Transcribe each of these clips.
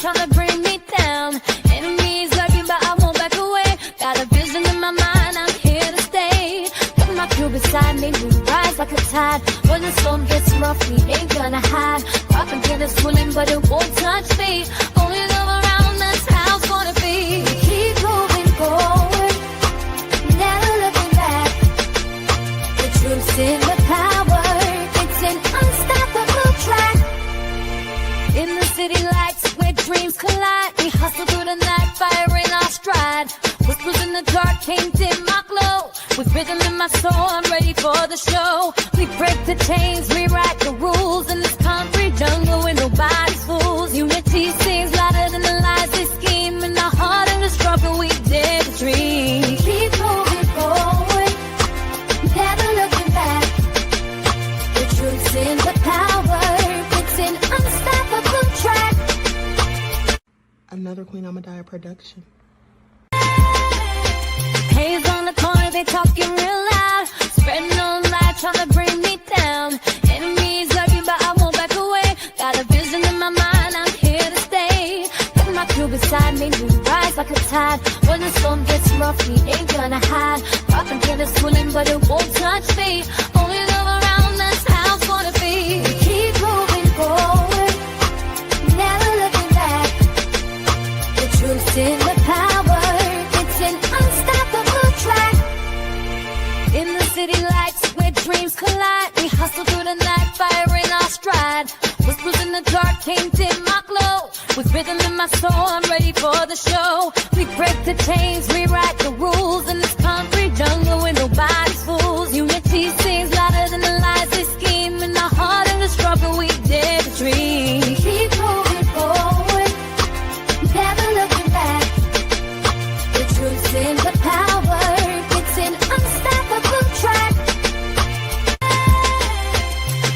trying to bring me down. Enemies lurking, but I won't back away. Got a vision in my mind, I'm here to stay. Got my crew beside me, we rise like a tide. When the storm gets rough, we ain't gonna hide. Propaganda swirling, but it won't touch me. Only love around, that's how it's gonna be. We keep moving forward, never looking back. The truth's in the power, it's an unstoppable track. In the city lights where dreams collide, we hustle through the night, fire in our stride. Whispers in the dark can't dim my glow. With rhythm in my soul, I'm ready for the show. We break the chains, rewrite the rules in this concrete jungle where nobody's fools. Unity sings louder than the lies they scheme. In our heart and the struggle, we dare to dream. We keep moving forward, never looking back. The truth's in the power, it's an unstoppable track. Another Queen Ahmadiyyah production. Haze on the corner, they talking real loud. Spreading on light, trying to bring me down. Enemies lurking, but I won't back away. Got a vision in my mind, I'm here to stay. Got my crew beside me, we rise like a tide. When the storm gets rough, we ain't gonna hide. Propaganda swirling, but it won't touch me. Only love around, that's how it's gonna be. We keep moving forward, never looking back. The truth's in the power, it's an unstoppable track. In the city lights where dreams collide, we hustle through the night, fire in our stride. Whispers in the dark can't dim my glow. With rhythm in my soul, I'm ready for the show. We break the chains, rewrite the rules in this concrete jungle where nobody's fools. Unity sings louder than the lies they scheme. In our heart and the struggle, we dare to dream. We keep moving forward, never looking back. The truth's in the power, it's an unstoppable track.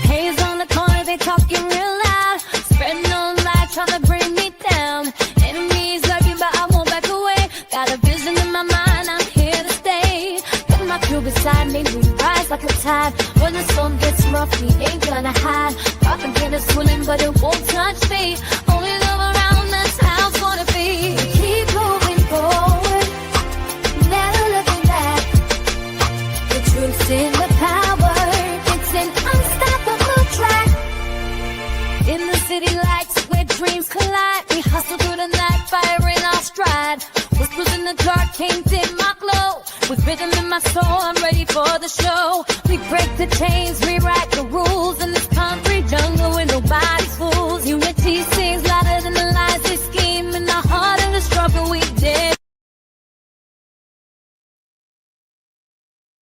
Haze on the corner, they talking real loud. Spreading on light, trying to bring me down. Enemies lurking, but I won't back away. Got a vision in my mind, I'm here to stay. Got my crew beside me, we rise like a tide. When the storm gets rough, we ain't gonna hide. Propaganda swirling, but it won't touch me. Only love around, that's how it's gonna be. We keep moving forward, never looking back. The truth's in the power, it's an unstoppable track. In the city lights where dreams collide, we hustle through the night, fire in our stride. Whispers in the dark can't dim my glow. With rhythm in my soul, I'm ready for the show. We break the chains, rewrite the rules in this concrete jungle where nobody's fools. Unity sings louder than the lies they scheme. In our heart and the struggle, we dare.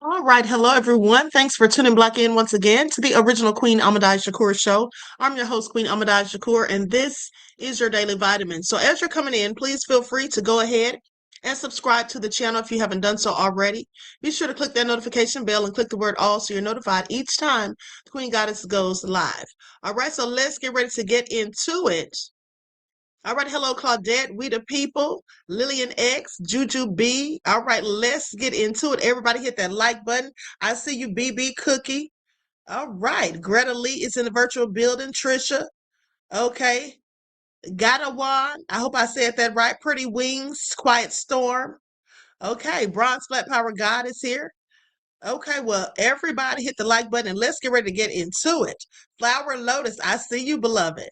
All right, hello everyone. Thanks for tuning back in once again to the original Queen Ahmadiyyah Shakur show. I'm your host, Queen Ahmadiyyah Shakur, and this is your daily vitamin. So as you're coming in, please feel free to go ahead and subscribe to the channel if you haven't done so already. Be sure to click that notification bell and click the word all so you're notified each time the Queen Goddess goes live. All right, so let's get ready to get into it. All right, hello, Claudette, We the People, Lillian X, Juju B. All right, let's get into it. Everybody hit that like button. I see you, BB Cookie. All right, Greta Lee is in the virtual building. Trisha, okay. Gadawan, I hope I said that right. Pretty Wings, Quiet Storm. Okay, Bronze Flat Power God is here. Okay, well, everybody hit the like button and let's get ready to get into it. Flower Lotus, I see you, beloved.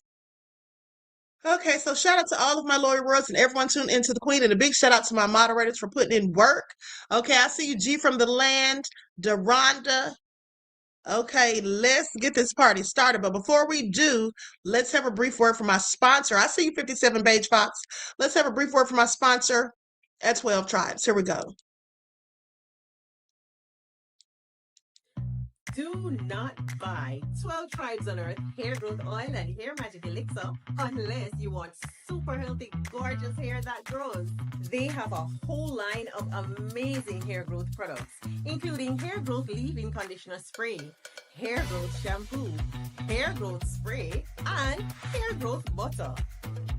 Okay, so shout out to all of my loyal worlds and everyone tuned into the Queen, and a big shout out to my moderators for putting in work. Okay, I see you, G from the land, Deronda. Okay, let's get this party started. But before we do, let's have a brief word from my sponsor. I see you, 57 Beige Fox. Let's have a brief word from my sponsor at 12 Tribes. Here we go. Do not buy 12 Tribes on Earth hair growth oil and hair magic elixir unless you want super healthy, gorgeous hair that grows. They have a whole line of amazing hair growth products, including hair growth leave-in conditioner spray, hair growth shampoo, hair growth spray, and hair growth butter.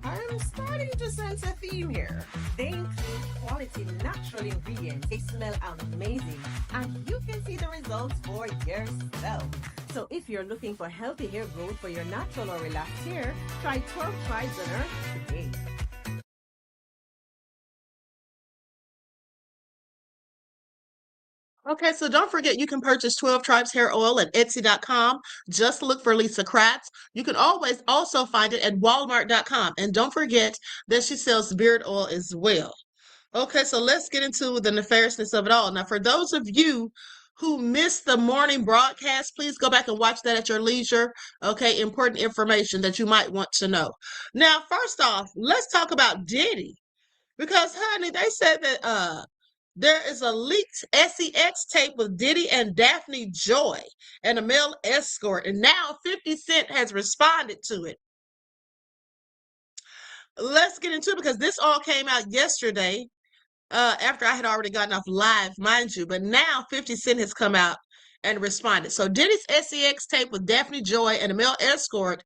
I'm starting to sense a theme here. They include quality natural ingredients. They smell amazing, and you can see the results for yourself. So if you're looking for healthy hair growth for your natural or relaxed hair, try 12 Tribes on Earth today. Okay, so don't forget you can purchase 12 Tribes Hair Oil at Etsy.com. Just look for Lisa Kratz. You can always also find it at Walmart.com. And don't forget that she sells beard oil as well. Okay, so let's get into the nefariousness of it all. Now, for those of you who missed the morning broadcast, please go back and watch that at your leisure. Okay, important information that you might want to know. Now, first off, let's talk about Diddy. Because, honey, they said that there is a leaked SEX tape with Diddy and Daphne Joy and a male escort, and now 50 Cent has responded to it. Let's get into it because this all came out yesterday after I had already gotten off live, mind you, but now 50 Cent has come out and responded. So Diddy's SEX tape with Daphne Joy and a male escort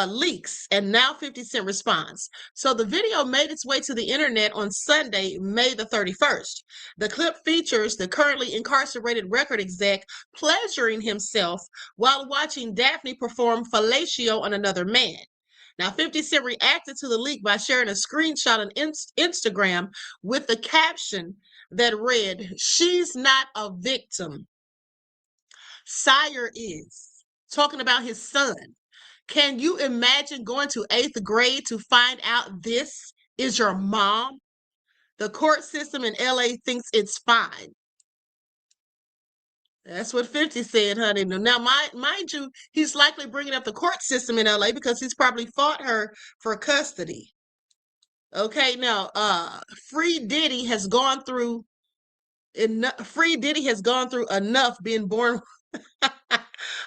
leaks, and now 50 Cent responds. So the video made its way to the internet on Sunday, May the 31st. The clip features the currently incarcerated record exec pleasuring himself while watching Daphne perform fellatio on another man. Now, 50 Cent reacted to the leak by sharing a screenshot on Instagram with the caption that read, "She's not a victim. Sire is." Talking about his son. Can you imagine going to 8th grade to find out this is your mom? The court system in LA thinks it's fine. That's what 50 said, honey. Now, mind you, he's likely bringing up the court system in LA because he's probably fought her for custody. Okay, now, Free Diddy has gone through enough being born.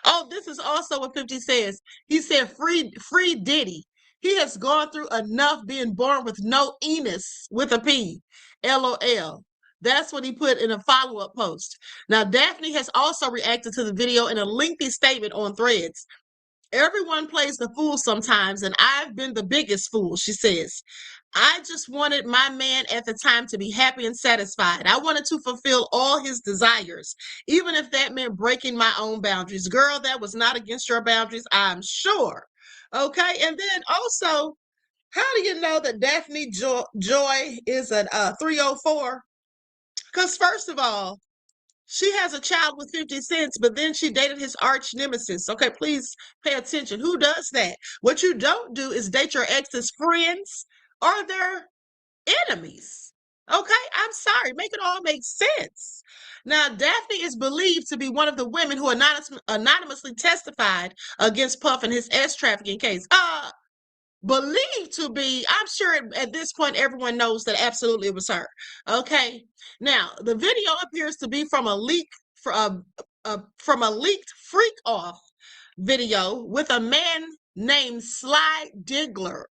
Oh, this is also what 50 says. He said, free Diddy. He has gone through enough being born with no anus with a P. LOL. That's what he put in a follow-up post. Now, Daphne has also reacted to the video in a lengthy statement on Threads. "Everyone plays the fool sometimes, and I've been the biggest fool," she says. "I just wanted my man at the time to be happy and satisfied. I wanted to fulfill all his desires, even if that meant breaking my own boundaries. Girl, that was not against your boundaries, I'm sure." Okay, and then also, how do you know that Daphne Joy is a 304? Because first of all, she has a child with 50 Cent, but then she dated his arch nemesis. Okay, please pay attention. Who does that? What you don't do is date your ex's friends or their enemies. Okay, I'm sorry. Make it all make sense. Now, Daphne is believed to be one of the women who anonymously testified against Puff in his trafficking case. Believed to be, I'm sure at this point everyone knows that absolutely it was her. Okay, now the video appears to be from a leaked freak off video with a man named Sly Diggler.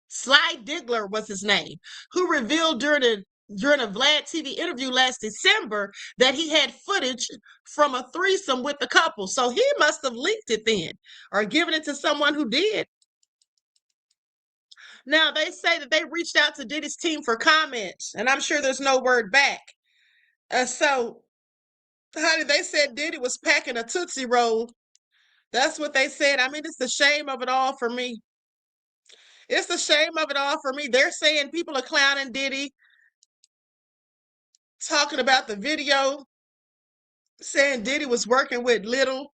Sly Diggler was his name, who revealed during a Vlad TV interview last December that he had footage from a threesome with the couple. So he must have leaked it then or given it to someone who did. Now, they say that they reached out to Diddy's team for comments, and I'm sure there's no word back. So, honey, they said Diddy was packing a Tootsie Roll. That's what they said. I mean, it's the shame of it all for me. It's the shame of it all for me. They're saying people are clowning Diddy, talking about the video, saying Diddy was working with Little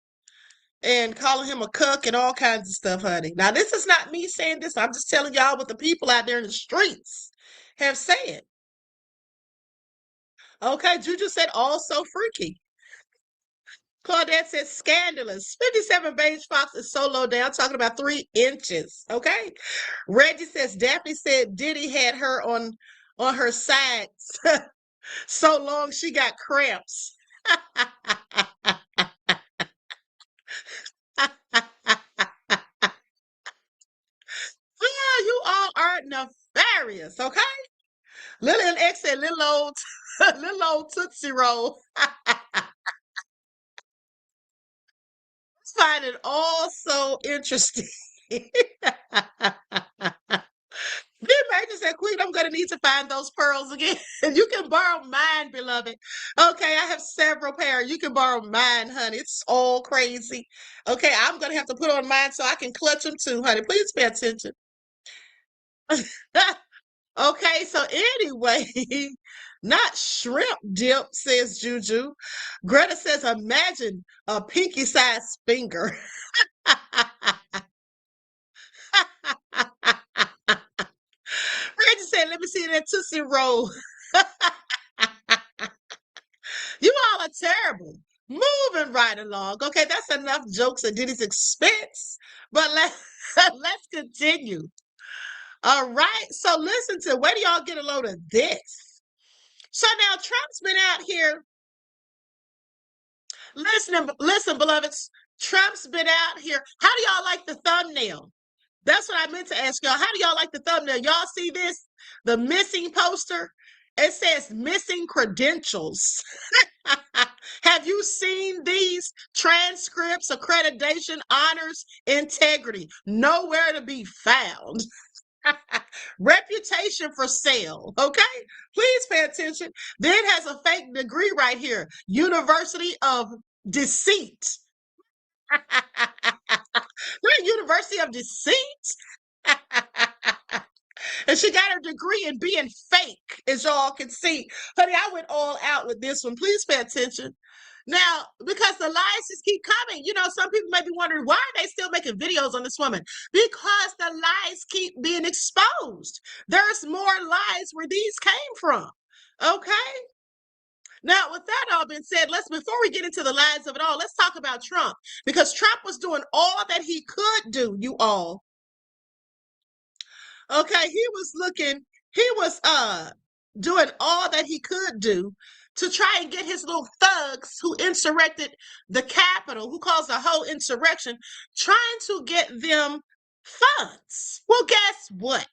and calling him a cuck and all kinds of stuff, honey. Now, this is not me saying this. I'm just telling y'all what the people out there in the streets have said. Okay, Juju said also freaky. Claudette said scandalous. 57 Beige Fox is so low down, talking about 3 inches. Okay. Reggie says Daphne said Diddy had her on her sides so long she got cramps. Yeah, you all are nefarious, okay? Lily and X said little old Tootsie Roll. Find it all so interesting. Then Major said, "Queen, I'm going to need to find those pearls again." You can borrow mine, beloved. Okay, I have several pairs. You can borrow mine, honey. It's all crazy. Okay, I'm going to have to put on mine so I can clutch them too, honey. Please pay attention. Okay, so anyway, not shrimp dip, says Juju. Greta says, imagine a pinky sized finger. Reggie said, let me see that Tootsie Roll. You all are terrible. Moving right along. Okay, that's enough jokes at Diddy's expense. But let's continue. All right. So listen to where do y'all get a load of this? So now Trump's been out here. Listen, beloveds. Trump's been out here. How do y'all like the thumbnail? That's what I meant to ask y'all. How do y'all like the thumbnail? Y'all see this? The missing poster? It says missing credentials. Have you seen these transcripts, accreditation, honors, integrity? Nowhere to be found. Reputation for sale. Okay, please pay attention. Then it has a fake degree right here, University of Deceit. University of Deceit. And she got her degree in being fake, as y'all can see. Honey, I went all out with this one. Please pay attention. Now, because the lies just keep coming, some people may be wondering, why are they still making videos on this woman? Because the lies keep being exposed. There's more lies where these came from. Okay? Now, with that all being said, before we get into the lies of it all, let's talk about Trump. Because Trump was doing all that he could do, you all. Okay, he was doing all that he could do to try and get his little thugs who insurrected the Capitol, who caused a whole insurrection, trying to get them funds. Well, guess what?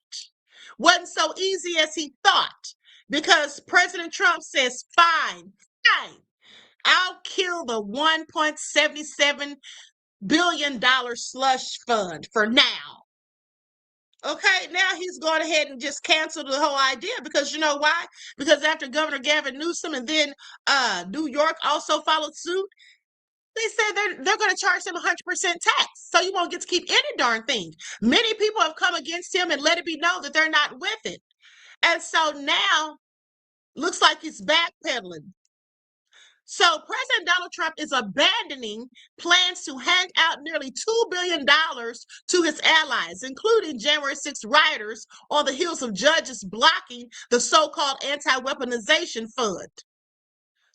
Wasn't so easy as he thought, because President Trump says, fine, I'll kill the $1.77 billion slush fund for now. Okay, now he's going ahead and just canceled the whole idea, because you know why? Because after Governor Gavin Newsom and then New York also followed suit, they said they're going to charge him 100% tax. So you won't get to keep any darn thing. Many people have come against him and let it be known that they're not with it. And so now looks like he's backpedaling. So President Donald Trump is abandoning plans to hand out nearly $2 billion to his allies, including January 6 rioters, on the heels of judges blocking the so-called anti-weaponization fund.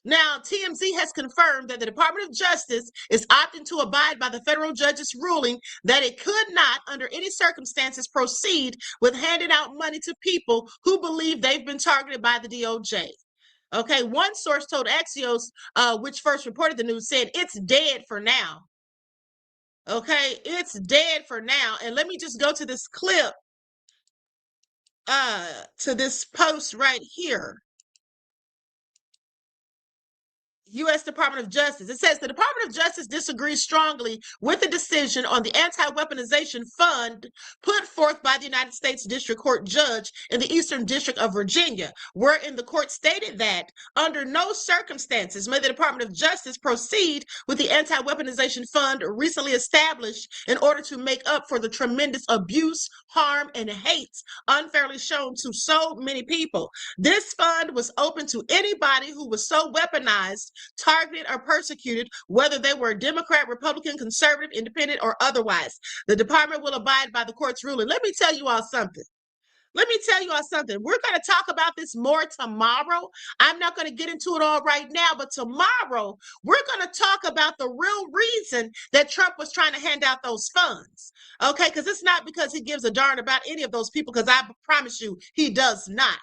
Now, TMZ has confirmed that the Department of Justice is opting to abide by the federal judge's ruling that it could not, under any circumstances, proceed with handing out money to people who believe they've been targeted by the DOJ. Okay, one source told Axios, which first reported the news, said it's dead for now. Okay, it's dead for now. And let me just go to this clip, to this post right here. U.S. Department of Justice. It says the Department of Justice disagrees strongly with the decision on the anti-weaponization fund put forth by the United States District Court judge in the Eastern District of Virginia, wherein the court stated that under no circumstances may the Department of Justice proceed with the anti-weaponization fund recently established in order to make up for the tremendous abuse, harm, and hate unfairly shown to so many people. This fund was open to anybody who was so weaponized, targeted, or persecuted, whether they were Democrat, Republican, conservative, independent, or otherwise. The department will abide by the court's ruling. Let me tell you all something. We're going to talk about this more tomorrow. I'm not going to get into it all right now, but tomorrow we're going to talk about the real reason that Trump was trying to hand out those funds. Okay, because it's not because he gives a darn about any of those people, because I promise you he does not.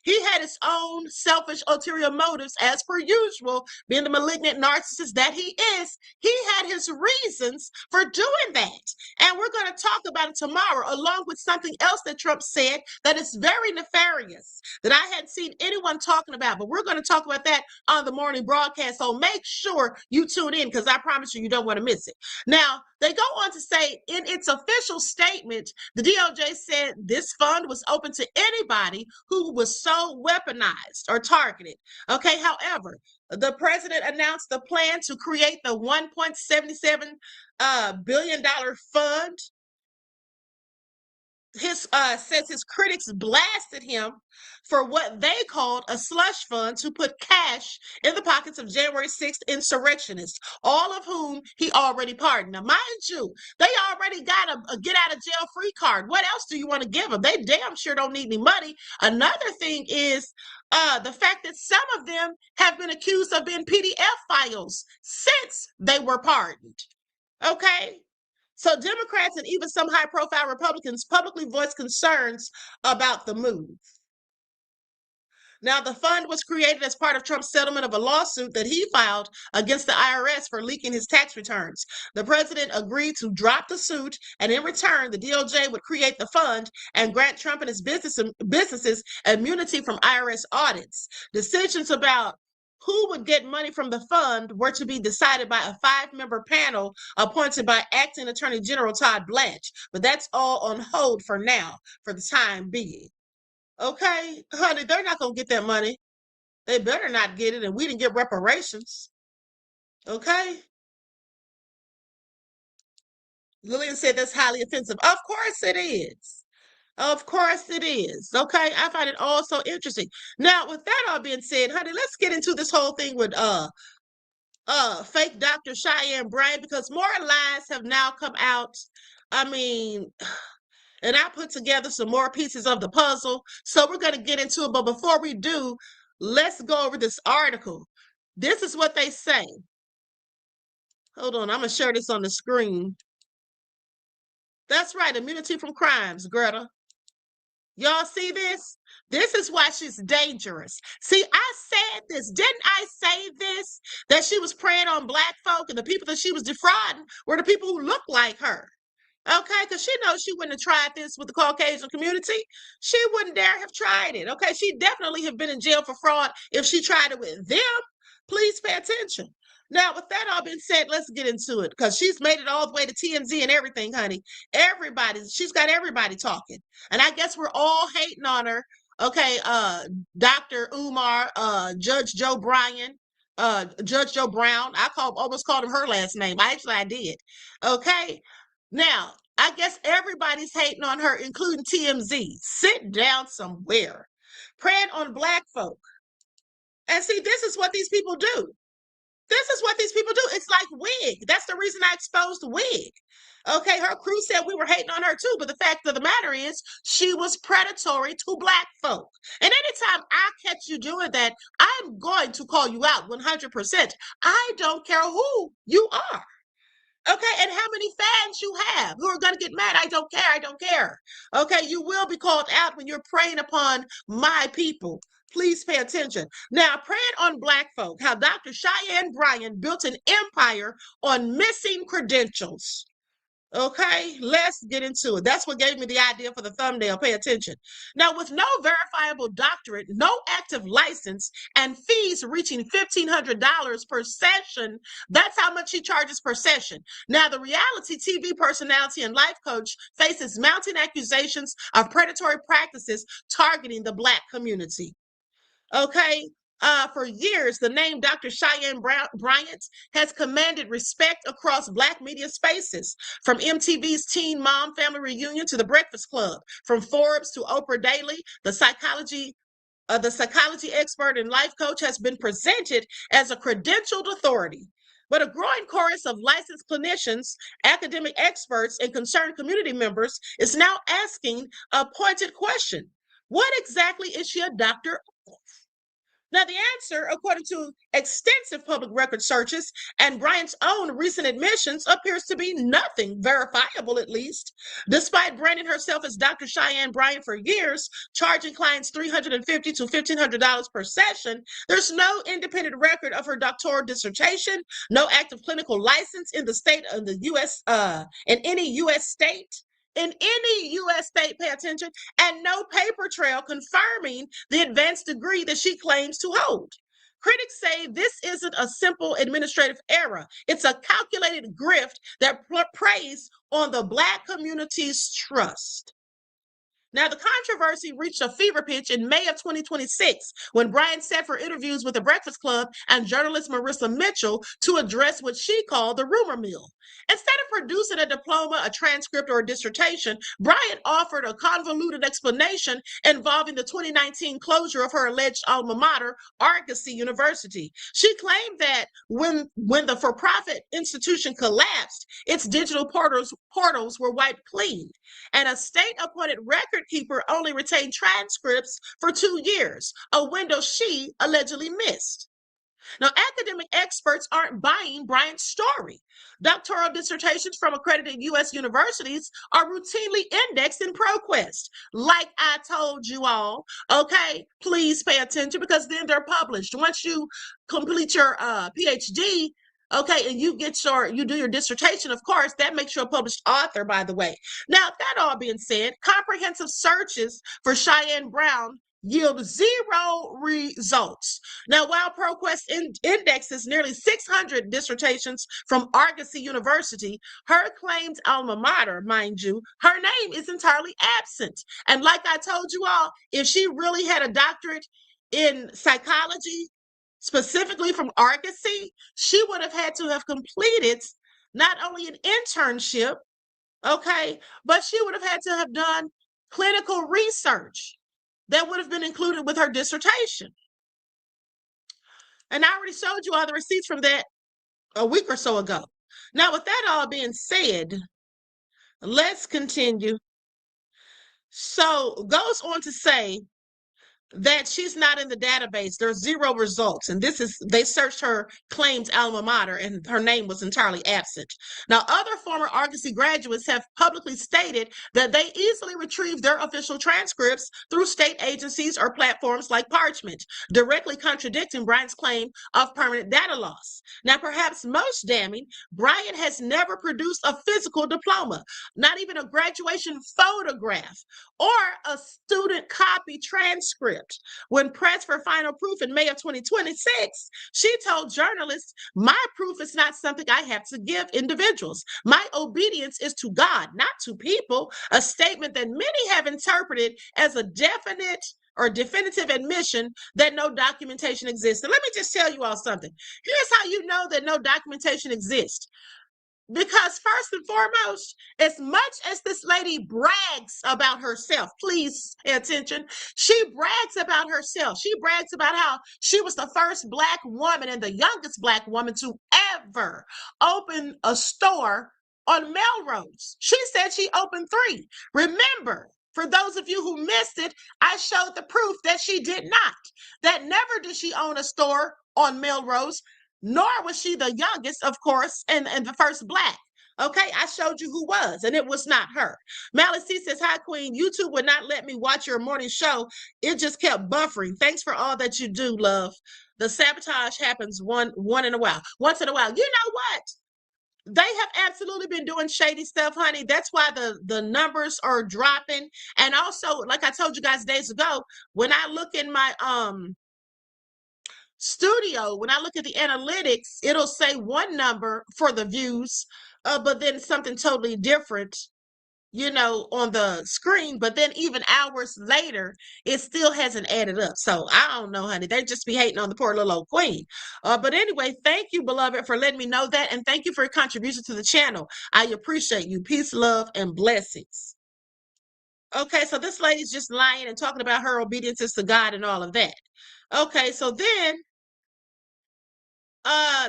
He had his own selfish ulterior motives, as per usual, being the malignant narcissist that he is. He had his reasons for doing that. And we're going to talk about it tomorrow, along with something else that Trump said that is very nefarious, that I hadn't seen anyone talking about. But we're going to talk about that on the morning broadcast. So make sure you tune in, because I promise you, you don't want to miss it. Now, they go on to say in its official statement, the DOJ said this fund was open to anybody who was so weaponized or targeted. Okay, however, the president announced the plan to create the $1.77 billion fund says his critics blasted him for what they called a slush fund to put cash in the pockets of January 6th insurrectionists, all of whom he already pardoned. Now, mind you, they already got a get out of jail free card. What else do you want to give them? They damn sure don't need any money. Another thing is the fact that some of them have been accused of being PDF files since they were pardoned. Okay? So Democrats and even some high-profile Republicans publicly voiced concerns about the move. Now, the fund was created as part of Trump's settlement of a lawsuit that he filed against the IRS for leaking his tax returns. The president agreed to drop the suit, and in return, the DOJ would create the fund and grant Trump and his businesses immunity from IRS audits. Decisions about who would get money from the fund were to be decided by a 5-member panel appointed by Acting Attorney General Todd Blanche. But that's all on hold for now, for the time being. Okay, honey, they're not going to get that money. They better not get it, and we didn't get reparations. Okay? Lillian said that's highly offensive. Of course it is. Of course it is. Okay, I find it all so interesting. Now, with that all being said, honey, let's get into this whole thing with fake Dr. Cheyenne Bryant, because more lies have now come out. I mean, and I put together some more pieces of the puzzle. So we're going to get into it. But before we do, let's go over this article. This is what they say. Hold on, I'm going to share this on the screen. That's right, immunity from crimes, Greta. Y'all see this? This is why she's dangerous. See, I said this. Didn't I say this? That she was preying on black folk, and the people that she was defrauding were the people who look like her. Okay, because she knows she wouldn't have tried this with the Caucasian community. She wouldn't dare have tried it. Okay, she definitely have been in jail for fraud if she tried it with them. Please pay attention. Now, with that all being said, let's get into it, because she's made it all the way to TMZ and everything, honey. She's got everybody talking. And I guess we're all hating on her. Okay, Dr. Umar, Judge Joe Bryan, Judge Joe Brown. Almost called him her last name. I did. Okay. Now, I guess everybody's hating on her, including TMZ. Sit down somewhere. Preying on black folk. And see, this is what these people do. This is what these people do. It's like Wig. That's the reason I exposed Wig. Okay, her crew said we were hating on her too, but the fact of the matter is she was predatory to black folk. And anytime I catch you doing that, I'm going to call you out 100%. I don't care who you are. Okay, and how many fans you have who are going to get mad? I don't care. I don't care. Okay, you will be called out when you're preying upon my people. Please pay attention. Now, preying on black folk, how Dr. Cheyenne Bryant built an empire on missing credentials. Okay, let's get into it. That's what gave me the idea for the thumbnail. Pay attention. Now, with no verifiable doctorate, no active license, and fees reaching $1,500 per session, that's how much she charges per session. Now, the reality TV personality and life coach faces mounting accusations of predatory practices targeting the black community. Okay, for years, the name Dr. Cheyenne Bryant has commanded respect across black media spaces, from MTV's Teen Mom Family Reunion to The Breakfast Club, from Forbes to Oprah Daily. The psychology expert and life coach has been presented as a credentialed authority. But a growing chorus of licensed clinicians, academic experts, and concerned community members is now asking a pointed question. What exactly is she a doctor of? Now, the answer, according to extensive public record searches and Bryant's own recent admissions, appears to be nothing verifiable, at least. Despite branding herself as Dr. Cheyenne Bryant for years, charging clients $350 to $1,500 per session, there's no independent record of her doctoral dissertation, no active clinical license in the state of the U.S., in any U.S. state. In any U.S. state, pay attention, and no paper trail confirming the advanced degree that she claims to hold. Critics say this isn't a simple administrative error. It's a calculated grift that preys on the black community's trust. Now, the controversy reached a fever pitch in May of 2026 when Bryant sat for interviews with the Breakfast Club and journalist Marissa Mitchell to address what she called the rumor mill. Instead of producing a diploma, a transcript, or a dissertation, Bryant offered a convoluted explanation involving the 2019 closure of her alleged alma mater, Argosy University. She claimed that when the for-profit institution collapsed, its digital portals were wiped clean, and a state-appointed record keeper only retained transcripts for 2 years, a window she allegedly missed. Now, academic experts aren't buying Bryant's story. Doctoral dissertations from accredited U.S. universities are routinely indexed in ProQuest. Like I told you all, okay, please pay attention because then they're published. Once you complete your PhD, okay, and you do your dissertation, of course, that makes you a published author, by the way. Now, that all being said, comprehensive searches for Cheyenne Brown yield 0 results. Now, while ProQuest indexes nearly 600 dissertations from Argosy University, her claimed alma mater, mind you, her name is entirely absent. And like I told you all, if she really had a doctorate in psychology, specifically from Argosy, she would have had to have completed not only an internship, okay, but she would have had to have done clinical research that would have been included with her dissertation. And I already showed you all the receipts from that a week or so ago. Now, with that all being said, let's continue. So, goes on to say that she's not in the database. There's 0 results. And they searched her claimed alma mater and her name was entirely absent. Now, other former Argosy graduates have publicly stated that they easily retrieve their official transcripts through state agencies or platforms like Parchment, directly contradicting Bryant's claim of permanent data loss. Now, perhaps most damning, Bryant has never produced a physical diploma, not even a graduation photograph or a student copy transcript. When pressed for final proof in May of 2026, she told journalists, "My proof is not something I have to give individuals. My obedience is to God, not to people," a statement that many have interpreted as a definite or definitive admission that no documentation exists. And let me just tell you all something. Here's how you know that no documentation exists. Because first and foremost, as much as this lady brags about herself, please pay attention. She brags about herself. She brags about how she was the first Black woman and the youngest Black woman to ever open a store on Melrose. She said she opened 3. Remember, for those of you who missed it, I showed the proof that she did not. That never did she own a store on Melrose, nor was she the youngest, of course, and the first Black. Okay, I showed you who was, and it was not her. Mally C says, "Hi, Queen. YouTube would not let me watch your morning show. It just kept buffering. Thanks for all that you do, love. The sabotage happens once in a while. You know what? They have absolutely been doing shady stuff, honey. That's why the numbers are dropping. And also, like I told you guys days ago, when I look in my studio, when I look at the analytics, it'll say one number for the views, but then something totally different, on the screen. But then even hours later, it still hasn't added up. So I don't know, honey. They just be hating on the poor little old queen. But anyway, thank you, beloved, for letting me know that. And thank you for your contribution to the channel. I appreciate you. Peace, love, and blessings. Okay, so this lady's just lying and talking about her obedience to God and all of that. Okay, so then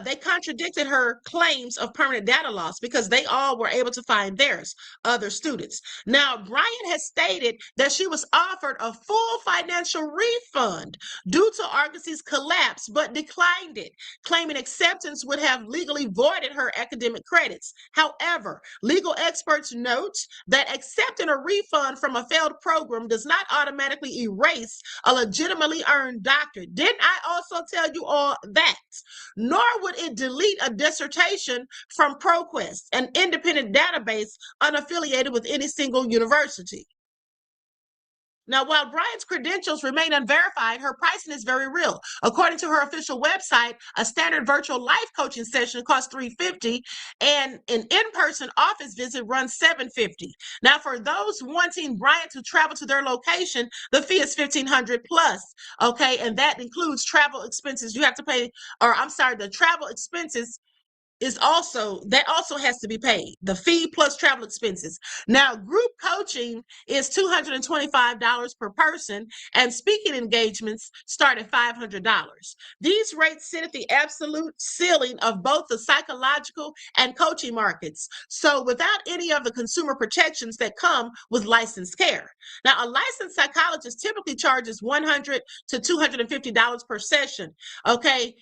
they contradicted her claims of permanent data loss because they all were able to find theirs, other students. Now, Bryant has stated that she was offered a full financial refund due to Argosy's collapse, but declined it, claiming acceptance would have legally voided her academic credits. However, legal experts note that accepting a refund from a failed program does not automatically erase a legitimately earned doctorate. Didn't I also tell you all that? Nor would it delete a dissertation from ProQuest, an independent database unaffiliated with any single university. Now, while Bryant's credentials remain unverified, her pricing is very real. According to her official website, a standard virtual life coaching session costs $350, and an in-person office visit runs $750. Now, for those wanting Bryant to travel to their location, the fee is $1,500 plus. Okay, and that includes travel expenses. You have to pay, or I'm sorry, the travel expenses is also has to be paid, the fee plus travel expenses. Now, group coaching is $225 per person, and speaking engagements start at $500. These rates sit at the absolute ceiling of both the psychological and coaching markets, so without any of the consumer protections that come with licensed care. Now, a licensed psychologist typically charges $100 to $250 per session. Okay,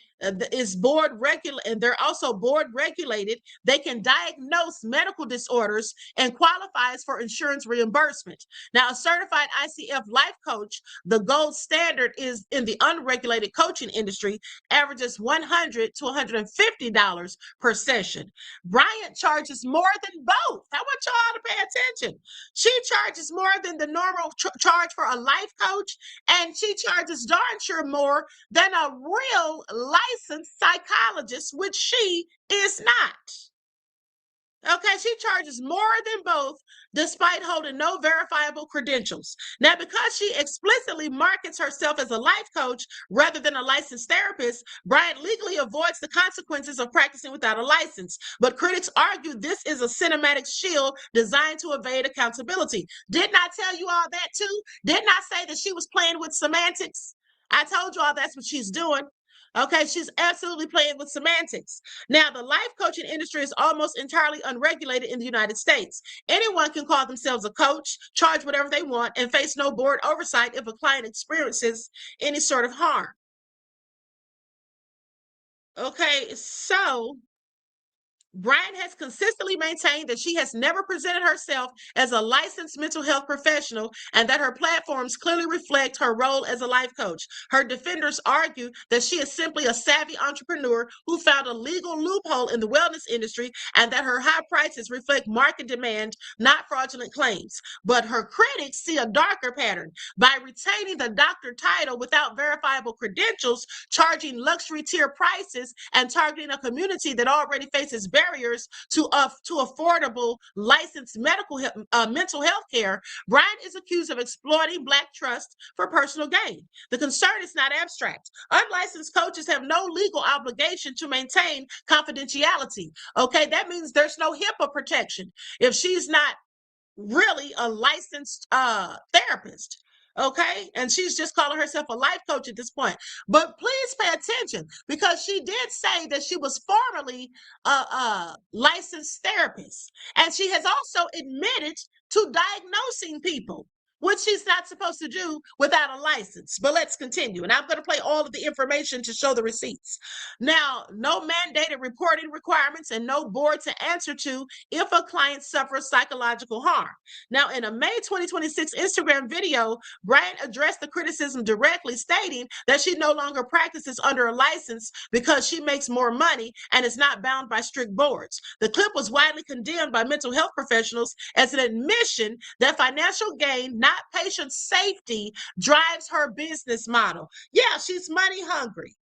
is board regulated, and they're also board regulated. They can diagnose medical disorders and qualifies for insurance reimbursement. Now, a certified ICF life coach, the gold standard is in the unregulated coaching industry, averages $100 to $150 per session. Bryant charges more than both. I want y'all to pay attention. She charges more than the normal charge for a life coach, and she charges darn sure more than a real licensed psychologist, which she is not. Okay, she charges more than both despite holding no verifiable credentials. Now, because she explicitly markets herself as a life coach rather than a licensed therapist, Bryant legally avoids the consequences of practicing without a license. But critics argue this is a cinematic shield designed to evade accountability. Didn't I tell you all that too? Didn't I say that she was playing with semantics? I told you all that's what she's doing. Okay, she's absolutely playing with semantics. Now, the life coaching industry is almost entirely unregulated in the United States. Anyone can call themselves a coach, charge whatever they want, and face no board oversight if a client experiences any sort of harm. Okay, so Bryant has consistently maintained that she has never presented herself as a licensed mental health professional and that her platforms clearly reflect her role as a life coach. Her defenders argue that she is simply a savvy entrepreneur who found a legal loophole in the wellness industry and that her high prices reflect market demand, not fraudulent claims. But her critics see a darker pattern. By retaining the doctor title without verifiable credentials, charging luxury tier prices, and targeting a community that already faces barriers to affordable licensed mental health care, Bryant is accused of exploiting Black trust for personal gain. The concern is not abstract. Unlicensed coaches have no legal obligation to maintain confidentiality. Okay, that means there's no HIPAA protection if she's not really a licensed therapist. Okay, and she's just calling herself a life coach at this point. But please pay attention, because she did say that she was formerly a licensed therapist, and she has also admitted to diagnosing people, which she's not supposed to do without a license. But let's continue, and I'm going to play all of the information to show the receipts. Now, no mandated reporting requirements and no board to answer to if a client suffers psychological harm. Now, in a May 2026 Instagram video, Bryant addressed the criticism directly, stating that she no longer practices under a license because she makes more money and is not bound by strict boards. The clip was widely condemned by mental health professionals as an admission that financial gain, not patient safety, drives her business model. Yeah, she's money hungry.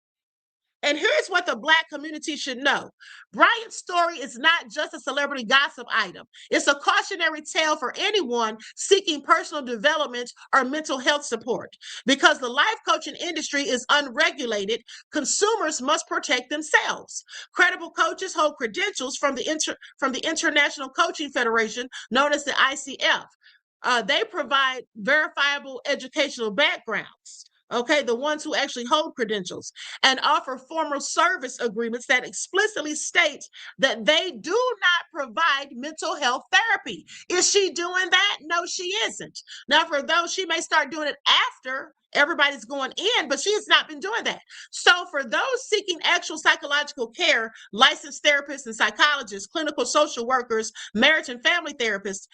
And here's what the Black community should know. Bryant's story is not just a celebrity gossip item. It's a cautionary tale for anyone seeking personal development or mental health support. Because the life coaching industry is unregulated, consumers must protect themselves. Credible coaches hold credentials from the International Coaching Federation, known as the ICF. They provide verifiable educational backgrounds. Okay, the ones who actually hold credentials, and offer formal service agreements that explicitly state that they do not provide mental health therapy. Is she doing that? No, she isn't. Now, for those, she may start doing it after everybody's going in, but she has not been doing that. So for those seeking actual psychological care, licensed therapists and psychologists, clinical social workers, marriage and family therapists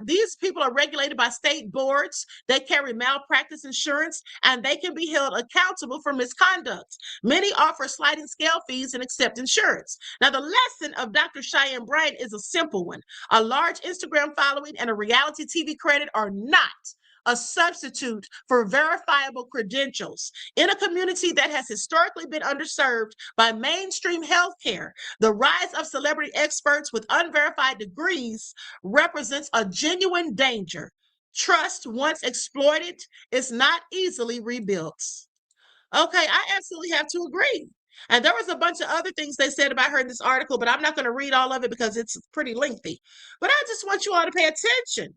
these people are regulated by state boards. They carry malpractice insurance, and they can be held accountable for misconduct. Many offer sliding scale fees and accept insurance. Now, the lesson of Dr. Cheyenne Bryant is a simple one. A large Instagram following and a reality TV credit are not a substitute for verifiable credentials. In a community that has historically been underserved by mainstream healthcare, the rise of celebrity experts with unverified degrees represents a genuine danger. Trust, once exploited, is not easily rebuilt. Okay, I absolutely have to agree. And there was a bunch of other things they said about her in this article, but I'm not going to read all of it because it's pretty lengthy. But I just want you all to pay attention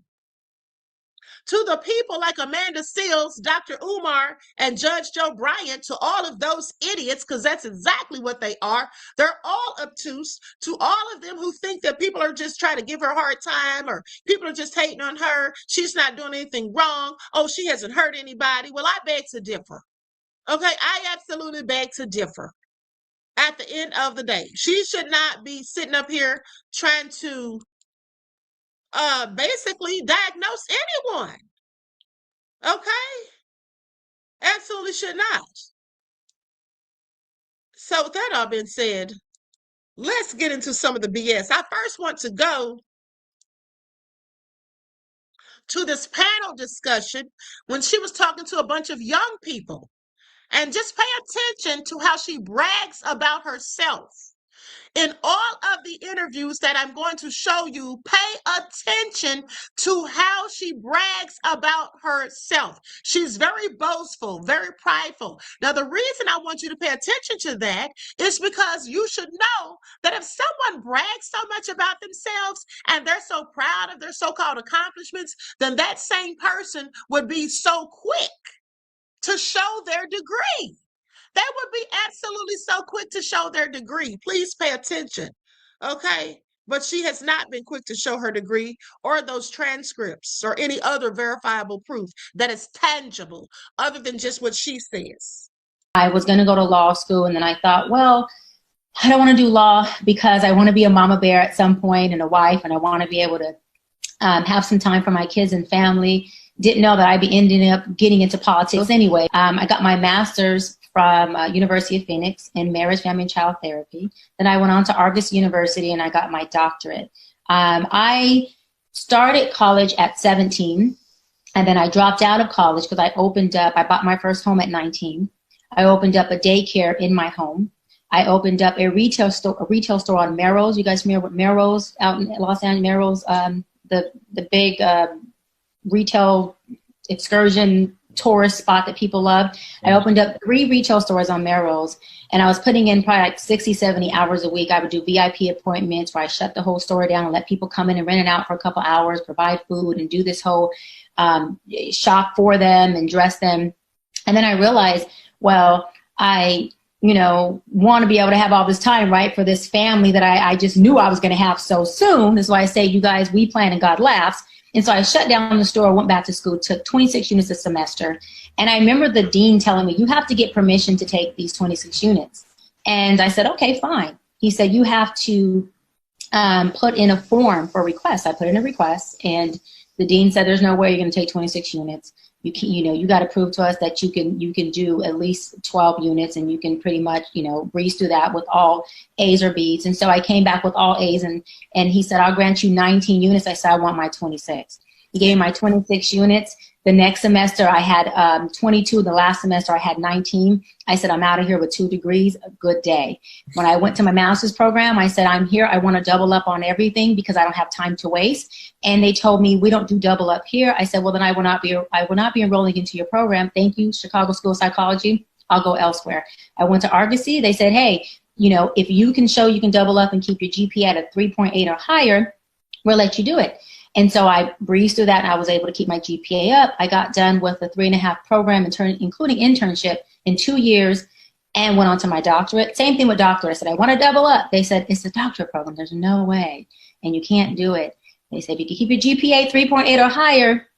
to the people like Amanda Seals, Dr. Umar, and Judge Joe Bryant, to all of those idiots, because that's exactly what they are. They're all obtuse. To all of them who think that people are just trying to give her a hard time, or people are just hating on her, she's not doing anything wrong, oh, she hasn't hurt anybody. Well, I beg to differ. Okay, I absolutely beg to differ. At the end of the day, she should not be sitting up here trying to basically diagnose anyone. Okay? Absolutely should not. So with that all being said, let's get into some of the BS. I first want to go to this panel discussion when she was talking to a bunch of young people. And just pay attention to how she brags about herself. In all of the interviews that I'm going to show you, pay attention to how she brags about herself. She's very boastful, very prideful. Now, the reason I want you to pay attention to that is because you should know that if someone brags so much about themselves and they're so proud of their so-called accomplishments, then that same person would be so quick to show their degree. They would be absolutely so quick to show their degree. Please pay attention, okay? But she has not been quick to show her degree or those transcripts or any other verifiable proof that is tangible other than just what she says. I was going to go to law school, and then I thought, well, I don't want to do law because I want to be a mama bear at some point and a wife, and I want to be able to have some time for my kids and family. Didn't know that I'd be ending up getting into politics anyway. I got my master's from University of Phoenix in marriage, family, and child therapy. Then I went on to Argus University and I got my doctorate. I started college at 17, and then I dropped out of college because I bought my first home at 19. I opened up a daycare in my home. I opened up a retail store on Melrose. You guys familiar with Melrose out in Los Angeles? Melrose, the big retail excursion tourist spot that people love. I opened up 3 retail stores on Melrose, and I was putting in probably like 60, 70 hours a week. I would do VIP appointments where I shut the whole store down and let people come in and rent it out for a couple hours, provide food, and do this whole shop for them and dress them. And then I realized, well, I want to be able to have all this time, right, for this family that I just knew I was going to have so soon. That's why I say, you guys, we plan and God laughs. And so I shut down the store, went back to school, took 26 units a semester. And I remember the dean telling me, you have to get permission to take these 26 units. And I said, okay, fine. He said, you have to put in a form for requests. I put in a request, and the dean said, there's no way you're going to take 26 units. You got to prove to us that you can do at least 12 units, and you can pretty much, breeze through that with all A's or B's. And so I came back with all A's, and he said, I'll grant you 19 units. I said, I want my 26. He gave me my 26 units. The next semester I had 22. The last semester I had 19. I said, I'm out of here with 2 degrees. A good day. When I went to my master's program, I said, I'm here. I want to double up on everything because I don't have time to waste. And they told me, we don't do double up here. I said, well, then I will not be enrolling into your program. Thank you, Chicago School of Psychology. I'll go elsewhere. I went to Argosy. They said, hey, if you can show you can double up and keep your GPA at a 3.8 or higher, we'll let you do it. And so I breezed through that, and I was able to keep my GPA up. I got done with a 3.5 program, including internship, in 2 years, and went on to my doctorate. Same thing with doctorate. I said, I want to double up. They said, it's a doctorate program. There's no way, and you can't do it. They said, if you can keep your GPA 3.8 or higher,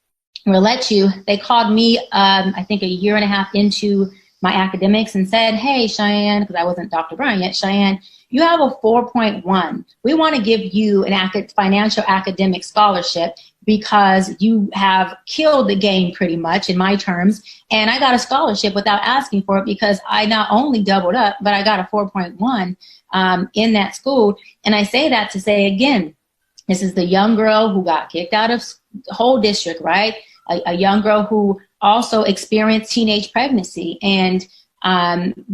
we'll let you. They called me, I think, a year and a half into my academics and said, hey, Cheyenne, because I wasn't Dr. Bryant yet, Cheyenne, you have a 4.1. We want to give you an financial academic scholarship because you have killed the game pretty much in my terms. And I got a scholarship without asking for it because I not only doubled up, but I got a 4.1 in that school. And I say that to say, again, this is the young girl who got kicked out of the whole district, right? a young girl who also experienced teenage pregnancy. And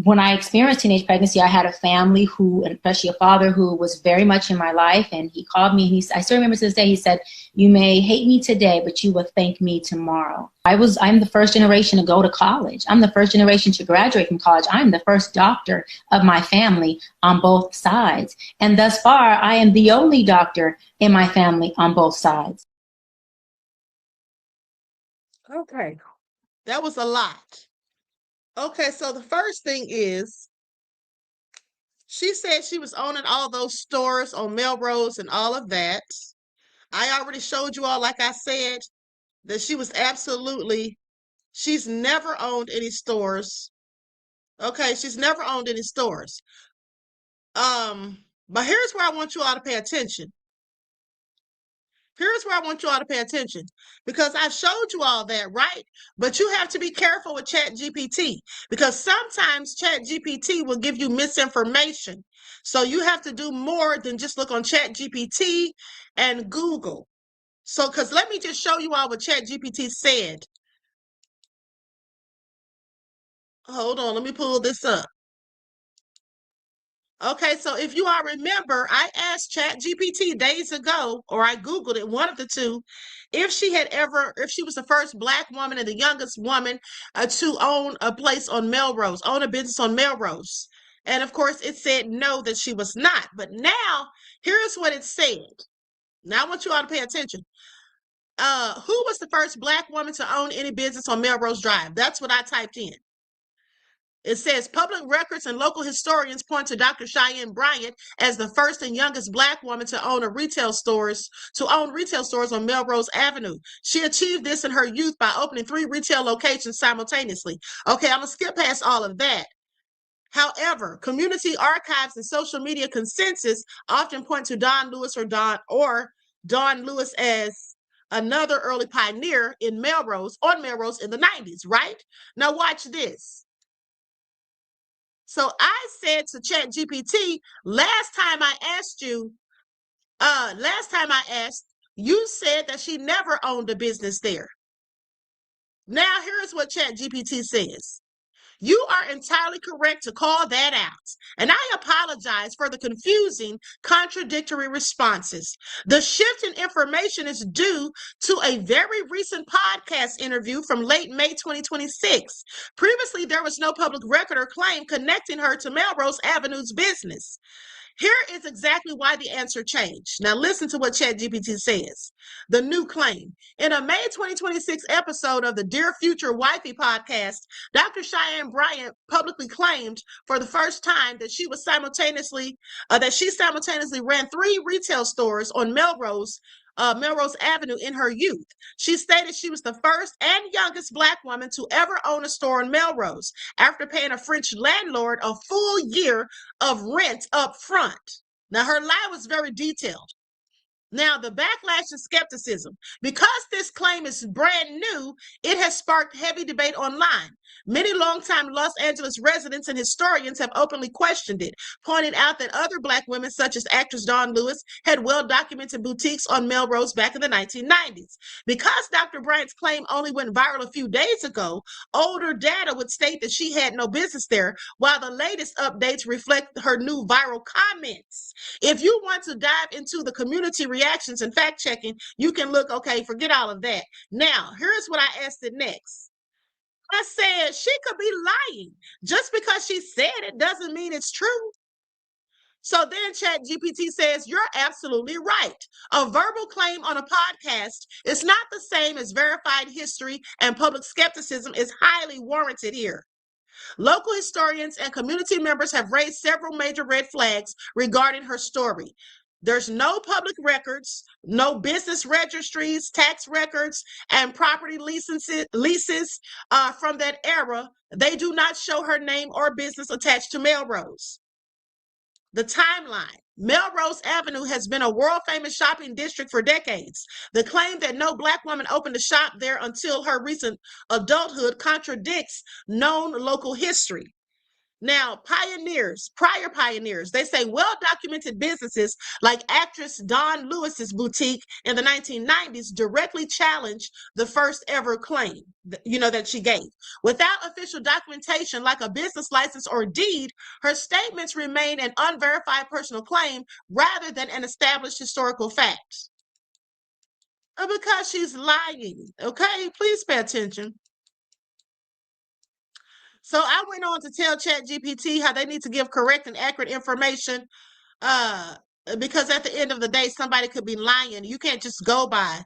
when I experienced teenage pregnancy, I had a family who, and especially a father who was very much in my life. And he called me, and I still remember to this day, he said, "You may hate me today, but you will thank me tomorrow." I'm the first generation to go to college. I'm the first generation to graduate from college. I'm the first doctor of my family on both sides. And thus far, I am the only doctor in my family on both sides. Okay. That was a lot. Okay, so the first thing is, she said she was owning all those stores on Melrose and all of that. I already showed you all, like I said, that she's never owned any stores. Okay, she's never owned any stores. But here's where I want you all to pay attention. Here's where I want you all to pay attention, because I showed you all that, right? But you have to be careful with ChatGPT, because sometimes ChatGPT will give you misinformation. So you have to do more than just look on ChatGPT and Google. So, because let me just show you all what ChatGPT said. Hold on, let me pull this up. Okay, so if you all remember, I asked ChatGPT days ago, or I Googled it, one of the two, if she was the first Black woman and the youngest woman to own a place on Melrose, own a business on Melrose. And of course, it said no, that she was not. But now, here's what it said. Now I want you all to pay attention. Who was the first Black woman to own any business on Melrose Drive? That's what I typed in. It says public records and local historians point to Dr. Cheyenne Bryant as the first and youngest Black woman to own retail stores on Melrose Avenue. She achieved this in her youth by opening 3 retail locations simultaneously. Okay, I'm gonna skip past all of that. However, community archives and social media consensus often point to Don Lewis as another early pioneer on Melrose in the 90s, right? Now watch this. So I said to ChatGPT, last time I asked, you said that she never owned a business there. Now here's what ChatGPT says. You are entirely correct to call that out. And I apologize for the confusing, contradictory responses. The shift in information is due to a very recent podcast interview from late May 2026. Previously, there was no public record or claim connecting her to Melrose Avenue's business. Here is exactly why the answer changed. Now listen to what ChatGPT says. The new claim. In a May 2026 episode of the Dear Future Wifey podcast, Dr. Cheyenne Bryant publicly claimed for the first time that she simultaneously ran 3 retail stores on Melrose Avenue in her youth. She stated she was the first and youngest Black woman to ever own a store on Melrose after paying a French landlord a full year of rent up front. Now, her lie was very detailed. Now, the backlash and skepticism. Because this claim is brand new, it has sparked heavy debate online. Many longtime Los Angeles residents and historians have openly questioned it, pointing out that other Black women, such as actress Dawn Lewis, had well-documented boutiques on Melrose back in the 1990s. Because Dr. Bryant's claim only went viral a few days ago, older data would state that she had no business there, while the latest updates reflect her new viral comments. If you want to dive into the community reactions and fact-checking, you can look, okay, forget all of that. Now, here's what I asked it next. I said, she could be lying. Just because she said it doesn't mean it's true. So then ChatGPT says, you're absolutely right. A verbal claim on a podcast is not the same as verified history, and public skepticism is highly warranted here. Local historians and community members have raised several major red flags regarding her story. There's no public records, no business registries, tax records, and property leases from that era. They do not show her name or business attached to Melrose. The timeline. Melrose Avenue has been a world-famous shopping district for decades. The claim that no Black woman opened a shop there until her recent adulthood contradicts known local history. Now, prior pioneers, they say well-documented businesses like actress Dawn Lewis's boutique in the 1990s directly challenged the first ever claim, that she gave. Without official documentation like a business license or deed, her statements remain an unverified personal claim rather than an established historical fact. Because she's lying, okay? Please pay attention. So I went on to tell ChatGPT how they need to give correct and accurate information, because at the end of the day, somebody could be lying. You can't just go by,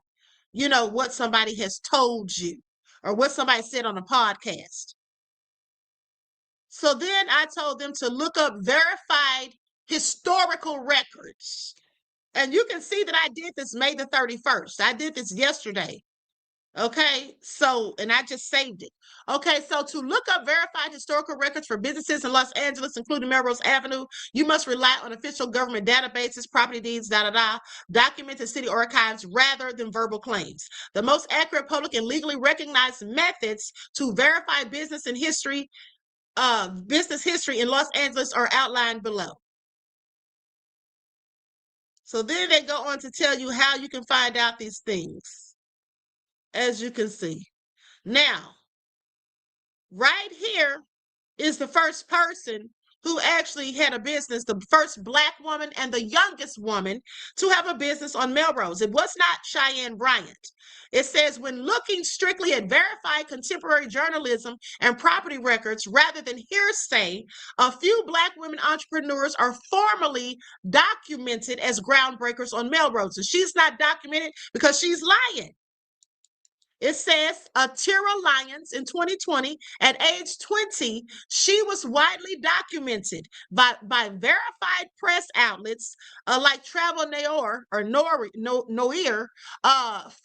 what somebody has told you or what somebody said on a podcast. So then I told them to look up verified historical records. And you can see that I did this May the 31st. I did this yesterday. Okay, so, and I just saved it. Okay, so to look up verified historical records for businesses in Los Angeles, including Melrose Avenue, you must rely on official government databases, property deeds, documented city archives, rather than verbal claims. The most accurate, public, and legally recognized methods to verify business history in Los Angeles are outlined below. So then they go on to tell you how you can find out these things, as you can see. Now, right here is the first person who actually had a business, the first Black woman and the youngest woman to have a business on Melrose. It was not Cheyenne Bryant. It says, when looking strictly at verified contemporary journalism and property records rather than hearsay, a few Black women entrepreneurs are formally documented as groundbreakers on Melrose. And she's not documented because she's lying. It says Tira Lyons in 2020, at age 20, she was widely documented by verified press outlets like Travel Noir or Noir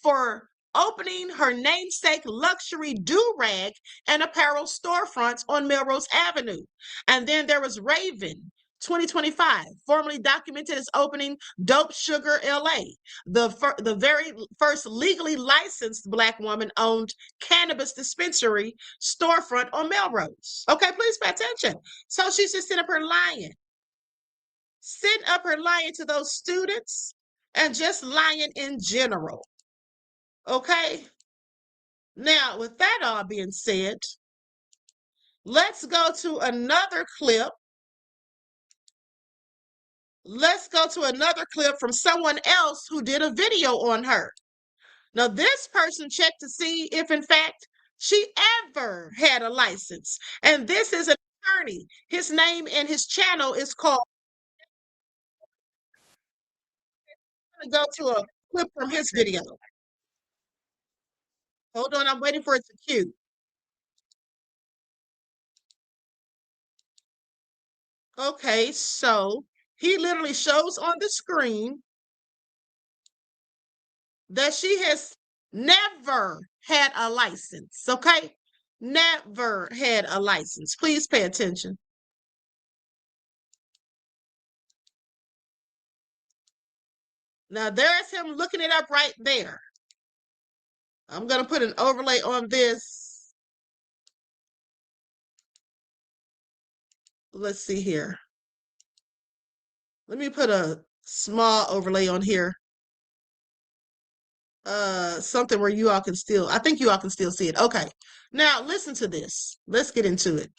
for opening her namesake luxury do-rag and apparel storefronts on Melrose Avenue. And then there was Raven, 2025, formerly documented as opening Dope Sugar LA, the very first legally licensed Black woman owned cannabis dispensary storefront on Melrose. Okay, please pay attention. So she's just sitting up her lying. Sitting up her lying to those students and just lying in general. Okay? Now, with that all being said, let's go to another clip. Let's go to another clip from someone else who did a video on her. Now, this person checked to see if, in fact, she ever had a license. And this is an attorney. His name and his channel is called. I'm going to go to a clip from his video. Hold on, I'm waiting for it to cue. Okay, so he literally shows on the screen that she has never had a license, okay? Never had a license. Please pay attention. Now, there's him looking it up right there. I'm going to put an overlay on this. Let's see here. Let me put a small overlay on here. Something where you all can still, I think you all can still see it. Okay. Now, listen to this. Let's get into it.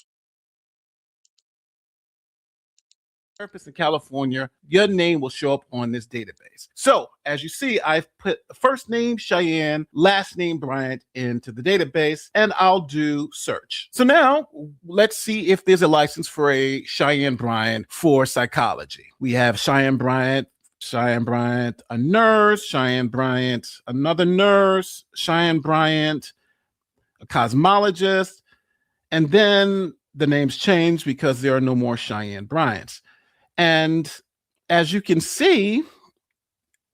Purpose in California, your name will show up on this database. So as you see, I've put first name Cheyenne, last name Bryant into the database, and I'll do search. So now let's see if there's a license for a Cheyenne Bryant for psychology. We have Cheyenne Bryant, a nurse, Cheyenne Bryant, another nurse, Cheyenne Bryant, a cosmologist, and then the names change because there are no more Cheyenne Bryants. And as you can see,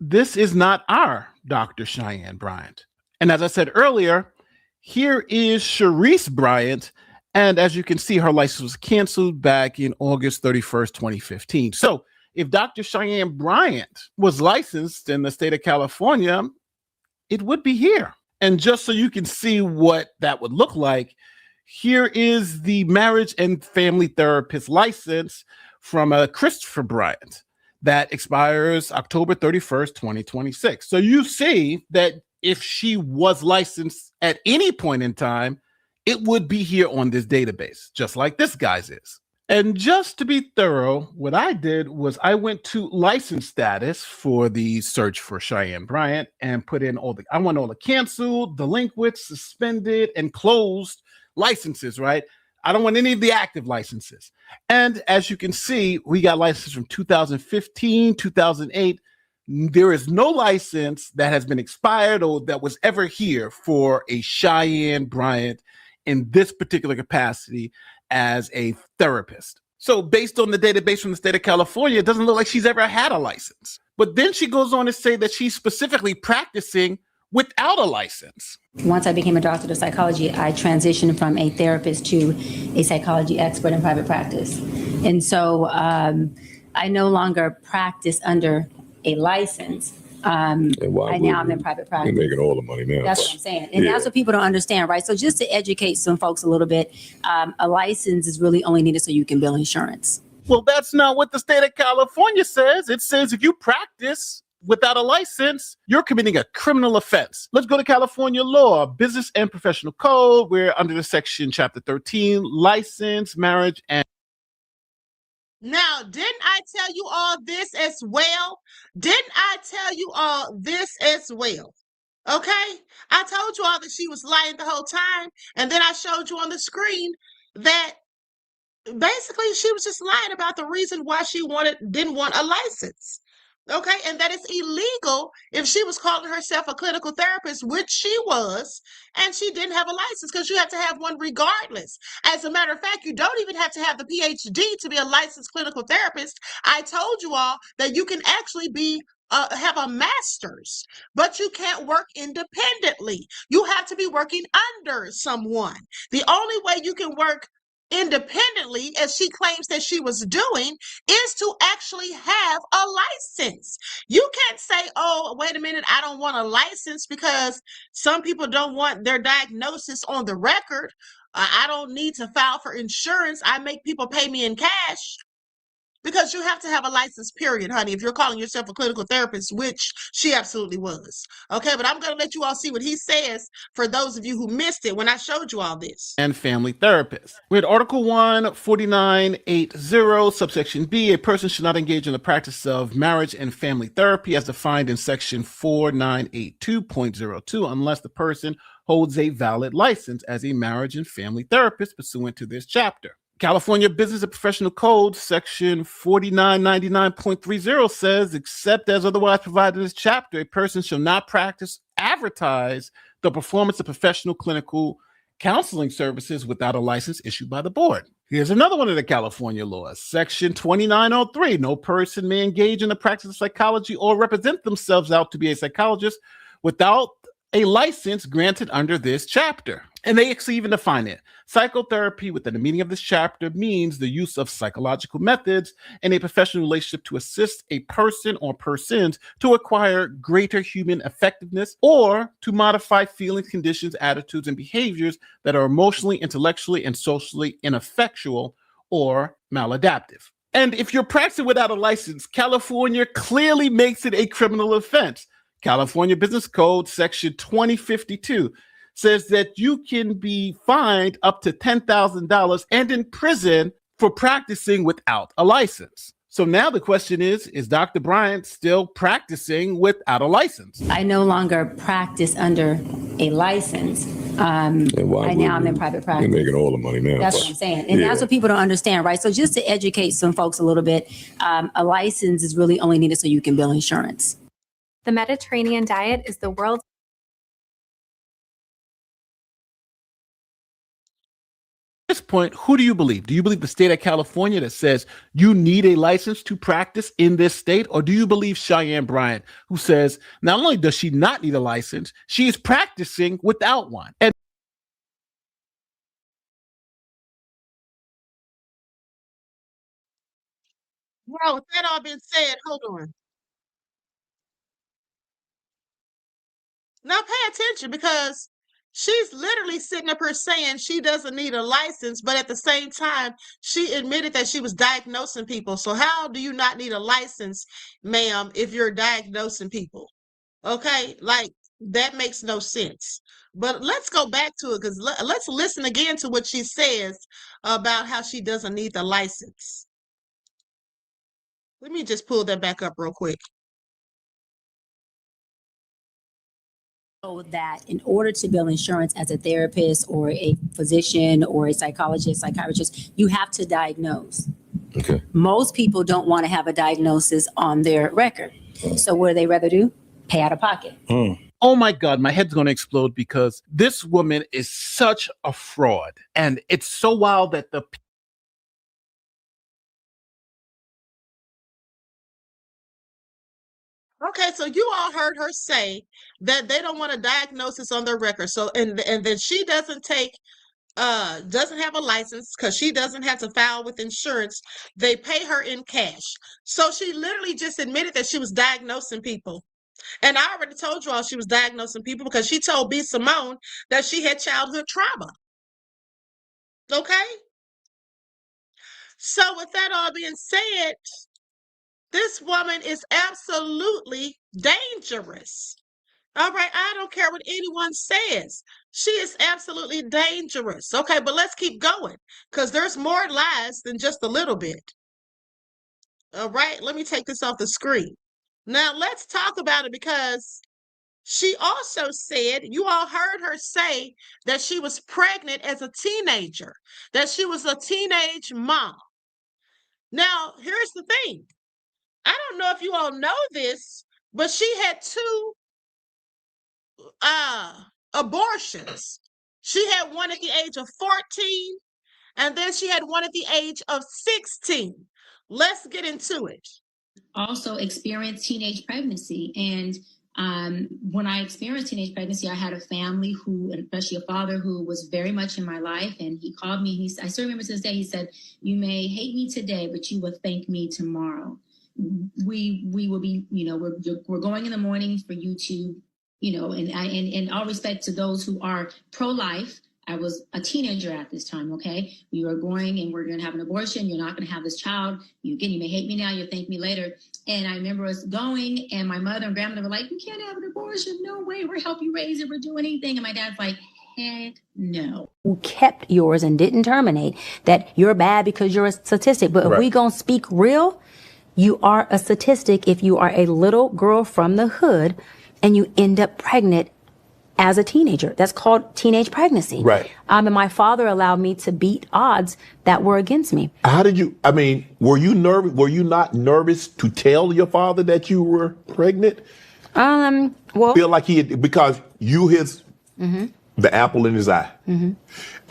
this is not our Dr. Cheyenne Bryant. And as I said earlier, here is Sharice Bryant. And as you can see, her license was canceled back in August 31st, 2015. So if Dr. Cheyenne Bryant was licensed in the state of California, it would be here. And just so you can see what that would look like, Here is the marriage and family therapist license from Christopher Bryant that expires October 31st, 2026. So you see that if she was licensed at any point in time, it would be here on this database, just like this guy's is. And just to be thorough, what I did was I went to license status for the search for Cheyenne Bryant and put in I want all the canceled, delinquent, suspended, and closed licenses, right? I don't want any of the active licenses. And as you can see, we got licenses from 2015, 2008. There is no license that has been expired or that was ever here for a Cheyenne Bryant in this particular capacity as a therapist. So based on the database from the state of California, it doesn't look like she's ever had a license. But then she goes on to say that she's specifically practicing without a license. Once I became a doctor of psychology, I transitioned from a therapist to a psychology expert in private practice. And so I no longer practice under a license. I'm in private practice. You're making all the money now. That's what I'm saying. And that's what people don't understand, right? So just to educate some folks a little bit, a license is really only needed so you can bill insurance. Well, that's not what the state of California says. It says if you practice without a license, you're committing a criminal offense. Let's go to California law, business and professional code. We're under the section chapter 13, license, marriage, and Now, didn't I tell you all this as well? Didn't I tell you all this as well? Okay? I told you all that she was lying the whole time, and then I showed you on the screen that basically she was just lying about the reason why she didn't want a license. Okay, and that it's illegal if she was calling herself a clinical therapist, which she was, and she didn't have a license because you have to have one regardless. As a matter of fact, you don't even have to have the PhD to be a licensed clinical therapist. I told you all that you can actually have a master's, but you can't work independently. You have to be working under someone. The only way you can work independently, as she claims that she was doing, is to actually have a license. You can't say, oh, wait a minute, I don't want a license because some people don't want their diagnosis on the record. I don't need to file for insurance. I make people pay me in cash. Because you have to have a license, period, honey, if you're calling yourself a clinical therapist, which she absolutely was. Okay, but I'm going to let you all see what he says for those of you who missed it when I showed you all this. And family therapist. We had Article 1, 4980, subsection B, a person should not engage in the practice of marriage and family therapy as defined in section 4982.02 unless the person holds a valid license as a marriage and family therapist pursuant to this chapter. California Business and Professional Code, section 4999.30 says, except as otherwise provided in this chapter, a person shall not practice, advertise the performance of professional clinical counseling services without a license issued by the board. Here's another one of the California laws, section 2903. No person may engage in the practice of psychology or represent themselves out to be a psychologist without a license granted under this chapter. And they actually even define it. Psychotherapy within the meaning of this chapter means the use of psychological methods in a professional relationship to assist a person or persons to acquire greater human effectiveness or to modify feelings, conditions, attitudes, and behaviors that are emotionally, intellectually, and socially ineffectual or maladaptive. And if you're practicing without a license, California clearly makes it a criminal offense. California Business Code, section 2052, says that you can be fined up to $10,000 and in prison for practicing without a license. So now the question is Dr. Bryant still practicing without a license? I no longer practice under a license. I'm in private practice. You're making all the money now. That's what I'm saying. And that's what people don't understand, right? So just to educate some folks a little bit, a license is really only needed so you can bill insurance. The Mediterranean diet is the world's At this point, who do you believe? Do you believe the state of California that says you need a license to practice in this state? Or do you believe Cheyenne Bryant, who says not only does she not need a license, she is practicing without one? And Well, with that all being said, hold on. Now pay attention because She's literally sitting up here saying she doesn't need a license, but at the same time, she admitted that she was diagnosing people. So how do you not need a license, ma'am, if you're diagnosing people? Okay, like that makes no sense. But let's go back to it because let's listen again to what she says about how she doesn't need the license. Let me just pull that back up real quick. That in order to bill insurance as a therapist or a physician or a psychologist, psychiatrist, you have to diagnose. Okay. Most people don't want to have a diagnosis on their record. So what do they rather do? Pay out of pocket. Oh my God, my head's going to explode because this woman is such a fraud. And it's so wild that the Okay, so you all heard her say that they don't want a diagnosis on their record. So and then she doesn't have a license because she doesn't have to file with insurance. They pay her in cash. So she literally just admitted that she was diagnosing people. And I already told you all she was diagnosing people because she told B. Simone that she had childhood trauma. Okay? So with that all being said, this woman is absolutely dangerous. All right, I don't care what anyone says. She is absolutely dangerous. Okay, but let's keep going because there's more lies than just a little bit. All right, let me take this off the screen. Now let's talk about it because she also said, you all heard her say that she was pregnant as a teenager, that she was a teenage mom. Now, here's the thing. I don't know if you all know this, but she had two abortions. She had one at the age of 14, and then she had one at the age of 16. Let's get into it. Also experienced teenage pregnancy. And when I experienced teenage pregnancy, I had a family who, especially a father who was very much in my life. And he called me. I still remember to this day, he said, "You may hate me today, but you will thank me tomorrow. We will be, we're going in the morning for you to, and in all respect to those who are pro-life, I was a teenager at this time, okay? You are going and we're going to have an abortion. You're not going to have this child. You may hate me now. You'll thank me later." And I remember us going and my mother and grandmother were like, "You can't have an abortion. No way. We'll help you raise it. We'll do anything." And my dad's like, "Heck no." Who kept yours and didn't terminate, that you're bad because you're a statistic. But if we gonna speak real, you are a statistic if you are a little girl from the hood and you end up pregnant as a teenager. That's called teenage pregnancy. Right. And my father allowed me to beat odds that were against me. How did you, were you nervous? Were you not nervous to tell your father that you were pregnant? Well, Feel like because you the apple in his eye.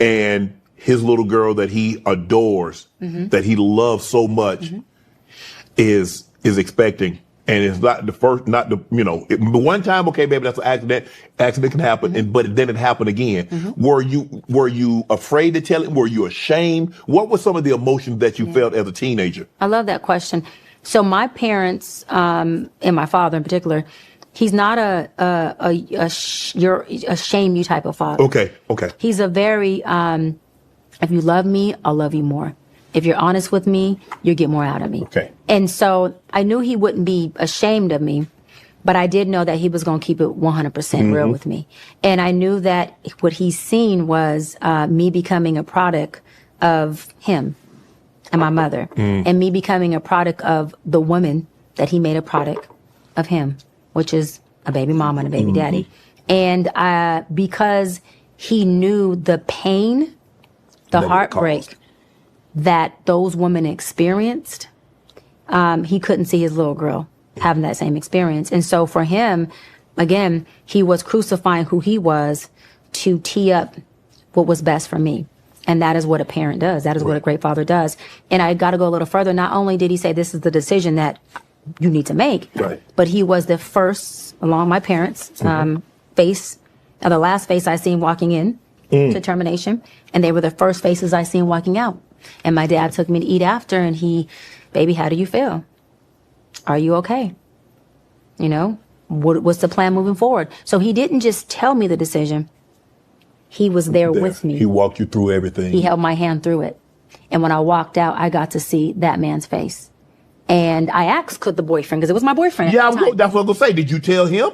And his little girl that he adores, that he loves so much, is expecting. And it's not the first, one time, okay, baby, that's an accident. Accident can happen, but then it happened again. Were you afraid to tell him? Were you ashamed? What were some of the emotions that you felt as a teenager? I love that question. So my parents, and my father in particular, he's not a shame you type of father. Okay. He's a very, if you love me, I'll love you more. If you're honest with me, you get more out of me. Okay. And so I knew he wouldn't be ashamed of me, but I did know that he was going to keep it 100% real with me. And I knew that what he's seen was me becoming a product of him and my mother, and me becoming a product of the woman that he made a product of him, which is a baby mama and a baby daddy. And because he knew the pain, the heartbreak that those women experienced, he couldn't see his little girl having that same experience. And so for him, again, he was crucifying who he was to tee up what was best for me. And that is what a parent does. That is what a great father does. And I got to go a little further. Not only did he say this is the decision that you need to make, but he was the first, along my parents' face, the last face I seen walking in to termination. And they were the first faces I seen walking out. And my dad took me to eat after, and "Baby, how do you feel? Are you okay? What's the plan moving forward?" So he didn't just tell me the decision. He was there with me. He walked you through everything. He held my hand through it. And when I walked out, I got to see that man's face. And I asked, could the boyfriend, because it was my boyfriend. Yeah, that's what I was going to say. Did you tell him?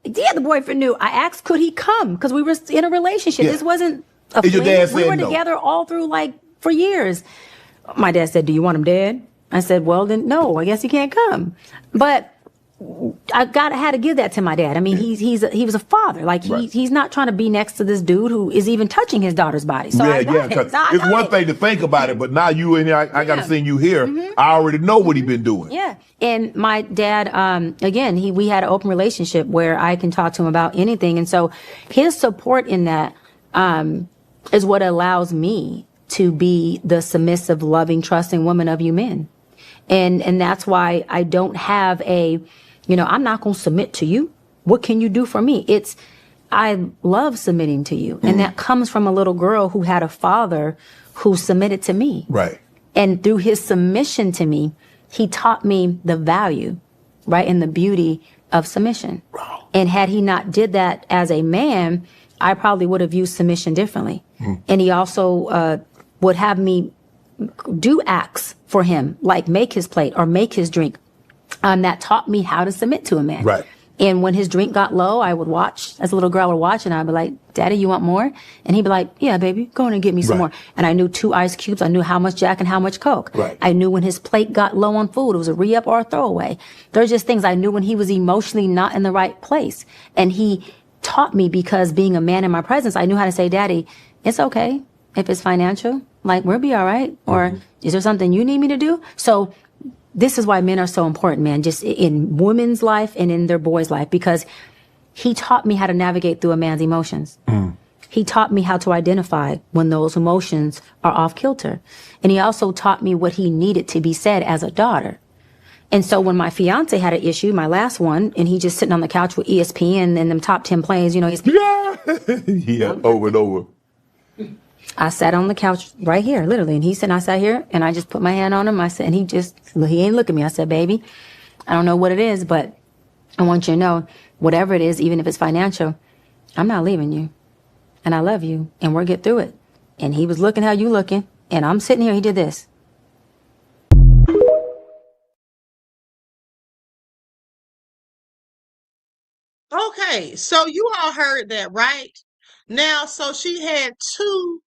Yeah, the boyfriend knew. I asked, could he come? Because we were in a relationship. Yeah. This wasn't a fling. Your dad said we were no. Together all through, for years. My dad said, do you want him dead? I said, well, then no, I guess he can't come. But I had to give that to my dad. I mean, he was a father. He's not trying to be next to this dude who is even touching his daughter's body. So it's one thing to think about it, but now you in here, I got to send you here. Mm-hmm. I already know what he's been doing. Yeah. And my dad, again, we had an open relationship where I can talk to him about anything. And so his support in that is what allows me to be the submissive, loving, trusting woman of you men. And that's why I don't have I'm not going to submit to you. What can you do for me? I love submitting to you. Mm-hmm. And that comes from a little girl who had a father who submitted to me. Right. And through his submission to me, he taught me the value, right, and the beauty of submission. Wow. And had he not did that as a man, I probably would have viewed submission differently. Mm-hmm. And he also would have me do acts for him, like make his plate or make his drink. That taught me how to submit to a man. Right. And when his drink got low, I would watch, as a little girl, I would watch, and I'd be like, Daddy, you want more? And he'd be like, yeah, baby, go on and get me some more. And I knew 2 ice cubes. I knew how much Jack and how much Coke. Right. I knew when his plate got low on food, it was a re-up or a throwaway. There's just things I knew when he was emotionally not in the right place. And he taught me, because being a man in my presence, I knew how to say, Daddy, it's okay if it's financial. We'll be all right. Or is there something you need me to do? So this is why men are so important, man, just in women's life and in their boys' life, because he taught me how to navigate through a man's emotions. Mm. He taught me how to identify when those emotions are off kilter. And he also taught me what he needed to be said as a daughter. And so when my fiance had an issue, my last one, and he just sitting on the couch with ESPN and them top 10 plays, he's yeah, over and over. I sat on the couch right here, literally, and he said, I sat here, and I just put my hand on him. I said, and he ain't look at me. I said, baby, I don't know what it is, but I want you to know, whatever it is, even if it's financial, I'm not leaving you, and I love you, and we'll get through it. And he was looking how you looking, and I'm sitting here, he did this. Okay, so you all heard that, right? Now, so she had two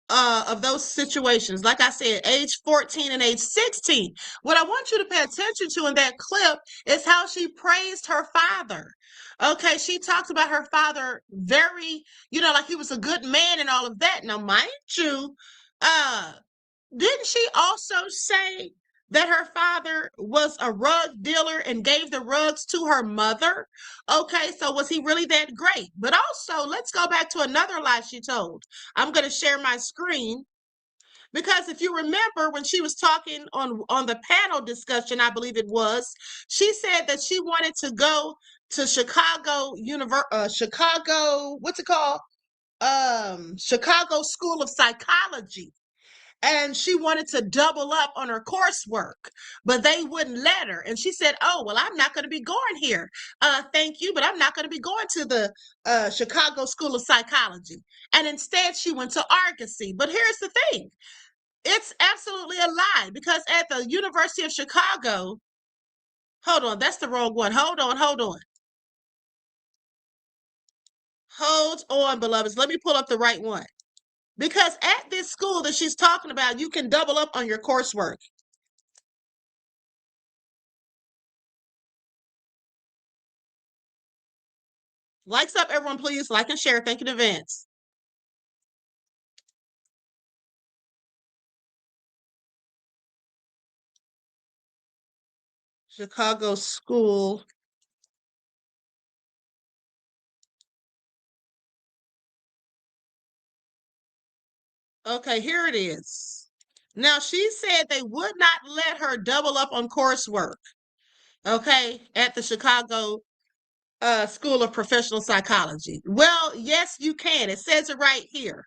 of those situations, like I said, age 14 and age 16. What I want you to pay attention to in that clip is how she praised her father. Okay, she talks about her father very, like he was a good man and all of that. Now, mind you, didn't she also say that her father was a rug dealer and gave the rugs to her mother? Okay, so was he really that great? But also, let's go back to another lie she told. I'm going to share my screen, because if you remember when she was talking on the panel discussion, I believe it was, she said that she wanted to go to Chicago what's it called? Chicago School of Psychology. And she wanted to double up on her coursework, but they wouldn't let her. And she said, oh, well, I'm not going to be going here. Thank you, but I'm not going to be going to the Chicago School of Psychology. And instead, she went to Argosy. But here's the thing. It's absolutely a lie, because at the University of Chicago, hold on, that's the wrong one. Hold on. Hold on, beloveds. Let me pull up the right one. Because at this school that she's talking about, you can double up on your coursework. Likes up, everyone, please. Like and share. Thank you in advance. Chicago School. Okay, here it is. Now, she said they would not let her double up on coursework, okay, at the Chicago School of Professional Psychology. Well, yes, you can. It says it right here.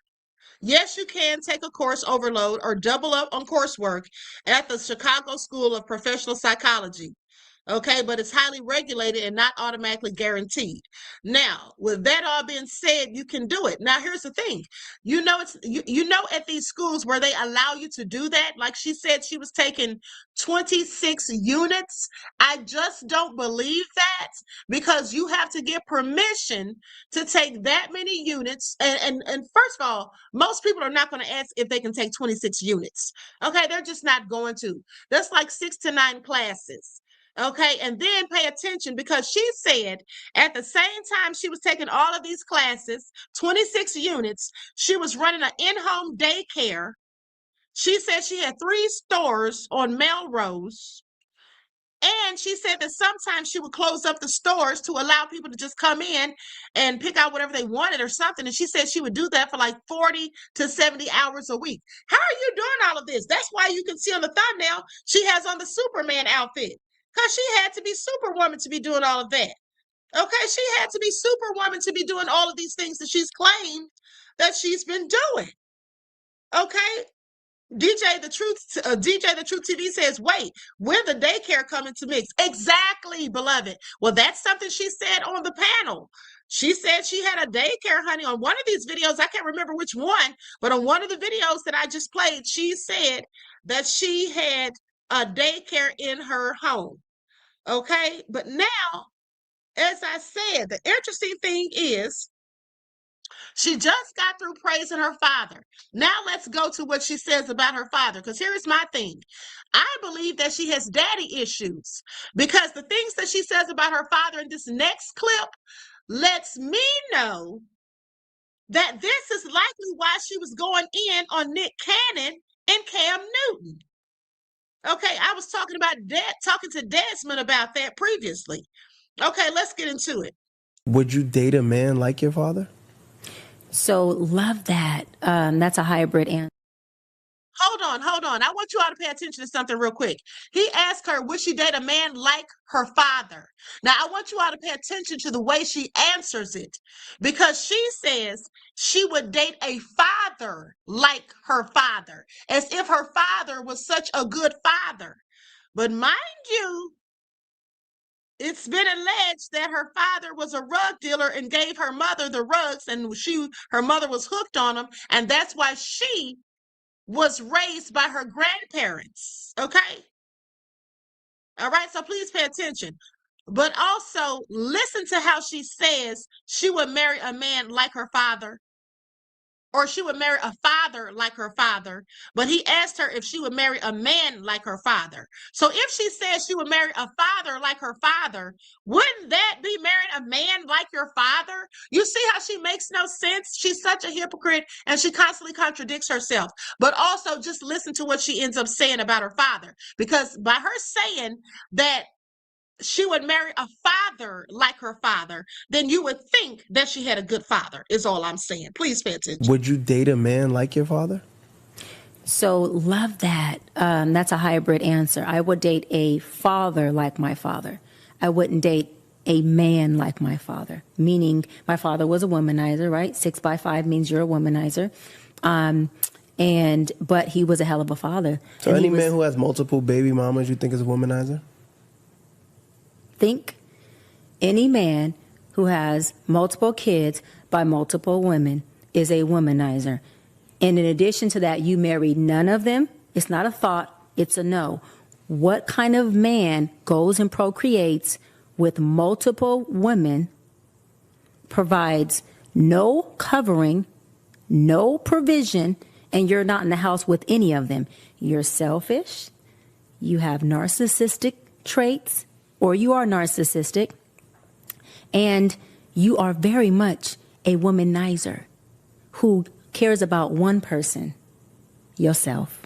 Yes, you can take a course overload or double up on coursework at the Chicago School of Professional Psychology. Okay, but it's highly regulated and not automatically guaranteed. Now, with that all being said, you can do it. Now, here's the thing. You know, you know at these schools where they allow you to do that, like she said she was taking 26 units. I just don't believe that, because you have to get permission to take that many units. And first of all, most people are not going to ask if they can take 26 units. Okay, they're just not going to. That's like 6 to 9 classes. Okay, and then pay attention, because she said at the same time she was taking all of these classes, 26 units, she was running an in-home daycare. She said she had 3 stores on Melrose. And she said that sometimes she would close up the stores to allow people to just come in and pick out whatever they wanted or something. And she said she would do that for like 40 to 70 hours a week. How are you doing all of this? That's why you can see on the thumbnail, she has on the Superman outfit, because she had to be Superwoman to be doing all of that. Okay, she had to be Superwoman to be doing all of these things that she's claimed that she's been doing. Okay. DJ the Truth TV says, wait, when the daycare coming to mix? Exactly, beloved. Well, that's something she said on the panel. She said she had a daycare, honey, on one of these videos. I can't remember which one, but on one of the videos that I just played, she said that she had a daycare in her home. Okay, but now, as I said, the interesting thing is, she just got through praising her father. Now let's go to what she says about her father, because here is my thing. I believe that she has daddy issues, because the things that she says about her father in this next clip lets me know that this is likely why she was going in on Nick Cannon and Cam Newton. Okay, I was talking to Desmond about that previously. Okay, let's get into it. Would you date a man like your father? So love that. That's a hybrid answer. Hold on. I want you all to pay attention to something real quick. He asked her, would she date a man like her father? Now, I want you all to pay attention to the way she answers it, because she says she would date a father like her father, as if her father was such a good father. But mind you, it's been alleged that her father was a rug dealer and gave her mother the rugs, and her mother was hooked on them, and that's why she was raised by her grandparents. Okay? All right, so please pay attention. But also listen to how she says she would marry a man like her father, or she would marry a father like her father, but he asked her if she would marry a man like her father. So if she says she would marry a father like her father, wouldn't that be marrying a man like your father? You see how she makes no sense? She's such a hypocrite, and she constantly contradicts herself. But also just listen to what she ends up saying about her father, because by her saying that she would marry a father like her father, then you would think that she had a good father, is all I'm saying. Please pay attention. Would you date a man like your father? So love that. That's a hybrid answer. I would date a father like my father. I wouldn't date a man like my father, meaning my father was a womanizer, right? 6 by 5 means you're a womanizer. But he was a hell of a father. So any man who has multiple baby mamas you think is a womanizer? Think any man who has multiple kids by multiple women is a womanizer. And in addition to that, you married none of them. It's not a thought, it's a no. What kind of man goes and procreates with multiple women, provides no covering, no provision, and you're not in the house with any of them? You're selfish, you have narcissistic traits, or you are narcissistic, and you are very much a womanizer who cares about one person, yourself.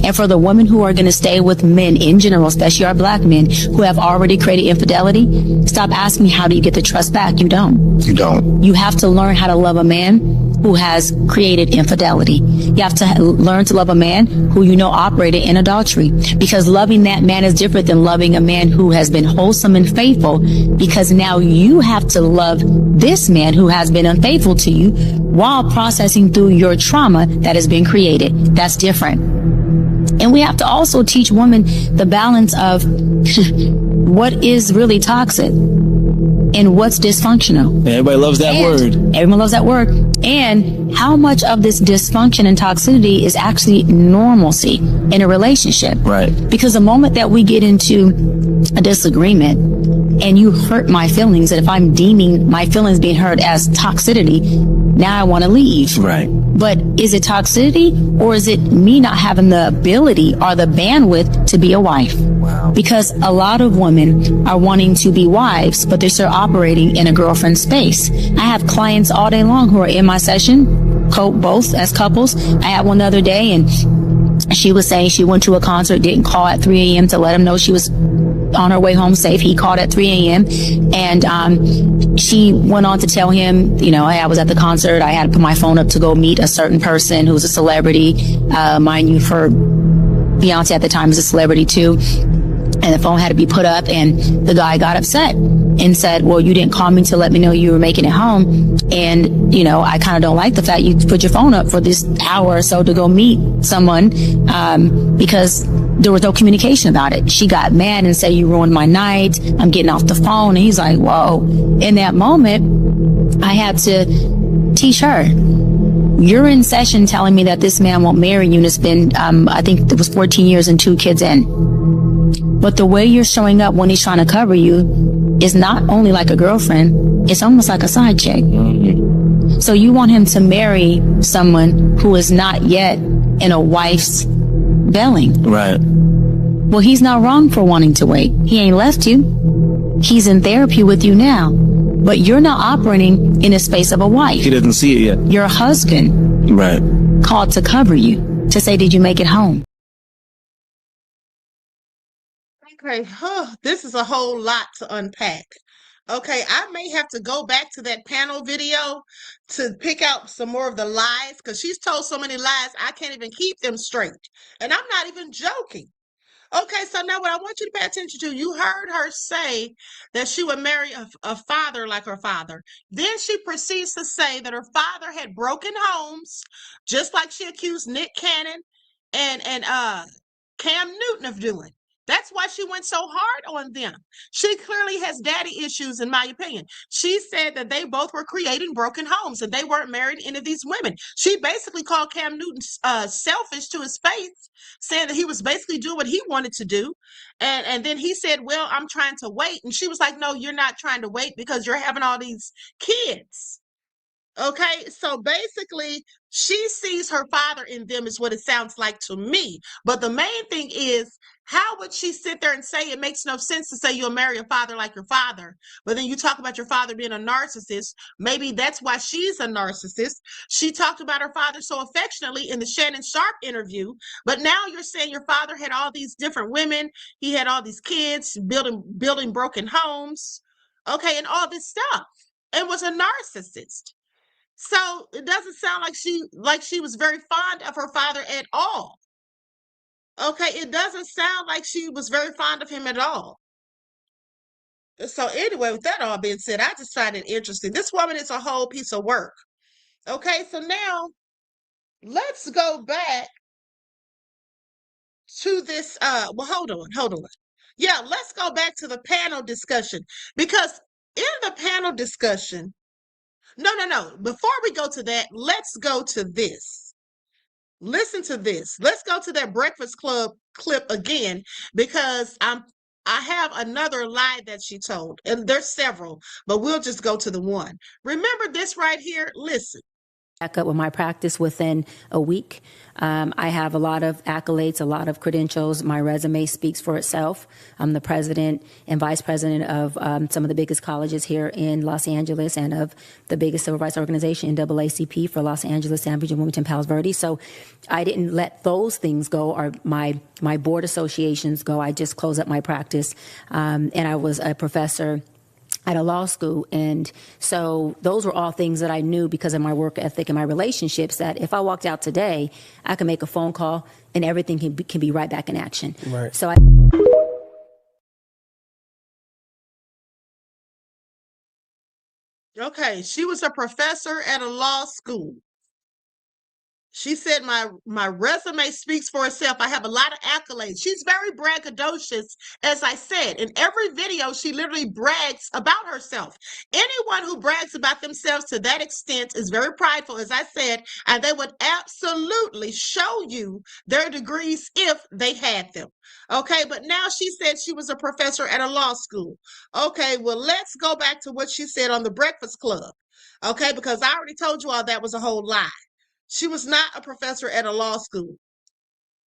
And for the women who are going to stay with men in general, especially our black men who have already created infidelity, stop asking how do you get the trust back? You don't. You don't. You have to learn how to love a man who has created infidelity. You have to learn to love a man who you know operated in adultery, because loving that man is different than loving a man who has been wholesome and faithful, because now you have to love this man who has been unfaithful to you while processing through your trauma that has been created. That's different. And we have to also teach women the balance of what is really toxic and what's dysfunctional. Everybody loves that word. Everyone loves that word. And how much of this dysfunction and toxicity is actually normalcy in a relationship. Right. Because the moment that we get into a disagreement and you hurt my feelings, and if I'm deeming my feelings being hurt as toxicity, now I want to leave. Right. But is it toxicity, or is it me not having the ability or the bandwidth to be a wife? Wow. Because a lot of women are wanting to be wives, but they're still operating in a girlfriend space. I have clients all day long who are in my session, both as couples. I had one the other day, and she was saying she went to a concert, didn't call at 3 a.m. to let him know she was on her way home safe. He called at 3 a.m. and she went on to tell him, you know, hey, I was at the concert. I had to put my phone up to go meet a certain person who's a celebrity. Mind you, her Beyonce at the time was a celebrity too. And the phone had to be put up, and the guy got upset and said, well, you didn't call me to let me know you were making it home. And, you know, I kind of don't like the fact you put your phone up for this hour or so to go meet someone, because there was no communication about it. She got mad and said, you ruined my night. I'm getting off the phone. And he's like, whoa. In that moment, I had to teach her. You're in session telling me that this man won't marry you, and it's been, I think it was 14 years and 2 kids in. But the way you're showing up when he's trying to cover you is not only like a girlfriend, it's almost like a side chick. So you want him to marry someone who is not yet in a wife's belly. Right. Well, he's not wrong for wanting to wait. He ain't left you. He's in therapy with you now. But you're not operating in a space of a wife. He doesn't see it yet. Your husband Right. called to cover you, to say, did you make it home? Okay, this is a whole lot to unpack. Okay, I may have to go back to that panel video to pick out some more of the lies, because she's told so many lies, I can't even keep them straight. And I'm not even joking. Okay, so now what I want you to pay attention to, you heard her say that she would marry a father like her father. Then she proceeds to say that her father had broken homes, just like she accused Nick Cannon and Cam Newton of doing. That's why she went so hard on them. She clearly has daddy issues, in my opinion. She said that they both were creating broken homes and they weren't married to any of these women. She basically called Cam Newton selfish to his face, saying that he was basically doing what he wanted to do. And then he said, well, I'm trying to wait. And she was like, no, you're not trying to wait because you're having all these kids. Okay, so basically, she sees her father in them, is what it sounds like to me. But the main thing is, how would she sit there and say it makes no sense to say you'll marry a father like your father, but then you talk about your father being a narcissist? Maybe that's why she's a narcissist. She talked about her father so affectionately in the Shannon Sharp interview, but now you're saying your father had all these different women, he had all these kids, building broken homes, okay, and all this stuff, and was a narcissist. So it doesn't sound like she was very fond of her father at all. Okay, it doesn't sound like she was very fond of him at all. So anyway, with that all being said, I just find it interesting. This woman is a whole piece of work. Okay, so now let's go back to this. Well, hold on. Yeah, let's go back to the panel discussion, because in the panel discussion, no. Before we go to that, let's go to this. Listen to this. Let's go to that Breakfast Club clip again, because I have another lie that she told, and there's several, but we'll just go to the one. Remember this right here? Listen. Back up with my practice within a week. I have a lot of accolades, a lot of credentials. My resume speaks for itself. I'm the president and vice president of some of the biggest colleges here in Los Angeles, and of the biggest civil rights organization, NAACP, for Los Angeles, San Bernardino, Wilmington, Palos Verdes. So I didn't let those things go, or my board associations go. I just closed up my practice, and I was a professor at a law school. And so those were all things that I knew because of my work ethic and my relationships, that if I walked out today, I could make a phone call and everything can be right back in action. Right. So Okay, she was a professor at a law school. She said my resume speaks for itself. I have a lot of accolades. She's very braggadocious, as I said. In every video, she literally brags about herself. Anyone who brags about themselves to that extent is very prideful, as I said, and they would absolutely show you their degrees if they had them. Okay, but now she said she was a professor at a law school. Okay, well, let's go back to what she said on the Breakfast Club. Okay, because I already told you all that was a whole lie. She was not a professor at a law school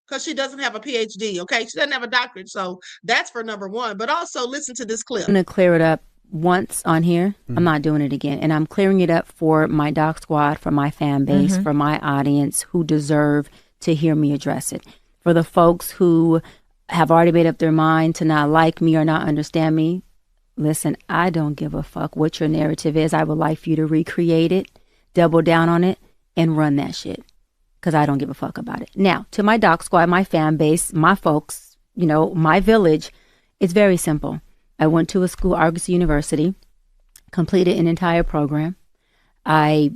because she doesn't have a PhD, okay? She doesn't have a doctorate, so that's for number one. But also, listen to this clip. I'm going to clear it up once on here. I'm not doing it again. And I'm clearing it up for my doc squad, for my fan base, for my audience who deserve to hear me address it. For the folks who have already made up their mind to not like me or not understand me, listen, I don't give a fuck what your narrative is. I would like for you to recreate it, double down on it, and run that shit, because I don't give a fuck about it. Now, to my doc squad, my fan base, my folks, you know, my village, it's very simple. I went to a school, Argosy University, completed an entire program. I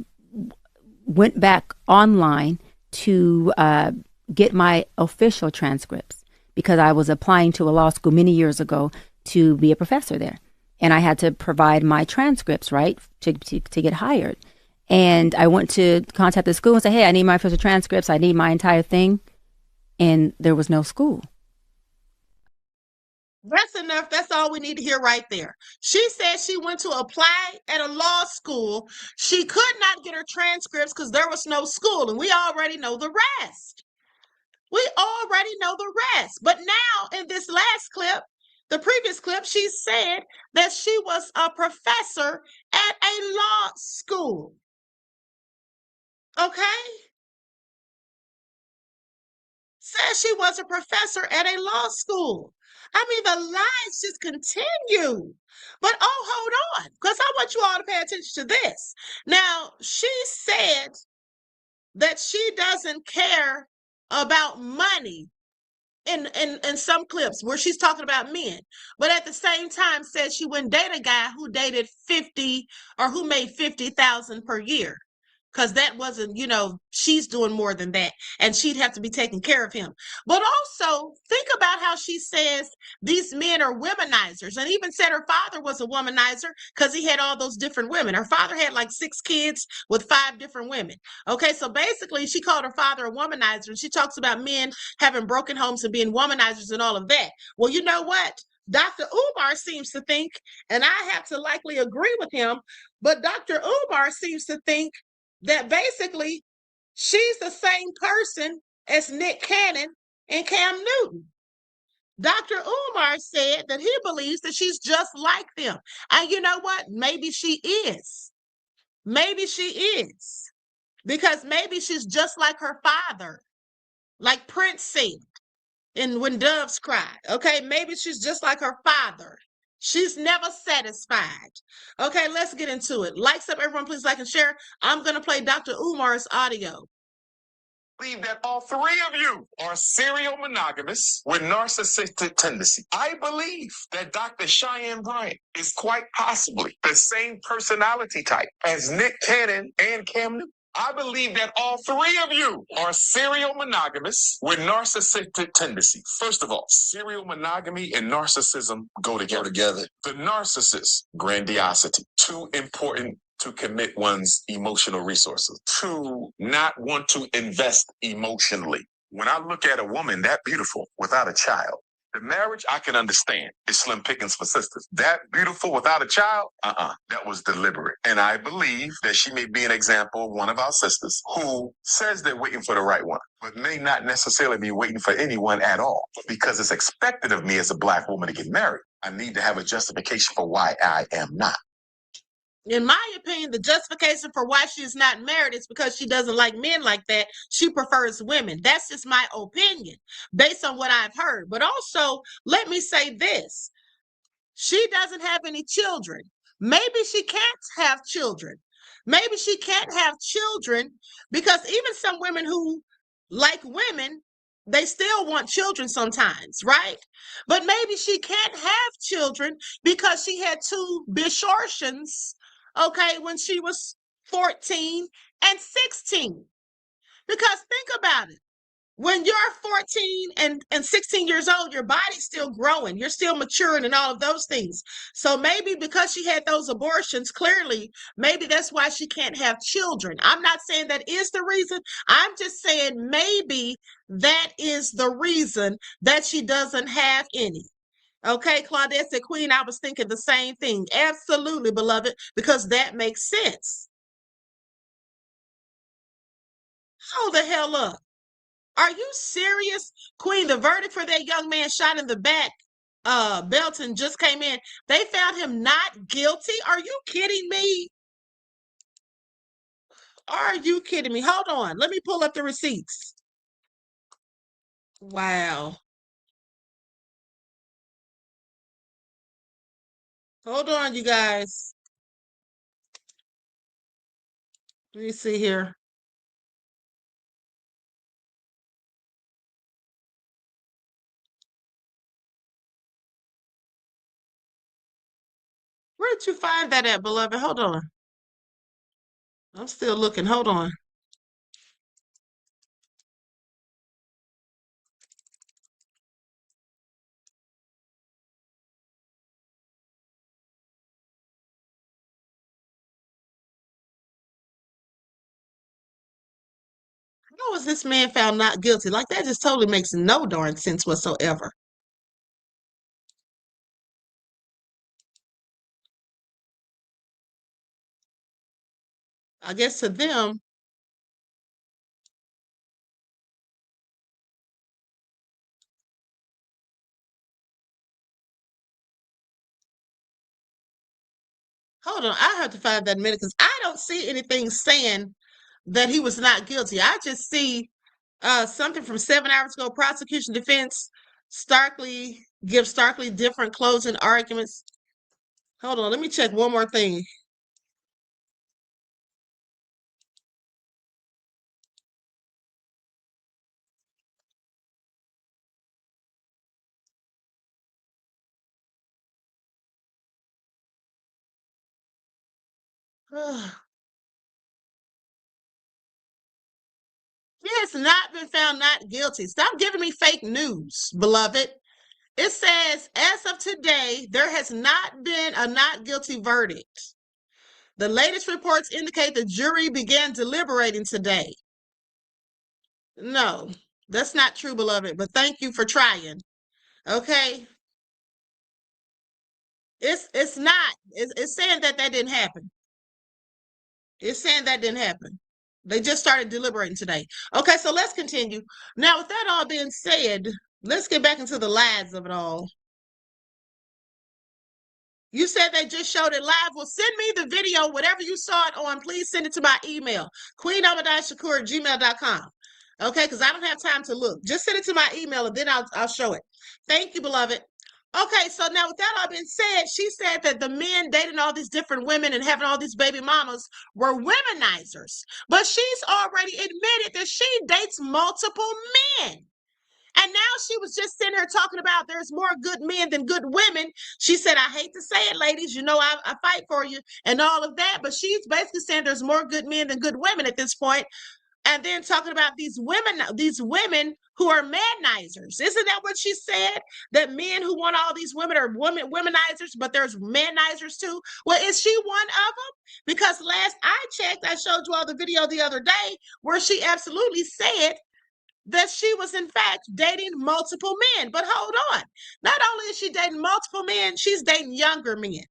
went back online to get my official transcripts because I was applying to a law school many years ago to be a professor there. And I had to provide my transcripts, right, to get hired. And I went to contact the school and say, hey, I need my official transcripts. I need my entire thing. And there was no school. That's enough. That's all we need to hear right there. She said she went to apply at a law school. She could not get her transcripts because there was no school. And we already know the rest. We already know the rest. But now in this last clip, the previous clip, she said that she was a professor at a law school. Okay? Says she was a professor at a law school. I mean, the lies just continue. But hold on, because I want you all to pay attention to this. Now, she said that she doesn't care about money in some clips where she's talking about men, but at the same time said she wouldn't date a guy who dated 50 or who made 50,000 per year. Because that wasn't, you know, she's doing more than that. And she'd have to be taking care of him. But also, think about how she says these men are womanizers. And even said her father was a womanizer because he had all those different women. Her father had like 6 kids with 5 different women. Okay, so basically, she called her father a womanizer. And she talks about men having broken homes and being womanizers and all of that. Well, you know what? Dr. Umar seems to think, and I have to likely agree with him, but Dr. Umar seems to think that basically she's the same person as Nick Cannon and Cam Newton. Dr. Umar said that he believes that she's just like them. And you know what? Maybe she is. Maybe she is. Because maybe she's just like her father, like Prince said, and When Doves Cry. Okay, maybe she's just like her father. She's never satisfied. Okay, let's get into it. Likes up, everyone, please like and share. I'm going to play Dr. Umar's audio. Believe that all 3 of you are serial monogamous with narcissistic tendency. I believe that Dr. Cheyenne Bryant is quite possibly the same personality type as Nick Cannon and Cam Newton. I believe that all 3 of you are serial monogamous with narcissistic tendency. First of all, serial monogamy and narcissism go together. The narcissist, grandiosity, too important to commit one's emotional resources, to not want to invest emotionally. When I look at a woman that beautiful without a child, the marriage I can understand is slim pickings for sisters. That beautiful without a child, that was deliberate. And I believe that she may be an example of one of our sisters who says they're waiting for the right one, but may not necessarily be waiting for anyone at all. Because it's expected of me as a Black woman to get married, I need to have a justification for why I am not. In my opinion, the justification for why she is not married is because she doesn't like men like that. She prefers women. That's just my opinion based on what I've heard. But also, let me say this. She doesn't have any children. Maybe she can't have children. Maybe she can't have children because even some women who like women, they still want children sometimes, right? But maybe she can't have children because she had 2 abortions, okay, when she was 14 and 16. Because think about it. When you're 14 and 16 years old, your body's still growing. You're still maturing and all of those things. So maybe because she had those abortions, clearly, maybe that's why she can't have children. I'm not saying that is the reason. I'm just saying maybe that is the reason that she doesn't have any. Okay, Claudette said, Queen, I was thinking the same thing. Absolutely, beloved, because that makes sense. Hold the hell up. Are you serious? Queen, the verdict for that young man shot in the back, Belton, just came in. They found him not guilty. Are you kidding me? Are you kidding me? Hold on. Let me pull up the receipts. Wow. Hold on, you guys. Let me see here. Where did you find that at, beloved? Hold on. I'm still looking. Hold on. How was this man found not guilty? Like, that just totally makes no darn sense whatsoever. I guess to them, hold on, I have to find that minute because I don't see anything saying that he was not guilty. I just see something from 7 hours ago. Prosecution defense gives starkly different closing arguments. Hold on, let me check one more thing. He has not been found not guilty. Stop giving me fake news, beloved. It says, as of today, there has not been a not guilty verdict. The latest reports indicate the jury began deliberating today. No, that's not true, beloved, but thank you for trying. Okay? It's not. It's saying that didn't happen. It's saying that didn't happen. They just started deliberating today. Okay, so let's continue. Now, with that all being said, let's get back into the lies of it all. You said they just showed it live. Well, send me the video, whatever you saw it on. Please send it to my email, QueenAhmadiyyah@gmail.com. Okay, because I don't have time to look. Just send it to my email and then I'll show it. Thank you, beloved. Okay, so now with that all being said, she said that the men dating all these different women and having all these baby mamas were womenizers. But she's already admitted that she dates multiple men. And now she was just sitting here talking about there's more good men than good women. She said, I hate to say it, ladies, you know, I fight for you and all of that. But she's basically saying there's more good men than good women at this point. And then talking about these women who are manizers. Isn't that what she said? That men who want all these women are womenizers, but there's manizers too. Well, is she one of them? Because last I checked, I showed you all the video the other day where she absolutely said that she was in fact dating multiple men. But hold on. Not only is she dating multiple men, she's dating younger men.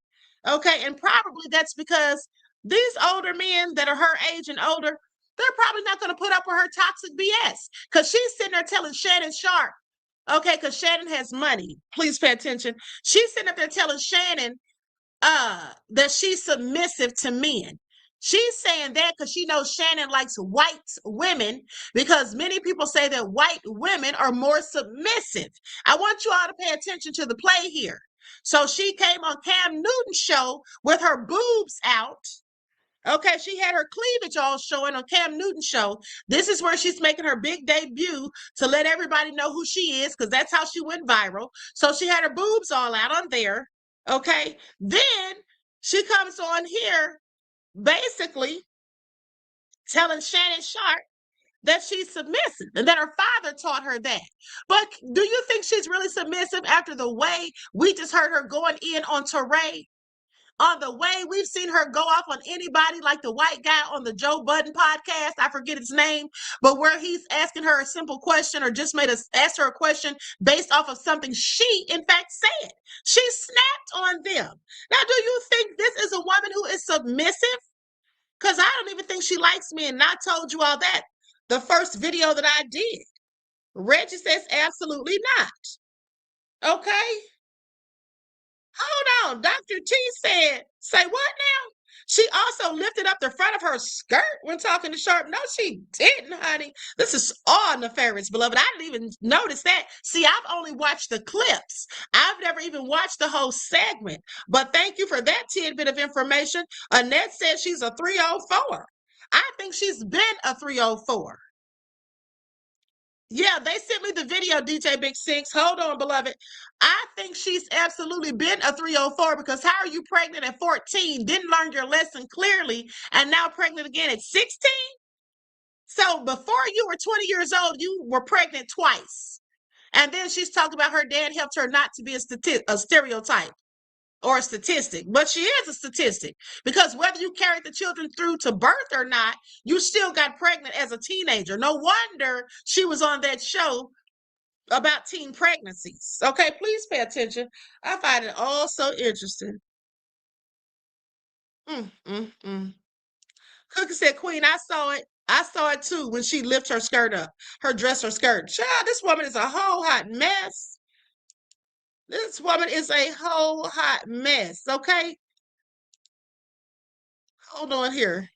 Okay. And probably that's because these older men that are her age and older, they're probably not going to put up with her toxic BS because she's sitting there telling Shannon Sharp, okay, because Shannon has money. Please pay attention. She's sitting up there telling Shannon that she's submissive to men. She's saying that because she knows Shannon likes white women because many people say that white women are more submissive. I want you all to pay attention to the play here. So she came on Cam Newton's show with her boobs out. Okay, she had her cleavage all showing on Cam Newton's show. This is where she's making her big debut to let everybody know who she is because that's how she went viral. So she had her boobs all out on there. Okay, then she comes on here basically telling Shannon Sharp that she's submissive and that her father taught her that. But do you think she's really submissive after the way we just heard her going in on Teray? On the way we've seen her go off on anybody, like the white guy on the Joe Budden podcast, I forget his name, but where he's asking her a simple question or just made us ask her a question based off of something she in fact said. She snapped on them. Now, do you think this is a woman who is submissive? Because I don't even think she likes me, and I told you all that the first video that I did. Reggie says absolutely not. Okay? Hold on. Dr. T said, say what now? She also lifted up the front of her skirt when talking to Sharp. No, she didn't, honey. This is all nefarious, beloved. I didn't even notice that. See, I've only watched the clips. I've never even watched the whole segment. But thank you for that tidbit of information. Annette said she's a 304. I think she's been a 304. Yeah, they sent me the video, DJ Big Six. Hold on, beloved. I think she's absolutely been a 304 because how are you pregnant at 14, didn't learn your lesson clearly, and now pregnant again at 16? So before you were 20 years old, you were pregnant twice. And then she's talking about her dad helped her not to be a stereotype or a statistic, but she is a statistic because whether you carried the children through to birth or not, you still got pregnant as a teenager. No wonder she was on that show about teen pregnancies. Okay, please pay attention. I find it all so interesting. Cookie said, Queen, I saw it. I saw it too when she lifted her skirt up, her dress, her skirt. Child, this woman is a whole hot mess. This woman is a whole hot mess, okay? Hold on here.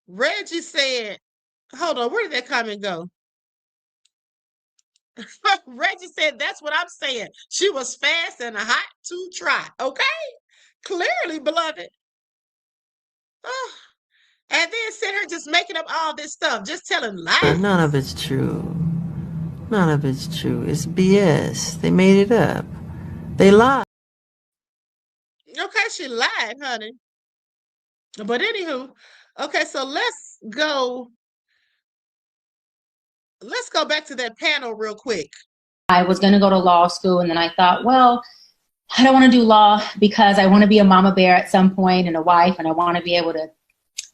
Reggie said, hold on, where did that comment go? Reggie said, that's what I'm saying. She was fast and hot to try, okay? Clearly, beloved. Oh. And then sent her just making up all this stuff, just telling lies. None of it's true. None of it's true. It's BS. They made it up. They lied. Okay, she lied, honey. But anywho, okay, so let's go back to that panel real quick. I was going to go to law school, and then I thought, well, I don't want to do law because I want to be a mama bear at some point and a wife, and I want to be able to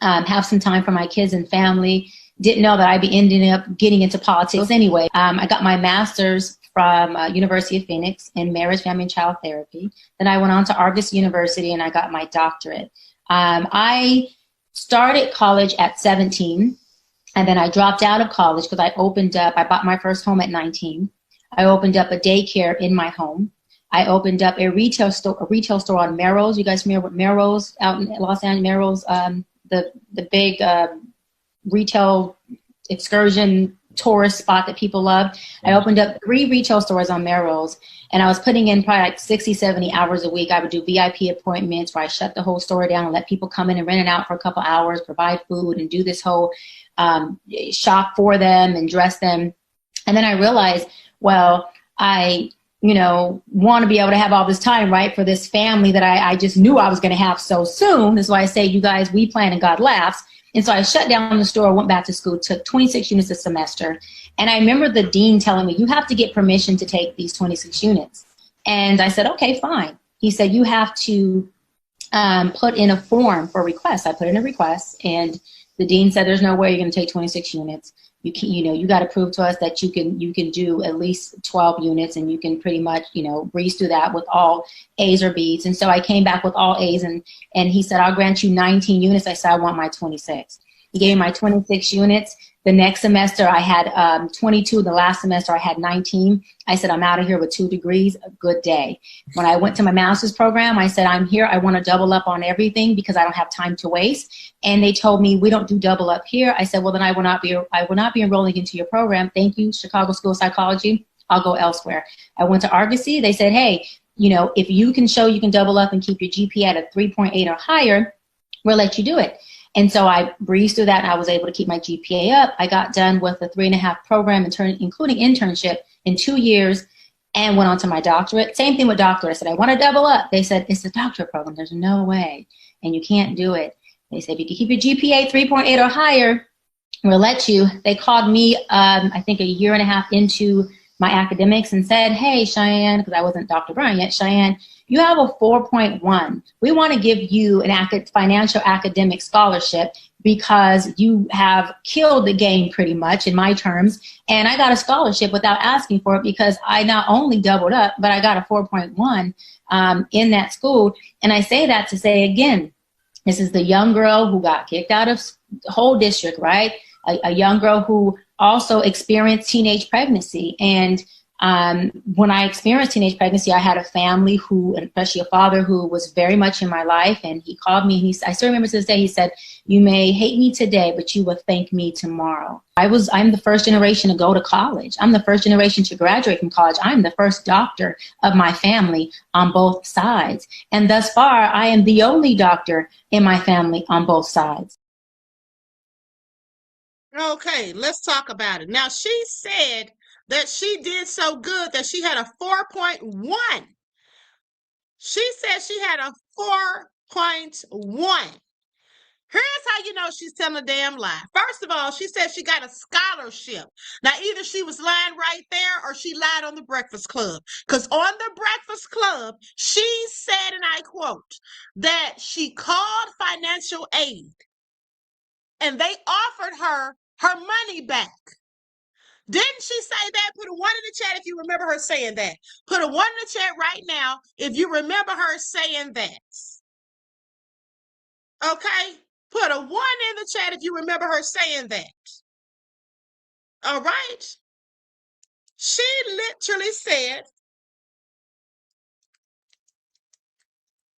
have some time for my kids and family. Didn't know that I'd be ending up getting into politics anyway. I got my master's from University of Phoenix in marriage, family, and child therapy. Then I went on to Argus University and I got my doctorate. I started college at 17, and then I dropped out of college because I bought my first home at 19. I opened up a daycare in my home. I opened up a retail store on Melrose. You guys familiar with Melrose out in Los Angeles? Melrose, the big retail excursion tourist spot that people love. I opened up 3 retail stores on Melrose, and I was putting in probably like 60, 70 hours a week. I would do VIP appointments where I shut the whole store down and let people come in and rent it out for a couple hours, provide food, and do this whole shop for them and dress them. And then I realized, well, I want to be able to have all this time, right, for this family that I just knew I was going to have so soon. That's why I say, you guys, we plan and God laughs. And so I shut down the store, went back to school, took 26 units a semester. And I remember the dean telling me, you have to get permission to take these 26 units. And I said, okay, fine. He said, you have to put in a form for requests. I put in a request, and the dean said, there's no way you're going to take 26 units. You got to prove to us that you can do at least 12 units, and you can pretty much, breeze through that with all A's or B's. And so I came back with all A's, and he said, I'll grant you 19 units. I said, I want my 26. He gave me my 26 units. The next semester I had 22. The last semester I had 19. I said, I'm out of here with 2 degrees. A good day. When I went to my master's program, I said, I'm here. I want to double up on everything because I don't have time to waste. And they told me, we don't do double up here. I said, well, then I will not be enrolling into your program. Thank you, Chicago School of Psychology. I'll go elsewhere. I went to Argosy. They said, hey, if you can show you can double up and keep your GPA at a 3.8 or higher, we'll let you do it. And so I breezed through that, and I was able to keep my GPA up. I got done with a 3.5 program, including internship, in 2 years, and went on to my doctorate. Same thing with doctorate. I said, I want to double up. They said, it's a doctorate program. There's no way, and you can't do it. They said, if you can keep your GPA 3.8 or higher, we'll let you. They called me, I think a year and a half into my academics and said, hey, Cheyenne, because I wasn't Dr. Bryant yet, Cheyenne, you have a 4.1. We want to give you an financial academic scholarship because you have killed the game pretty much in my terms. And I got a scholarship without asking for it because I not only doubled up, but I got a 4.1 in that school. And I say that to say, again, this is the young girl who got kicked out of the whole district, right? A young girl who also experienced teenage pregnancy. And when I experienced teenage pregnancy, I had a family who, especially a father who was very much in my life. And he called me and I still remember to this day, he said, you may hate me today, but you will thank me tomorrow. I'm the first generation to go to college. I'm the first generation to graduate from college. I'm the first doctor of my family on both sides. And thus far, I am the only doctor in my family on both sides. Okay, let's talk about it. Now, she said that she did so good that she had a 4.1. She said she had a 4.1. Here's how you know she's telling a damn lie. First of all, she said she got a scholarship. Now, either she was lying right there or she lied on the Breakfast Club. Because on the Breakfast Club, she said, and I quote, that she called financial aid and they offered her money back. Didn't she say that? Put a 1 in the chat if you remember her saying that. Put a 1 in the chat right now if you remember her saying that. Okay? Put a 1 in the chat if you remember her saying that. All right? She literally said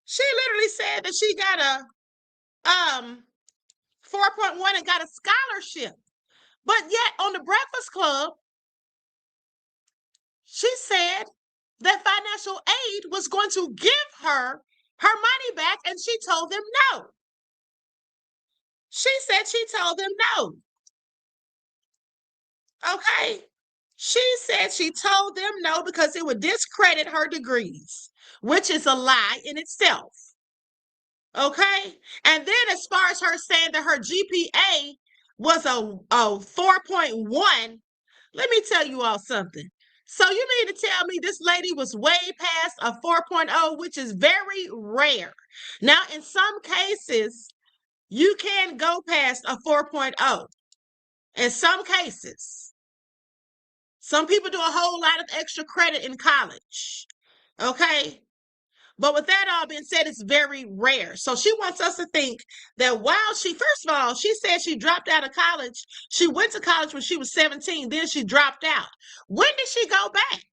that she got a 4.1 and got a scholarship. But yet on the Breakfast Club, she said that financial aid was going to give her money back, and she told them no. She said she told them no. Okay? She said she told them no because it would discredit her degrees, which is a lie in itself. Okay? And then as far as her saying that her GPA was a 4.1, let me tell you all something. So you mean to tell me this lady was way past a 4.0, which is very rare. Now, in some cases, you can go past a 4.0. In some cases. Some people do a whole lot of extra credit in college. Okay? But with that all being said, it's very rare. So she wants us to think that while first of all, she said she dropped out of college. She went to college when she was 17. Then she dropped out. When did she go back?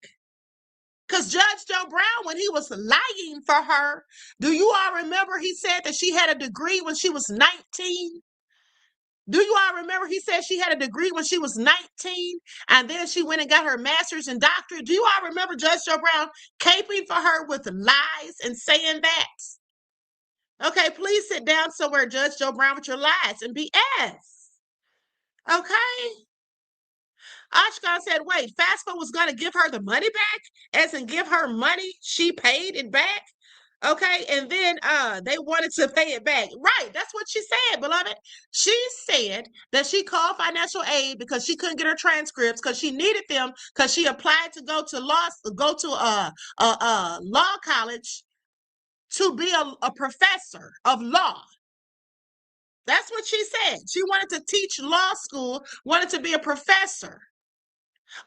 Because Judge Joe Brown, when he was lying for her, do you all remember he said that she had a degree when she was 19? Do you all remember he said she had a degree when she was 19 and then she went and got her master's and doctorate? Do you all remember Judge Joe Brown caping for her with lies and saying that? Okay, please sit down somewhere, Judge Joe Brown, with your lies and BS. Okay? Ashkan said, wait, FAFSA was going to give her the money back? As in give her money, she paid it back? Okay, and then they wanted to pay it back. Right, that's what she said, beloved. She said that she called financial aid because she couldn't get her transcripts because she needed them because she applied to go to law college to be a professor of law. That's what she said. She wanted to teach law school, wanted to be a professor.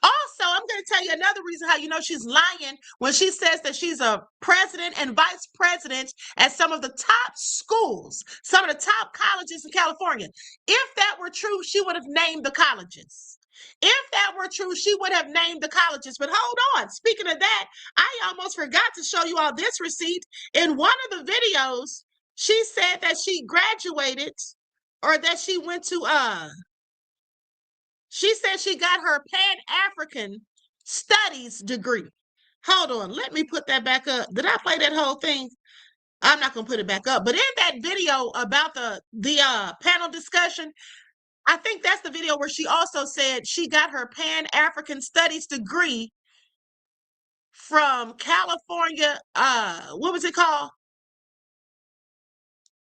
Also, I'm going to tell you another reason how you know she's lying when she says that she's a president and vice president at some of the top schools, some of the top colleges in California. If that were true, she would have named the colleges. If that were true, she would have named the colleges. But hold on. Speaking of that, I almost forgot to show you all this receipt. In one of the videos, she said that she graduated or that she went to she said she got her Pan-African Studies degree. Hold on. Let me put that back up. Did I play that whole thing? I'm not going to put it back up. But in that video about the panel discussion, I think that's the video where she also said she got her Pan-African Studies degree from California. What was it called?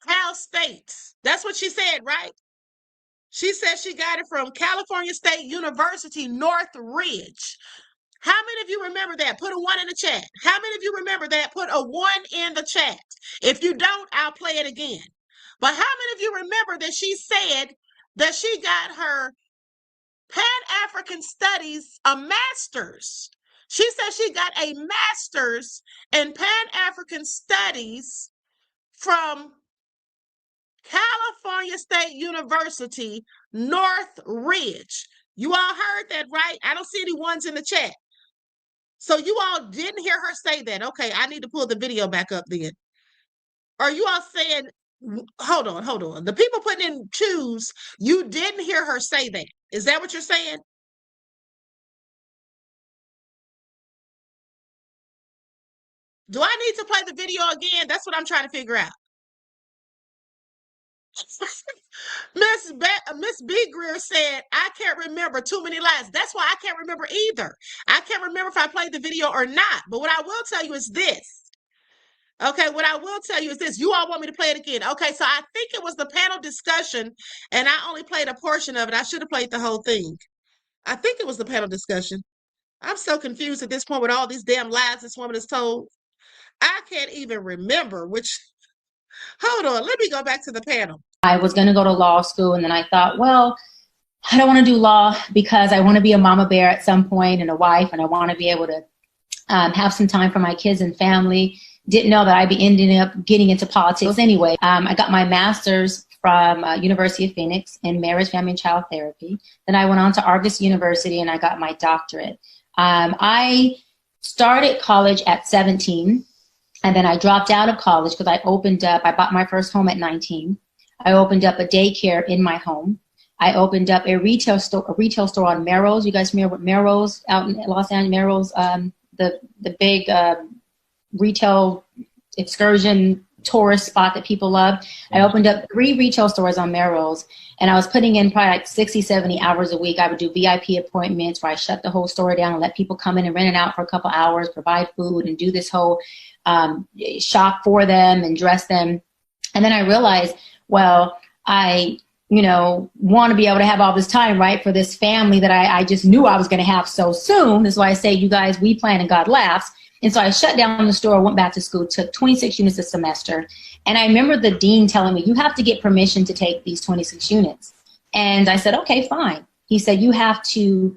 Cal State. That's what she said, right? She said she got it from California State University, Northridge. How many of you remember that? Put a 1 in the chat. How many of you remember that? Put a 1 in the chat. If you don't, I'll play it again. But how many of you remember that she said that she got her Pan-African Studies, a master's? She said she got a master's in Pan-African Studies from California State University, Northridge. You all heard that, right? I don't see any ones in the chat. So you all didn't hear her say that. Okay, I need to pull the video back up then. Are you all saying, hold on. The people putting in twos, you didn't hear her say that. Is that what you're saying? Do I need to play the video again? That's what I'm trying to figure out. Miss B. Greer said, I can't remember too many lines. That's why I can't remember either. I can't remember if I played the video or not. But what I will tell you is this. Okay, what I will tell you is this. You all want me to play it again. Okay, so I think it was the panel discussion, and I only played a portion of it. I should have played the whole thing. I think it was the panel discussion. I'm so confused at this point with all these damn lies this woman has told. I can't even remember which. Hold on, let me go back to the panel. I was going to go to law school, and then I thought, well, I don't want to do law because I want to be a mama bear at some point and a wife, and I want to be able to have some time for my kids and family. Didn't know that I'd be ending up getting into politics anyway. I got my master's from University of Phoenix in marriage, family, and child therapy. Then I went on to Argus University and I got my doctorate. I started college at 17, and then I dropped out of college because I bought my first home at 19. I opened up a daycare in my home. I opened up a retail store on Melrose. You guys familiar with Melrose out in Los Angeles? Melrose, the big retail excursion tourist spot that people love. I opened up 3 retail stores on Melrose, and I was putting in probably like 60, 70 hours a week. I would do VIP appointments where I shut the whole store down and let people come in and rent it out for a couple hours, provide food, and do this whole shop for them and dress them. And then I realized, well, I want to be able to have all this time, right, for this family that I just knew I was going to have so soon. That's why I say, you guys, we plan and God laughs. And so I shut down the store, went back to school, took 26 units a semester. And I remember the dean telling me, you have to get permission to take these 26 units. And I said, okay, fine. He said, you have to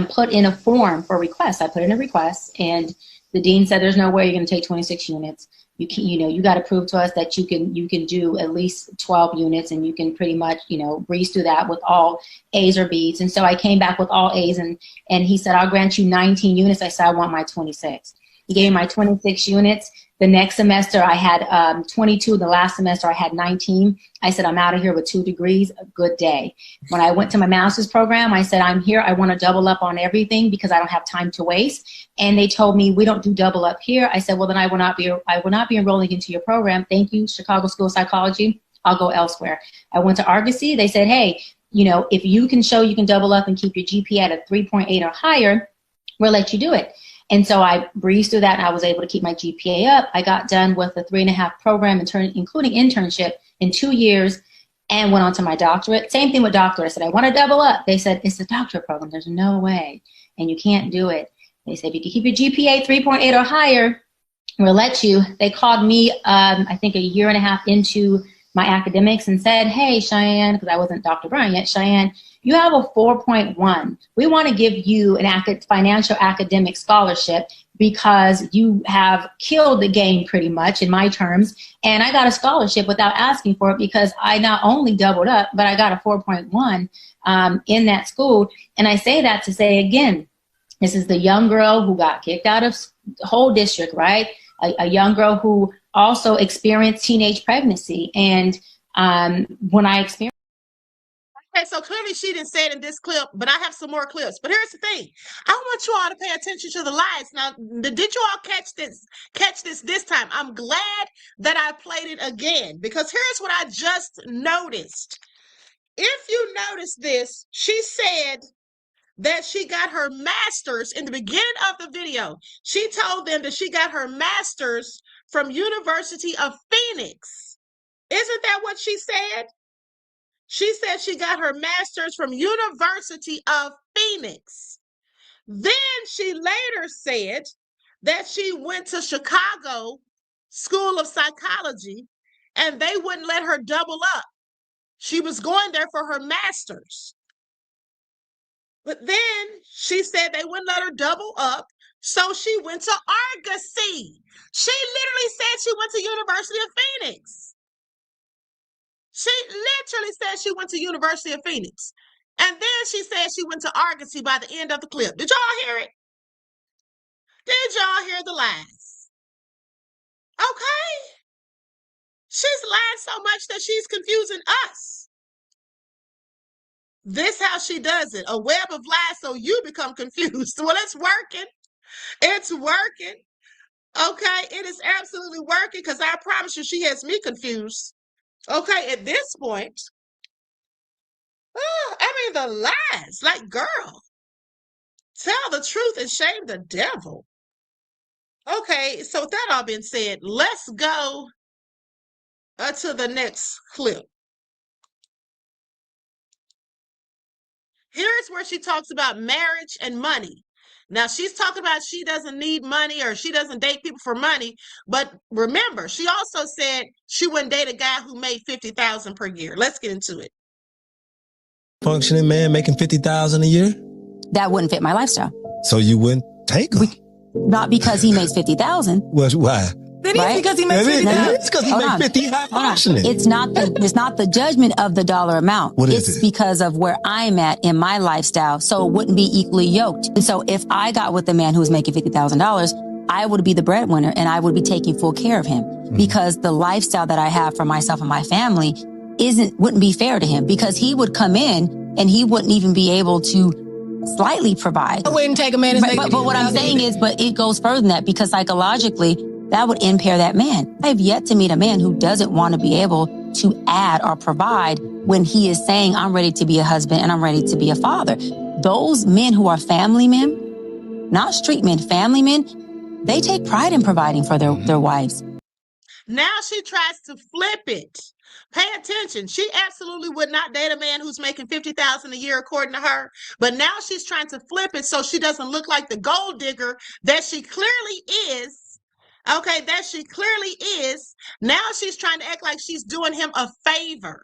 put in a form for requests. I put in a request, and the dean said, there's no way you're going to take 26 units. You got to prove to us that you can do at least 12 units, and you can pretty much, breeze through that with all A's or B's. And so I came back with all A's, and he said, I'll grant you 19 units. I said, I want my 26. He gave me my 26 units. The next semester I had 22. The last semester I had 19. I said, I'm out of here with 2 degrees. A good day. When I went to my master's program, I said, I'm here. I want to double up on everything because I don't have time to waste. And they told me, we don't do double up here. I said, well, then I will not be enrolling into your program. Thank you, Chicago School of Psychology. I'll go elsewhere. I went to Argosy. They said, hey, if you can show you can double up and keep your GPA at a 3.8 or higher, we'll let you do it. And so I breezed through that, and I was able to keep my GPA up. I got done with a 3.5 program, including internship, in 2 years, and went on to my doctorate. Same thing with doctorate. I said, I want to double up. They said, it's a doctorate program. There's no way, and you can't do it. They said, if you can keep your GPA 3.8 or higher, we'll let you. They called me, I think, a year and a half into my academics and said, hey, Cheyenne, because I wasn't Dr. Bryant yet, Cheyenne, you have a 4.1. We want to give you an financial academic scholarship because you have killed the game pretty much in my terms. And I got a scholarship without asking for it because I not only doubled up, but I got a 4.1 in that school. And I say that to say, again, this is the young girl who got kicked out of the whole district, right? A young girl who also experienced teenage pregnancy. And when I experienced. Okay, so clearly she didn't say it in this clip, but I have some more clips. But here's the thing. I want you all to pay attention to the lies. Now, did you all catch this time? I'm glad that I played it again, because here's what I just noticed. If you notice this, she said that she got her master's in the beginning of the video. She told them that she got her master's from University of Phoenix. Isn't that what she said? She said she got her master's from University of Phoenix. Then she later said that she went to Chicago School of Psychology and they wouldn't let her double up. She was going there for her master's. But then she said they wouldn't let her double up, so she went to Argosy. She literally said she went to University of Phoenix. She literally said she went to University of Phoenix. And then she said she went to Argosy by the end of the clip. Did y'all hear it? Did y'all hear the lies? Okay. She's lying so much that she's confusing us. This how she does it. A web of lies so you become confused. Well, it's working. It's working. Okay, it is absolutely working because I promise you she has me confused. Okay, at this point, I mean the lies, like girl, tell the truth and shame the devil. Okay, so with that all being said, let's go to the next clip. Here's where she talks about marriage and money. Now, she's talking about she doesn't need money or she doesn't date people for money. But remember, she also said she wouldn't date a guy who made $50,000 per year. Let's get into it. Functioning man making $50,000 a year? That wouldn't fit my lifestyle. So you wouldn't take him? Not because he makes 50,000. Well, why? Right? Because he makes 50,000. It's because he makes 50 high functioning. It's not the judgment of the dollar amount. What is it's it? because of where I'm at in my lifestyle. So it wouldn't be equally yoked. And so if I got with a man who was making $50,000, I would be the breadwinner and I would be taking full care of him because the lifestyle that I have for myself and my family wouldn't be fair to him because he would come in and he wouldn't even be able to slightly provide. I wouldn't take a man. But what I'm saying is, but it goes further than that because psychologically, that would impair that man. I've yet to meet a man who doesn't want to be able to add or provide when he is saying, I'm ready to be a husband and I'm ready to be a father. Those men who are family men, not street men, family men, they take pride in providing for their wives. Now she tries to flip it. Pay attention. She absolutely would not date a man who's making $50,000 a year, according to her. But now she's trying to flip it so she doesn't look like the gold digger that she clearly is. Okay, that she clearly is. Now she's trying to act like she's doing him a favor.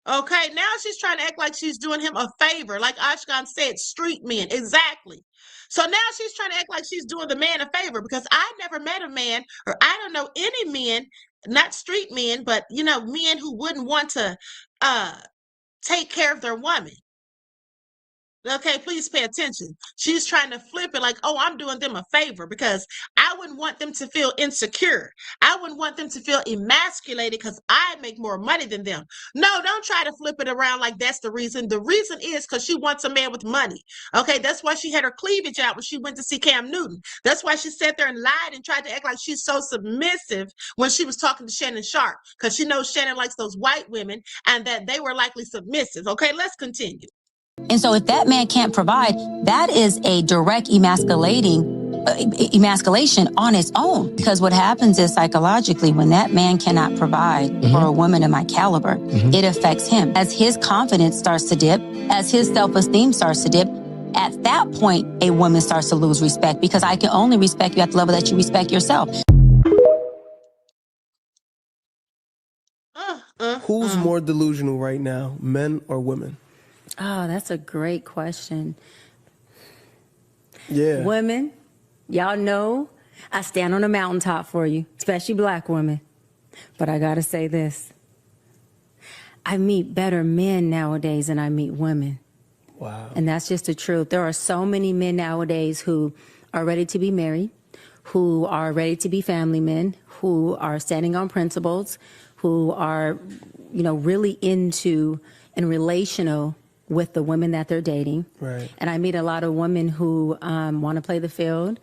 Okay, now she's trying to act like she's doing him a favor. Like Ashkan said, street men. Exactly. So now she's trying to act like she's doing the man a favor because I never met a man, or I don't know any men, not street men, but, men who wouldn't want to take care of their woman. Okay, please pay attention. She's trying to flip it like, oh, I'm doing them a favor because I wouldn't want them to feel insecure. I wouldn't want them to feel emasculated because I make more money than them. No, don't try to flip it around like that's the reason. The reason is because she wants a man with money. Okay, that's why she had her cleavage out when she went to see Cam Newton. That's why she sat there and lied and tried to act like she's so submissive when she was talking to Shannon Sharp because she knows Shannon likes those white women and that they were likely submissive. Okay, let's continue. And so if that man can't provide, that is a direct emasculation on its own. Because what happens is psychologically, when that man cannot provide for a woman of my caliber, it affects him. As his confidence starts to dip, as his self-esteem starts to dip, at that point, a woman starts to lose respect because I can only respect you at the level that you respect yourself. Who's more delusional right now, men or women? Oh, that's a great question. Yeah. Women, y'all know I stand on a mountaintop for you, especially black women. But I got to say this. I meet better men nowadays than I meet women. Wow. And that's just the truth. There are so many men nowadays who are ready to be married, who are ready to be family men, who are standing on principles, who are, really into and relational with the women that they're dating. Right. And I meet a lot of women who want to play the field,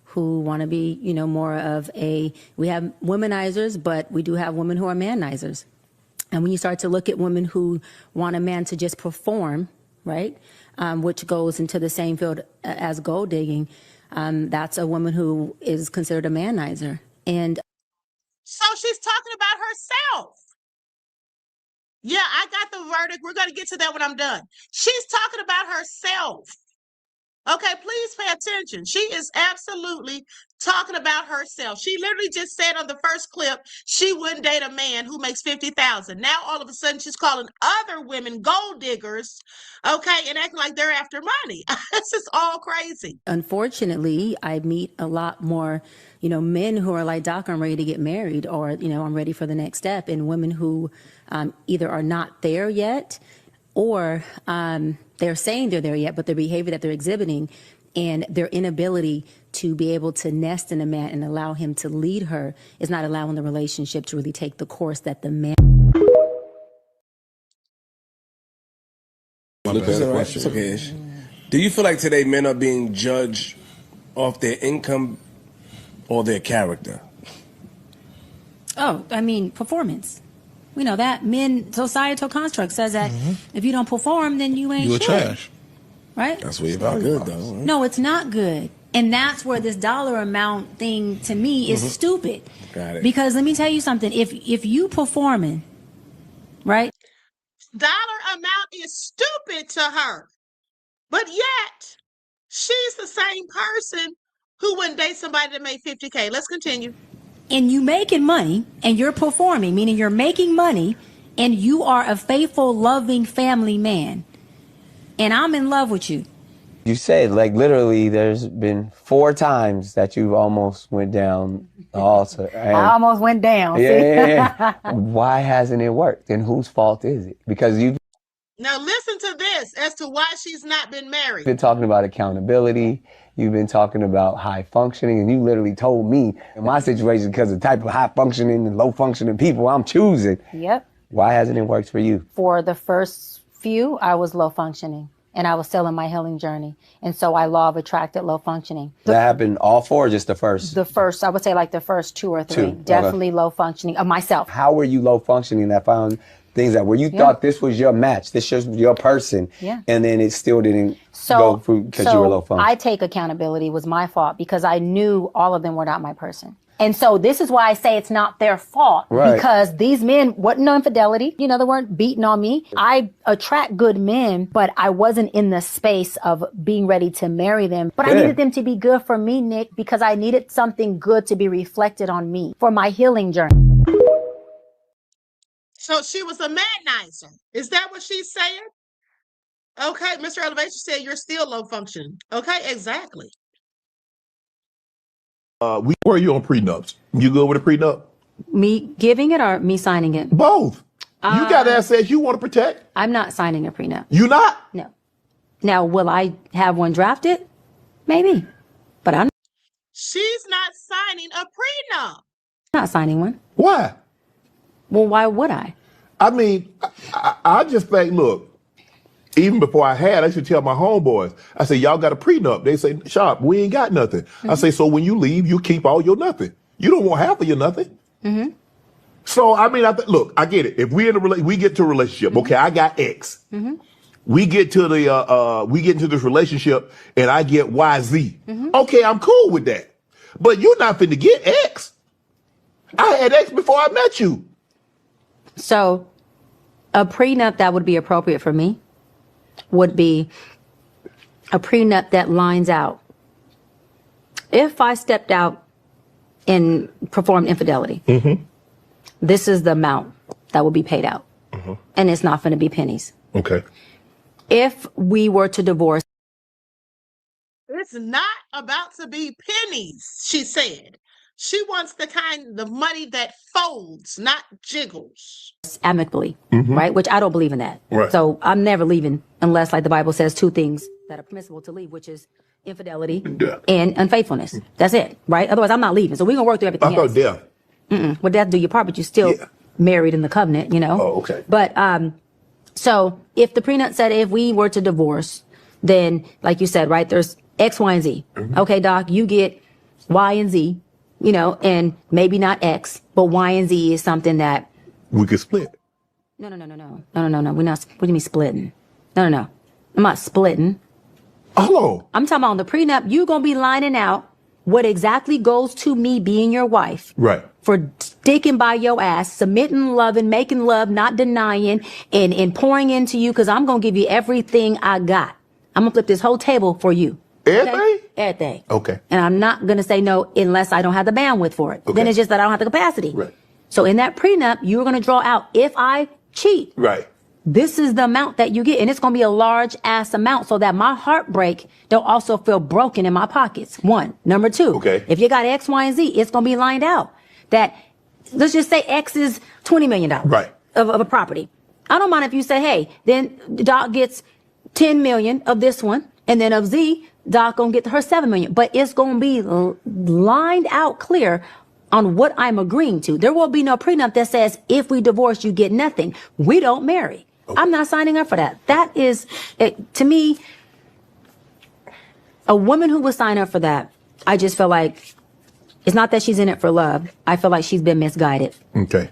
who want to be, more of we have womanizers, but we do have women who are manizers. And when you start to look at women who want a man to just perform, right, which goes into the same field as gold digging, that's a woman who is considered a manizer. And so she's talking about herself. Yeah, I got the verdict. We're going to get to that when I'm done. She's talking about herself. Okay, please pay attention. She is absolutely talking about herself. She literally just said on the first clip she wouldn't date a man who makes 50,000. Now all of a sudden she's calling other women gold diggers, okay, and acting like they're after money. This is all crazy. Unfortunately, I meet a lot more, men who are like, Doc, I'm ready to get married, or, I'm ready for the next step, and women who either are not there yet, or they're saying they're there yet, but the behavior that they're exhibiting and their inability to be able to nest in a man and allow him to lead her is not allowing the relationship to really take the course that the man. It's okay. Do you feel like today men are being judged off their income or their character? Oh, I mean, performance. We know that societal construct says that if you don't perform, then you ain't shit. Trash. Right? That's way about good, though. Right? No, it's not good. And that's where this dollar amount thing to me is stupid. Got it. Because let me tell you something. If you performing, right? Dollar amount is stupid to her. But yet, she's the same person who wouldn't date somebody that made 50K. Let's continue. And you making money and you're performing, meaning you're making money and you are a faithful, loving family man. And I'm in love with you. You said, like, literally, there's been 4 times that you almost went down the altar. I almost went down. Yeah. Why hasn't it worked? And whose fault is it? Because you've Now listen to this as to why she's not been married. been talking about accountability. You've been talking about high functioning, and you literally told me in my situation, because of the type of high functioning and low functioning people I'm choosing. Yep. Why hasn't it worked for you? For the first few, I was low functioning and I was still in my healing journey. And so I law of attracted low functioning. That happened all 4 or just the first? The first, I would say like the first 2 or 3. 2. Definitely Okay. low functioning of myself. How were you low functioning that found things that where you thought this was your match, this was your person, and then it still didn't go through because you were low functioning? I take accountability. It was my fault because I knew all of them were not my person. And so this is why I say it's not their fault, because these men wasn't no infidelity. They weren't beating on me. I attract good men, but I wasn't in the space of being ready to marry them. But I needed them to be good for me, Nick, because I needed something good to be reflected on me for my healing journey. So she was a manizer. Is that what she's saying? Okay, Mr. Elevation said you're still low functioning. Okay, exactly. Were you on prenups? You good with a prenup? Me giving it or me signing it? Both. You got assets you want to protect. I'm not signing a prenup. You not? No. Now, will I have one drafted? Maybe. But I'm She's not signing a prenup. not signing one. Why? Well, why would I? I mean, I just think, look, even before I used to tell my homeboys, I say, y'all got a prenup. They say, Sharp, we ain't got nothing. I say, so when you leave, you keep all your nothing. You don't want half of your nothing. So, I mean, look, I get it. If we we get to a relationship, okay, I got X. We get to we get into this relationship and I get YZ. Okay, I'm cool with that. But you're not finna get X. I had X before I met you. So a prenup that would be appropriate for me would be a prenup that lines out. If I stepped out and performed infidelity, this is the amount that will be paid out. And it's not going to be pennies. Okay. If we were to divorce. It's not about to be pennies, she said. She wants the kind of money that folds, not jiggles. Amicably, right? Which I don't believe in that. Right. So I'm never leaving unless, like the Bible says, 2 things that are permissible to leave, which is infidelity and unfaithfulness. That's it, right? Otherwise, I'm not leaving. So we're going to work through everything else. I thought death. Well, death do your part, but you're still married in the covenant, Oh, okay. But so if the prenup said if we were to divorce, then, like you said, right, there's X, Y, and Z. Okay, Doc, you get Y and Z. And maybe not X, but Y and Z is something that we could split. No. We're not. What do you mean splitting? No. I'm not splitting. Hello. I'm talking about on the prenup. You gonna be lining out what exactly goes to me being your wife. Right. For sticking by your ass, submitting, loving, making love, not denying, and pouring into you, because I'm going to give you everything I got. I'm going to flip this whole table for you. Everything? Okay? Everything. Okay. And I'm not going to say no unless I don't have the bandwidth for it. Okay. Then it's just that I don't have the capacity. Right. So in that prenup, you're going to draw out, if I cheat, Right. this is the amount that you get. And it's going to be a large ass amount so that my heartbreak don't also feel broken in my pockets. One. Number two, okay, if you got X, Y, and Z, it's going to be lined out that, let's just say X is $20 million right. of a property. I don't mind if you say, hey, then Doc gets 10 million of this one, and then of Z, Doc gonna get her 7 million. But it's gonna be lined out clear on what I'm agreeing to. There will be no prenup that says if we divorce, you get nothing. We don't marry. Okay. I'm not signing up for that. That is, to me, a woman who would sign up for that, I just feel like it's not that she's in it for love. I feel like she's been misguided. Okay.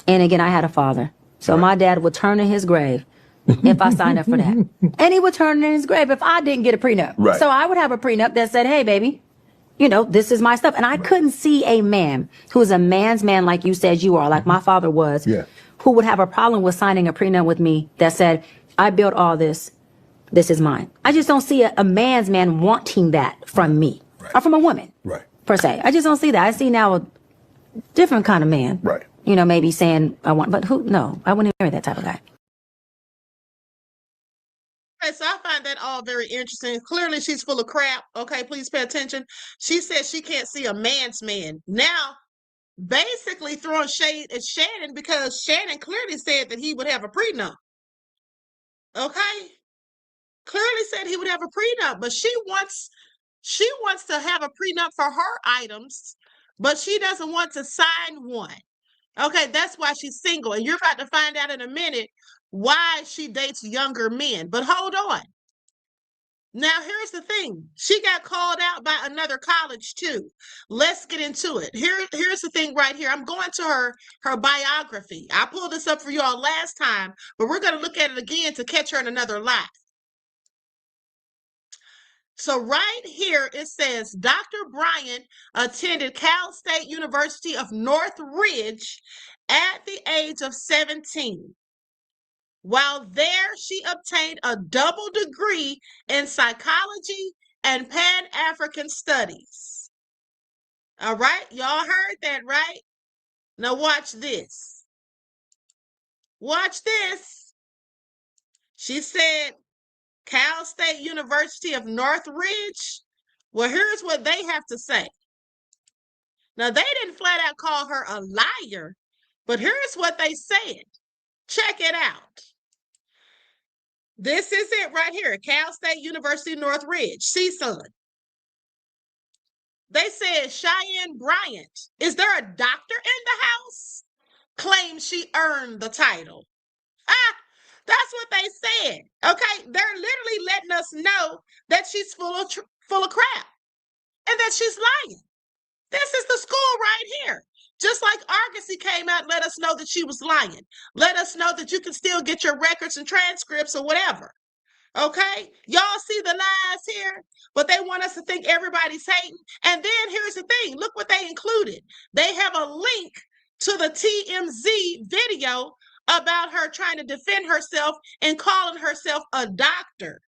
And again, I had a father. So my dad would turn in his grave if I signed up for that. And he would turn in his grave if I didn't get a prenup. Right. So I would have a prenup that said, hey, baby, you know, this is my stuff. And I couldn't see a man who is a man's man like you said you are, like my father was, who would have a problem with signing a prenup with me that said, I built all this. This is mine. I just don't see a man's man wanting that from me or from a woman, per se. I just don't see that. I see now a different kind of man. Right. You know, maybe saying I want, but who? No, I wouldn't marry that type of guy. Okay, so I find that all very interesting. Clearly, she's full of crap. Okay, please pay attention. She says she can't see a man's man. Now, basically throwing shade at Shannon because Shannon clearly said that he would have a prenup. Okay, clearly said he would have a prenup, but she wants to have a prenup for her items, but she doesn't want to sign one. Okay, that's why she's single. And you're about to find out in a minute why she dates younger men. But hold on. Now, here's the thing. She got called out by another college, too. Let's get into it. Here's the thing right here. I'm going to her biography. I pulled this up for you all last time, but we're going to look at it again to catch her in another life. So right here, it says, Dr. Bryant attended Cal State University of Northridge at the age of 17. While there, she obtained a double degree in psychology and Pan-African studies. All right, y'all heard that, right? Now watch this. Watch this. She said, Cal State University of Northridge. Well, here's what they have to say. Now, they didn't flat out call her a liar, but here's what they said. Check it out. This is it right here, Cal State University Northridge, CSUN. They said Cheyenne Bryant, is there a doctor in the house? Claims she earned the title. That's what they said. Okay, they're literally letting us know that she's full of crap and that she's lying. This is the school right here. Just like Argosy came out and let us know that she was lying. Let us know that you can still get your records and transcripts or whatever. Okay? Y'all see the lies here? But they want us to think everybody's hating. And then here's the thing. Look what they included. They have a link to the TMZ video about her trying to defend herself and calling herself a doctor.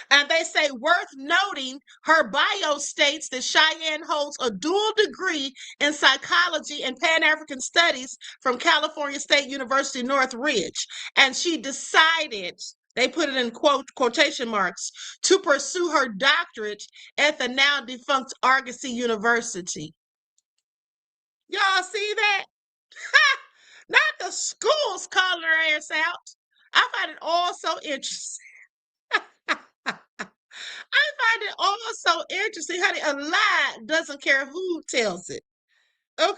And they say, worth noting, her bio states that Cheyenne holds a dual degree in psychology and Pan-African studies from California State University, Northridge. And she decided, they put it in quotation marks, to pursue her doctorate at the now defunct Argosy University. Y'all see that? Not the schools calling her ass out. I find it all so interesting. I find it all so interesting, honey. A lie doesn't care who tells it. Okay?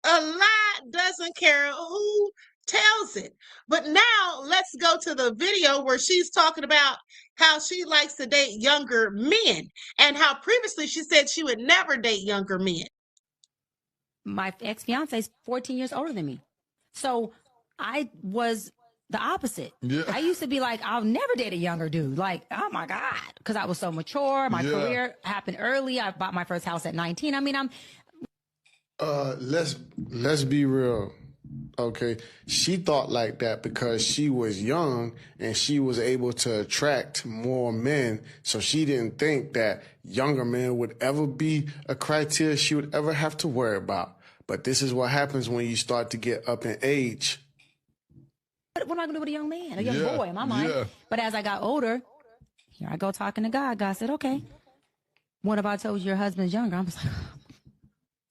A lie doesn't care who tells it. But now let's go to the video where she's talking about how she likes to date younger men and how previously she said she would never date younger men. My ex-fiance is 14 years older than me. So I was the opposite. Yeah. I used to be like, I'll never date a younger dude. Like, oh my God. Because I was so mature. My career happened early. I bought my first house at 19. I mean, let's be real. Okay. She thought like that because she was young and she was able to attract more men. So she didn't think that younger men would ever be a criteria she would ever have to worry about. But this is what happens when you start to get up in age. what am I going to do with a young man, a young boy in my mind? Yeah. But as I got older, here I go talking to God. God said, okay, what if I told you your husband's younger? I'm just like,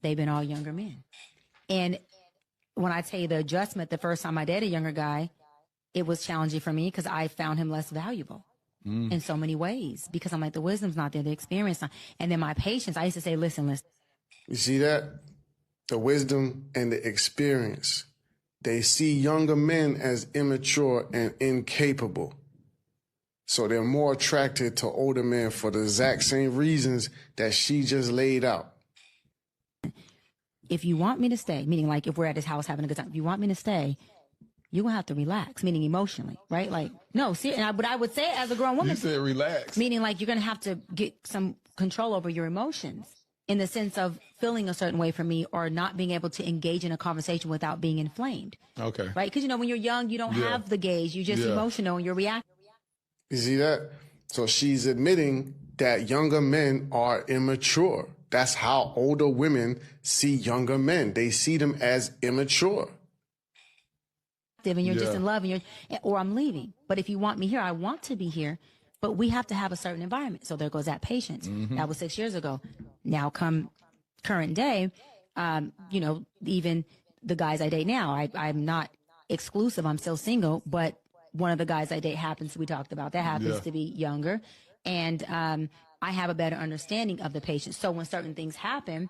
they've been all younger men. And when I tell you the adjustment, the first time I dated a younger guy, it was challenging for me because I found him less valuable in so many ways because I'm like, the wisdom's not there, the experience. And then my patience, I used to say, listen. You see that? The wisdom and the experience. They see younger men as immature and incapable. So they're more attracted to older men for the exact same reasons that she just laid out. If you want me to stay, meaning like if we're at his house having a good time, if you want me to stay, you're going to have to relax, meaning emotionally, right? Like, no, see, but I would say as a grown woman. You said relax. Meaning like you're going to have to get some control over your emotions in the sense of feeling a certain way for me or not being able to engage in a conversation without being inflamed. Okay. Right? Because, when you're young, you don't have the gauge. You're just emotional and you're reacting. You see that? So she's admitting that younger men are immature. That's how older women see younger men. They see them as immature. And you're just in love or I'm leaving. But if you want me here, I want to be here. But we have to have a certain environment. So there goes that patience. That was 6 years ago. Now come current day, even the guys I date now, I'm not exclusive. I'm still single, but one of the guys I date we talked about, that happens to be younger. And I have a better understanding of the patient. So when certain things happen.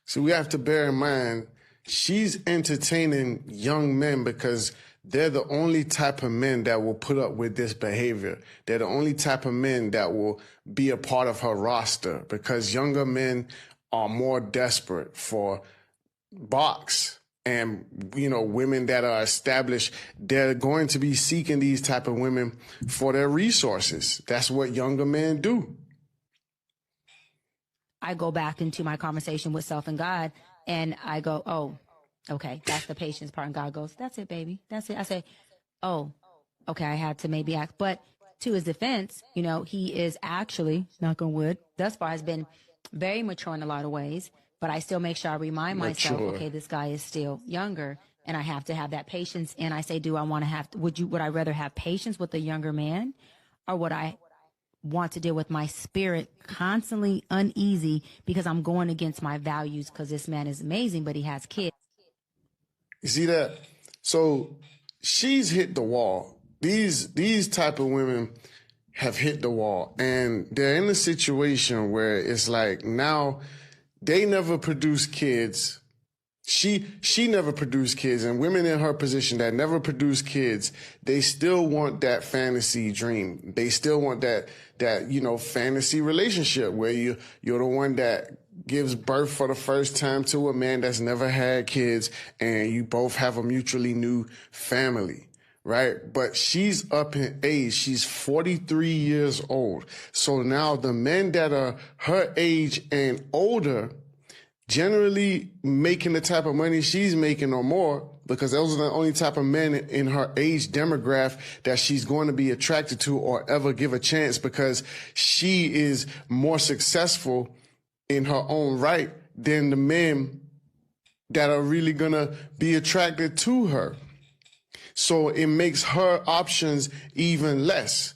So we have to bear in mind, she's entertaining young men because they're the only type of men that will put up with this behavior. They're the only type of men that will be a part of her roster because younger men are more desperate for box. And, women that are established, they're going to be seeking these type of women for their resources. That's what younger men do. I go back into my conversation with self and God and I go, oh, okay, that's the patience part. And God goes, that's it, baby. That's it. I say, oh, okay, I had to maybe act. But to his defense, he is actually, knock on wood, thus far has been very mature in a lot of ways. But I still make sure I remind myself, okay, this guy is still younger and I have to have that patience. And I say, would I rather have patience with a younger man or would I want to deal with my spirit constantly uneasy because I'm going against my values because this man is amazing, but he has kids. You see that? So she's hit the wall. These type of women have hit the wall and they're in a situation where it's like now they never produce kids. She never produced kids, and women in her position that never produce kids, they still want that fantasy dream. They still want that fantasy relationship where you're the one that gives birth for the first time to a man that's never had kids, and you both have a mutually new family. Right? But she's up in age. She's 43 years old. So now the men that are her age and older generally making the type of money she's making or more because those are the only type of men in her age demographic that she's going to be attracted to or ever give a chance because she is more successful in her own right than the men that are really going to be attracted to her. So it makes her options even less.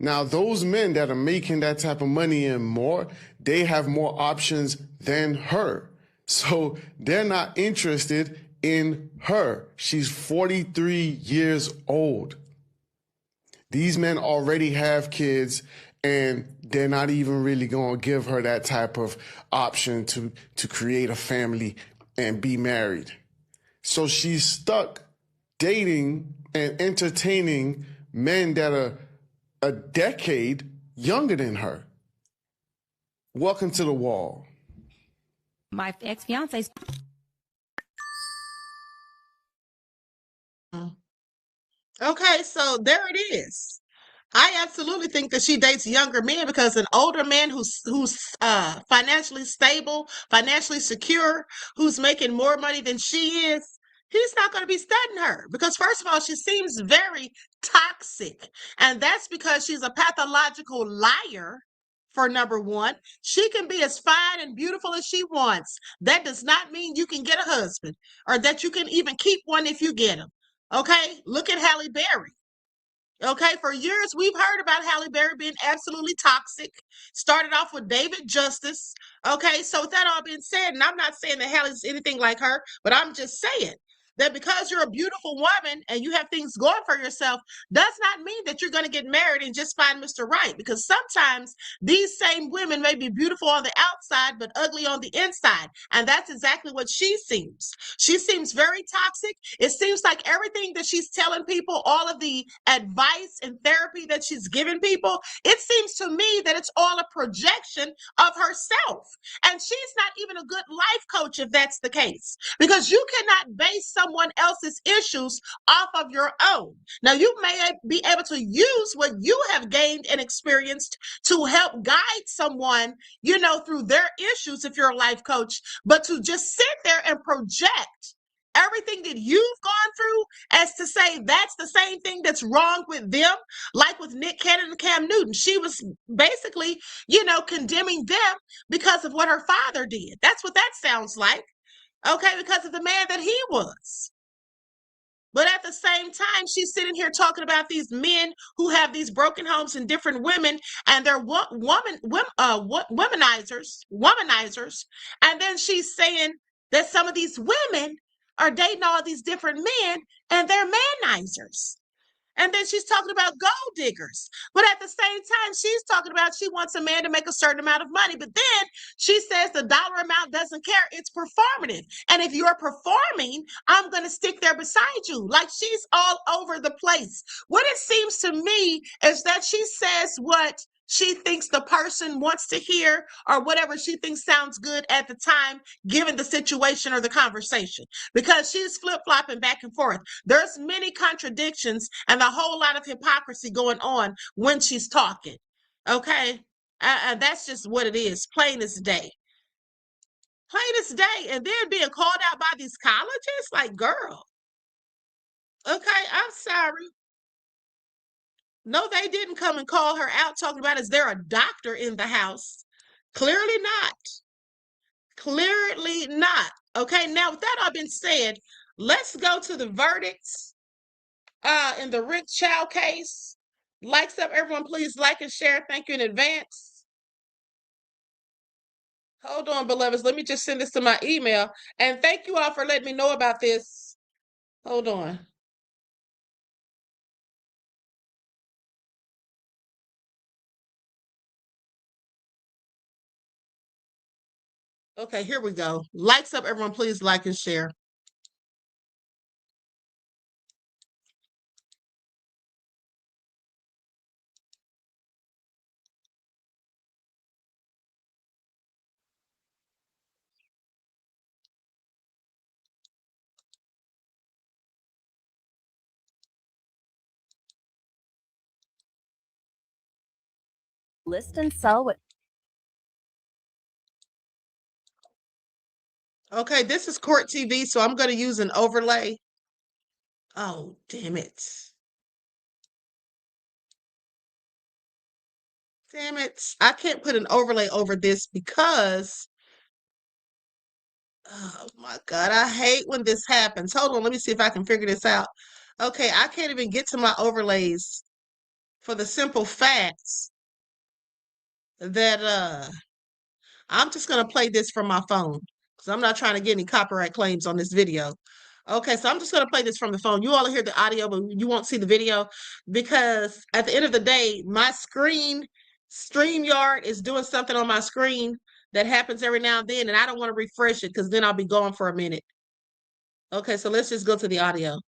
Now, those men that are making that type of money and more, they have more options than her. So they're not interested in her. She's 43 years old. These men already have kids and they're not even really going to give her that type of option to create a family and be married. So she's stuck dating and entertaining men that are a decade younger than her. Welcome to the wall. My ex-fiance's. Okay, so there it is. I absolutely think that she dates younger men because an older man who's financially stable, financially secure, who's making more money than she is, he's not going to be studying her because first of all, she seems very toxic, and that's because she's a pathological liar. For number one, she can be as fine and beautiful as she wants. That does not mean you can get a husband or that you can even keep one if you get him. Okay, look at Halle Berry. Okay, for years we've heard about Halle Berry being absolutely toxic. Started off with David Justice. Okay, so with that all being said, and I'm not saying that Halle's anything like her, but I'm just saying that because you're a beautiful woman and you have things going for yourself, does not mean that you're going to get married and just find Mr. Right. Because sometimes these same women may be beautiful on the outside, but ugly on the inside. And that's exactly what she seems. She seems very toxic. It seems like everything that she's telling people, all of the advice and therapy that she's giving people, it seems to me that it's all a projection of herself. And she's not even a good life coach if that's the case, because you cannot base someone else's issues off of your own. Now, you may be able to use what you have gained and experienced to help guide someone, through their issues if you're a life coach, but to just sit there and project everything that you've gone through as to say that's the same thing that's wrong with them, like with Nick Cannon and Cam Newton. She was basically, condemning them because of what her father did. That's what that sounds like. Okay, because of the man that he was. But at the same time, she's sitting here talking about these men who have these broken homes and different women, and they're womanizers. And then she's saying that some of these women are dating all these different men, and they're manizers. And then she's talking about gold diggers. But at the same time, she's talking about she wants a man to make a certain amount of money. But then she says the dollar amount doesn't care. It's performative. And if you're performing, I'm going to stick there beside you. Like, she's all over the place. What it seems to me is that she says what she thinks the person wants to hear or whatever she thinks sounds good at the time, given the situation or the conversation, because she's flip-flopping back and forth. There's many contradictions and a whole lot of hypocrisy going on when she's talking. Okay? That's just what it is, plain as day. Plain as day. And then being called out by these colleges, like, girl. Okay, I'm sorry. No, they didn't come and call her out talking about, is there a doctor in the house? Clearly not. Clearly not. Okay, now with that all been said, let's go to the verdicts in the Rick Chow case. Likes up, everyone, please like and share. Thank you in advance. Hold on, beloveds. Let me just send this to my email. And thank you all for letting me know about this. Hold on. Okay, here we go. Likes up, everyone, please like and share. List and sell with. Okay, this is Court TV, so I'm going to use an overlay. Oh, damn it. Damn it. I can't put an overlay over this because, oh my God, I hate when this happens. Hold on, let me see if I can figure this out. Okay, I can't even get to my overlays for the simple facts that I'm just gonna play this from my phone because I'm not trying to get any copyright claims on this video. Okay, so I'm just gonna play this from the phone. You all will hear the audio, but you won't see the video because at the end of the day, my screen, StreamYard, is doing something on my screen that happens every now and then, and I don't want to refresh it because then I'll be going for a minute. Okay, so let's just go to the audio.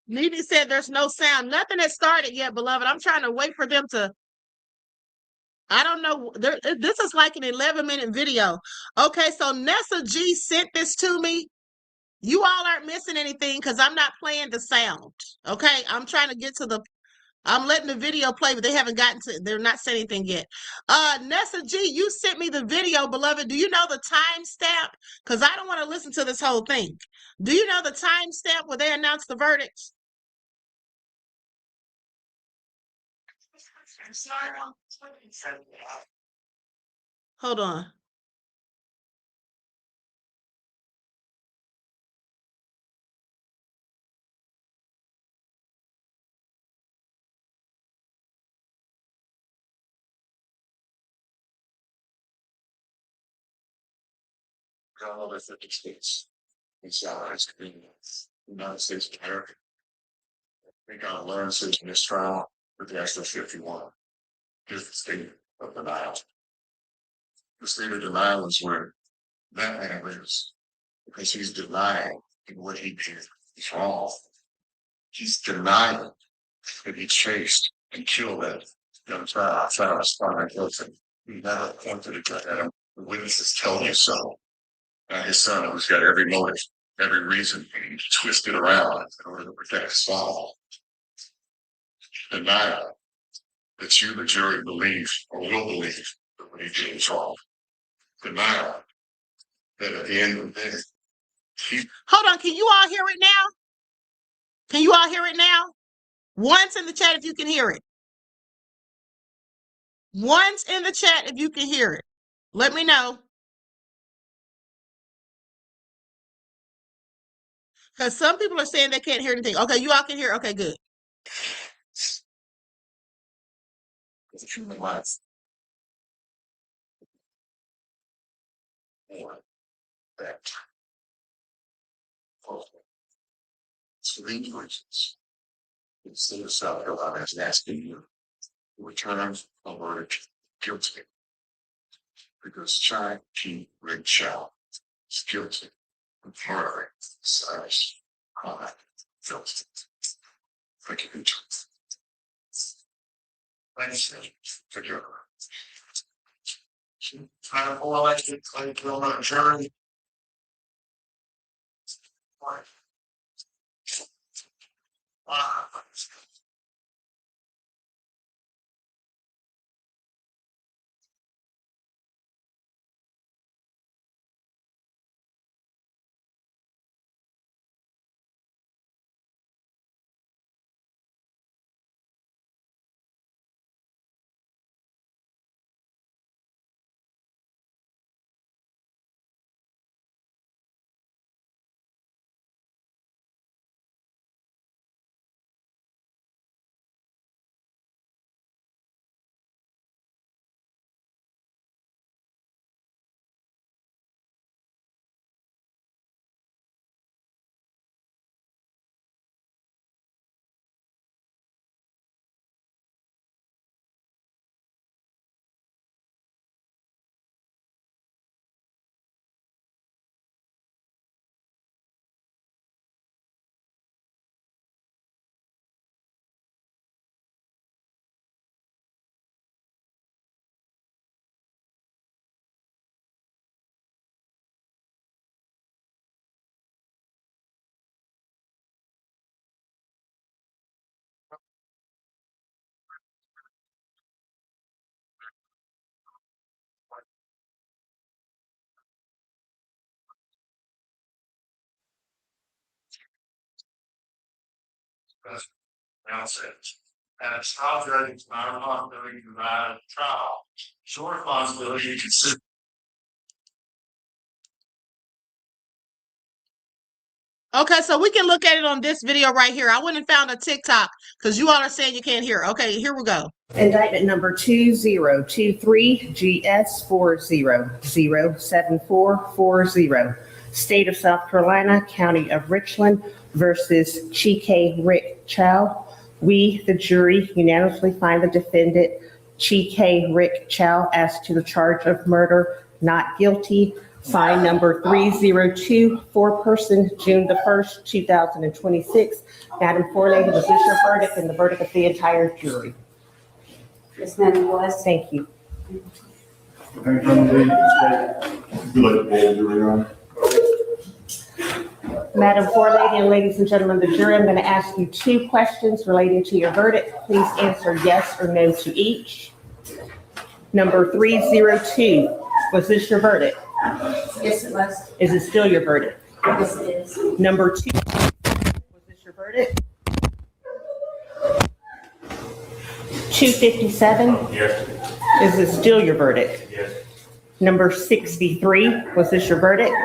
Nene said there's no sound. Nothing has started yet, beloved. I'm trying to wait for them to. I don't know. This is like an 11-minute video. Okay, so Nessa G sent this to me. You all aren't missing anything because I'm not playing the sound. Okay, I'm trying to get to the. I'm letting the video play, but they haven't gotten to. They're not saying anything yet. Nessa G, you sent me the video, beloved. Do you know the timestamp? Because I don't want to listen to this whole thing. Do you know the timestamp where they announced the verdicts? Hold on. All over 50 states. And so it's United States of America. We got to learn since this trial with the extra 51. Here's the state of denial. The state of denial is where that man lives because he's denying what he did is wrong. He's denying that he chased and killed that young child, Spotlight Hilton. He never pointed a gun at him. The witnesses tell you so. His son, who's got every motive, every reason to twist it around in order to protect his father. Denial that you, the jury, believe or will believe that what he did is wrong. Denial that at the end of the day, Hold on, can you all hear it now? Can you all hear it now? Once in the chat if you can hear it. Once in the chat if you can hear it. Let me know. Because some people are saying they can't hear anything. Okay, you all can hear. Okay, good. it's human life. Or that. So these reasons, the state of South Carolina is asking you to return a verdict guilty. Because Cheyenne Bryant Chow is guilty of murdering Seggs. Guilty. Thank you. Thanks for your time for elected claim on a jury. And it's trial judge, it's my responsibility to provide a trial. It's your responsibility to consider. Okay, so we can look at it on this video right here. I went and found a TikTok because you all are saying you can't hear. Okay, here we go. Indictment number 2023 GS 40-07440. State of South Carolina, County of Richland versus Chike Rick Chow. We, the jury, unanimously find the defendant, Chike Rick Chow, as to the charge of murder, not guilty. Signed number 302, four-person, June the 1st, 2026. Madam Forelady, was this your verdict and the verdict of the entire jury? Yes, ma'am, it was. Thank you. Would you like to poll jury on? Madam Forelady and ladies and gentlemen of the jury, I'm going to ask you 2 questions relating to your verdict. Please answer yes or no to each. Number 302, was this your verdict? Yes, it was. Is it still your verdict? Yes, it is. Number 2, was this your verdict? 257, Yes. is it still your verdict? Yes. Number 63, was this your verdict?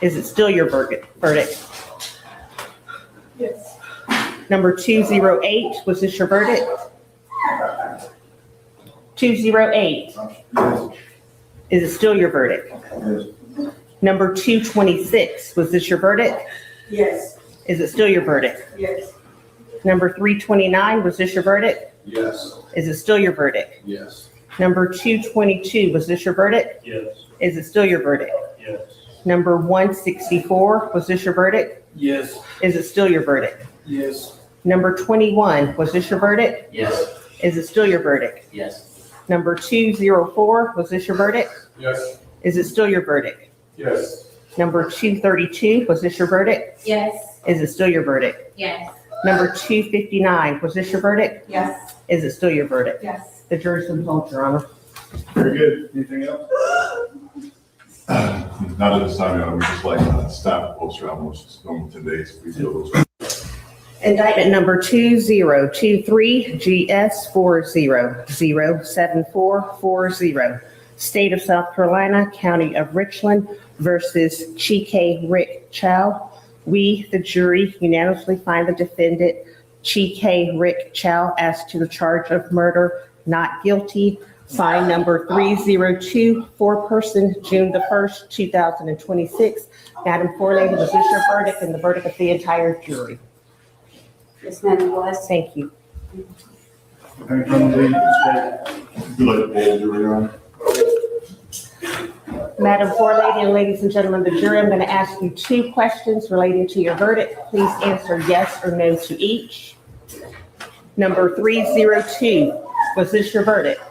Is it still your verdict? Yes. Number 208, was this your verdict? 208, is it still your verdict? Number 226, was this your verdict? Yes. Is it still your verdict? Yes. Number 329, was this your verdict? Yes. Is it still your verdict? Yes. Number 222, was this your verdict? Yes. Is it still your verdict? Yes. Number 164, was this your verdict? Yes. Is it still your verdict? Yes. Number 21, was this your verdict? Yes. Is it still your verdict? Yes. Number 204, was this your verdict? Yes. Is it still your verdict? Yes. Number 232, was this your verdict? Yes. Is it still your verdict? Yes. Number 259, was this your verdict? Yes. Is it still your verdict? Yes. The jury's been told, Your Honor. Very good. Anything else? Not at this time, Your Honor. We just like staff poster almost normal 10 days. We deal those. Indictment number 2023 GS 40-07440. State of South Carolina, County of Richland versus Chike Chow. We, the jury, unanimously find the defendant, Chike Chow, as to the charge of murder, not guilty. Signed number 302, four-person, June the 1st, 2026. Madam Forelady, was this your verdict and the verdict of the entire jury? Yes, ma'am, it was. Thank you. Would you like to poll jury on? Madam Forelady and ladies and gentlemen of the jury, I'm going to ask you 2 questions relating to your verdict. Please answer yes or no to each. Number 302, was this your verdict?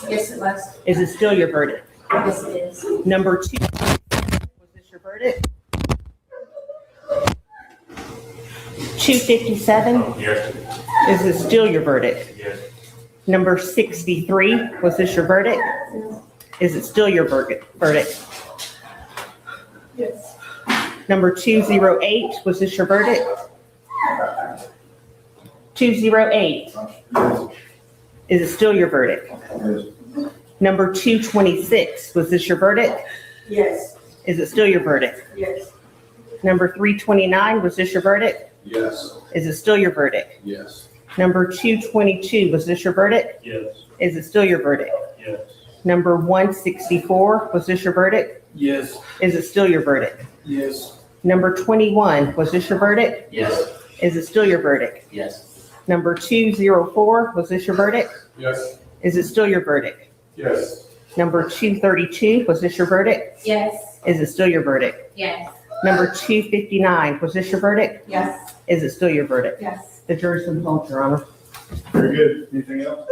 Yes, it was. Is it still your verdict? Yes, it is. Number 2, was this your verdict? 257, Yes. is it still your verdict? Yes. Number 63, was this your verdict? Is it still your verdict? Yes. Number 208, was this your verdict? 208, is it still your verdict? Number 226, was this your verdict? Yes. Is it still your verdict? Yes. Number 329, was this your verdict? Yes. Is it still your verdict? Yes. Number 222, was this your verdict? Yes. Is it still your verdict? Yes. Number 164, was this your verdict? Yes. Is it still your verdict? Yes. Number 21, was this your verdict? Yes. Is it still your verdict? Yes. Number 204, was this your verdict? Yes. Is it still your verdict? Yes. Number 232, was this your verdict? Yes. Is it still your verdict? Yes. Number 259, was this your verdict? Yes. Is it still your verdict? Yes. The jury's been told, Your Honor. Very good. Anything else?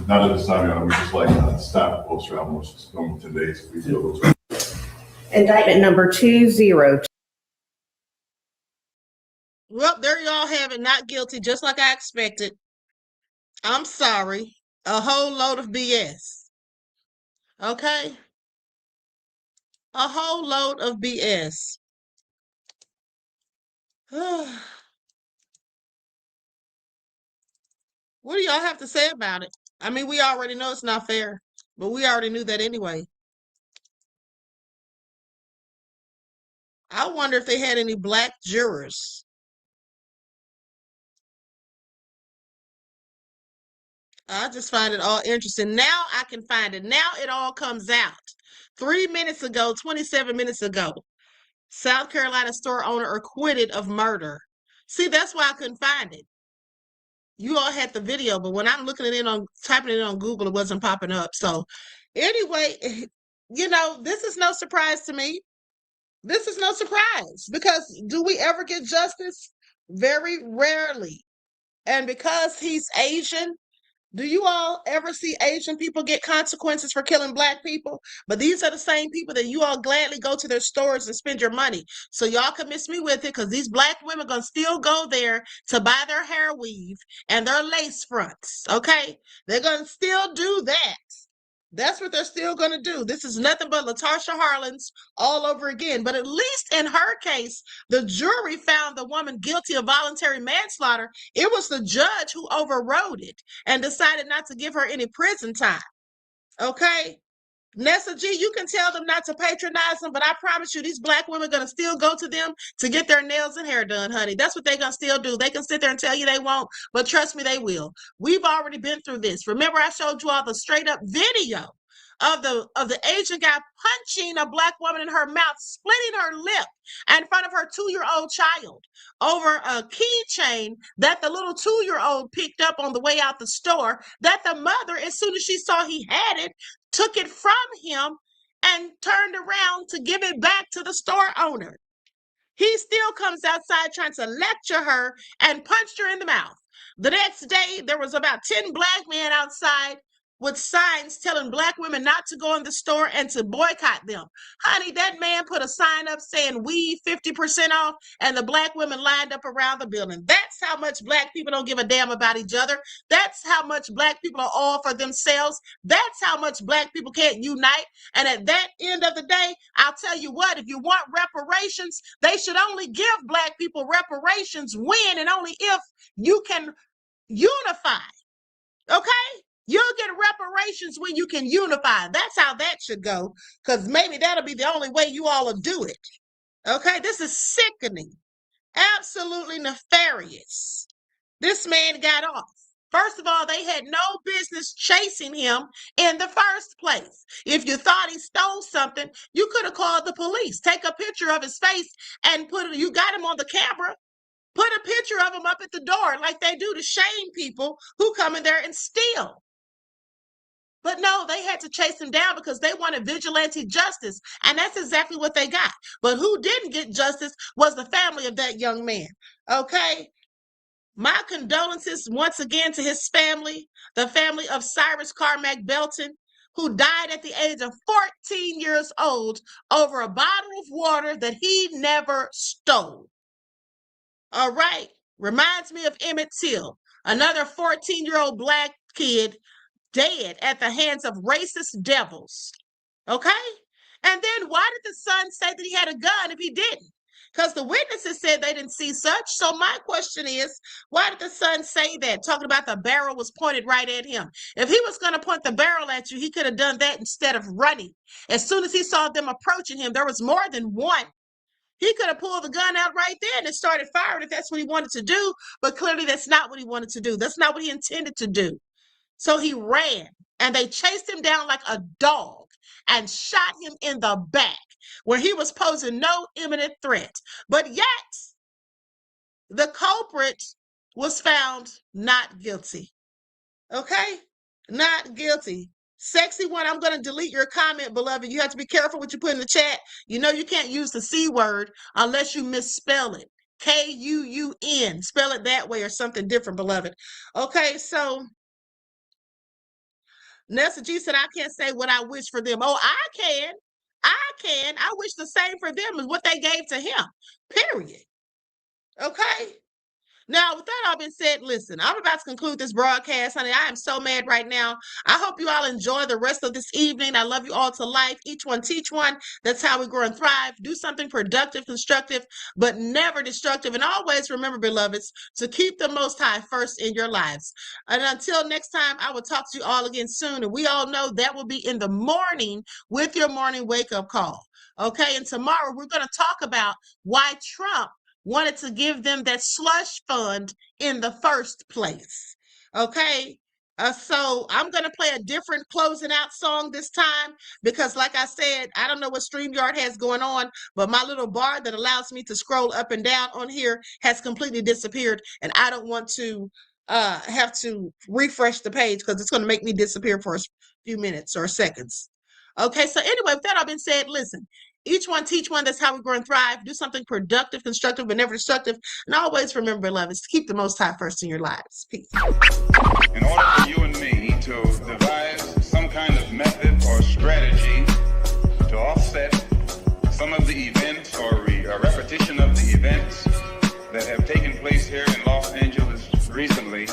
Not at this time, Your Honor. We just like staff poster almost normal 10 days. We deal those. Indictment number 20. Well, there y'all have it. Not guilty, just like I expected. I'm sorry. A whole load of BS. Okay? A whole load of BS. What do y'all have to say about it? I mean, we already know it's not fair, but we already knew that anyway. I wonder if they had any black jurors. I just find it all interesting. Now I can find it. Now it all comes out. 3 minutes ago, 27 minutes ago, South Carolina store owner acquitted of murder. See, that's why I couldn't find it. You all had the video, but when I'm looking it in on typing it on Google, it wasn't popping up. So anyway, this is no surprise to me. This is no surprise because do we ever get justice? Very rarely. And because he's Asian, do you all ever see Asian people get consequences for killing Black people? But these are the same people that you all gladly go to their stores and spend your money. So y'all can miss me with it because these Black women going to still go there to buy their hair weave and their lace fronts, okay? They're going to still do that. That's what they're still going to do. This is nothing but LaTarsha Harlan's all over again. But at least in her case, the jury found the woman guilty of voluntary manslaughter. It was the judge who overrode it and decided not to give her any prison time. Okay? Nessa G, you can tell them not to patronize them, but I promise you, these Black women are going to still go to them to get their nails and hair done, honey. That's what they're going to still do. They can sit there and tell you they won't, but trust me, they will. We've already been through this. Remember, I showed you all the straight up video of the Asian guy punching a Black woman in her mouth, splitting her lip in front of her 2-year-old child over a keychain that the little 2-year-old picked up on the way out the store, that the mother, as soon as she saw he had it, took it from him and turned around to give it back to the store owner. He still comes outside trying to lecture her and punched her in the mouth. The next day, there was about 10 Black men outside with signs telling Black women not to go in the store and to boycott them. Honey, that man put a sign up saying weave 50% off, and the Black women lined up around the building. That's how much Black people don't give a damn about each other. That's how much Black people are all for themselves. That's how much Black people can't unite. And at that end of the day, I'll tell you what, if you want reparations, they should only give Black people reparations when and only if you can unify. Okay? You'll get reparations when you can unify. That's how that should go, because maybe that'll be the only way you all will do it. Okay? This is sickening. Absolutely nefarious. This man got off. First of all, they had no business chasing him in the first place. If you thought he stole something, you could have called the police. Take a picture of his face and you got him on the camera. Put a picture of him up at the door like they do to shame people who come in there and steal. But no, they had to chase him down because they wanted vigilante justice. And that's exactly what they got. But who didn't get justice was the family of that young man. Okay? My condolences once again to his family, the family of Cyrus Carmack Belton, who died at the age of 14 years old over a bottle of water that he never stole. All right? Reminds me of Emmett Till, another 14-year-old Black kid dead at the hands of racist devils. Okay? And then why did the son say that he had a gun if he didn't? Because the witnesses said they didn't see such. So my question is, why did the son say that? Talking about the barrel was pointed right at him. If he was going to point the barrel at you, he could have done that instead of running. As soon as he saw them approaching him, there was more than one. He could have pulled the gun out right then and started firing if that's what he wanted to do. But clearly that's not what he wanted to do. That's not what he intended to do. So he ran, and they chased him down like a dog and shot him in the back where he was posing no imminent threat. But yet, the culprit was found not guilty. Okay? Not guilty. Sexy one, I'm going to delete your comment, beloved. You have to be careful what you put in the chat. You know you can't use the C word unless you misspell it. K-U-U-N. Spell it that way or something different, beloved. Okay, so Nessa G said, I can't say what I wish for them. Oh, I can. I wish the same for them as what they gave to him. Period. Okay? Now, with that all being said, listen, I'm about to conclude this broadcast, honey. I am so mad right now. I hope you all enjoy the rest of this evening. I love you all to life. Each one teach one. That's how we grow and thrive. Do something productive, constructive, but never destructive. And always remember, beloveds, to keep the Most High first in your lives. And until next time, I will talk to you all again soon. And we all know that will be in the morning with your morning wake-up call. Okay? And tomorrow, we're going to talk about why Trump wanted to give them that slush fund in the first place. Okay? So I'm going to play a different closing out song this time because, like I said, I don't know what StreamYard has going on, but my little bar that allows me to scroll up and down on here has completely disappeared, and I don't want to have to refresh the page because it's going to make me disappear for a few minutes or seconds. Okay, so anyway, with that all been said, listen, each one teach one. That's how we grow and thrive. Do something productive, constructive, but never destructive. And always remember, beloveds, to keep the Most High first in your lives. Peace. In order for you and me to devise some kind of method or strategy to offset some of the events or a repetition of the events that have taken place here in Los Angeles recently,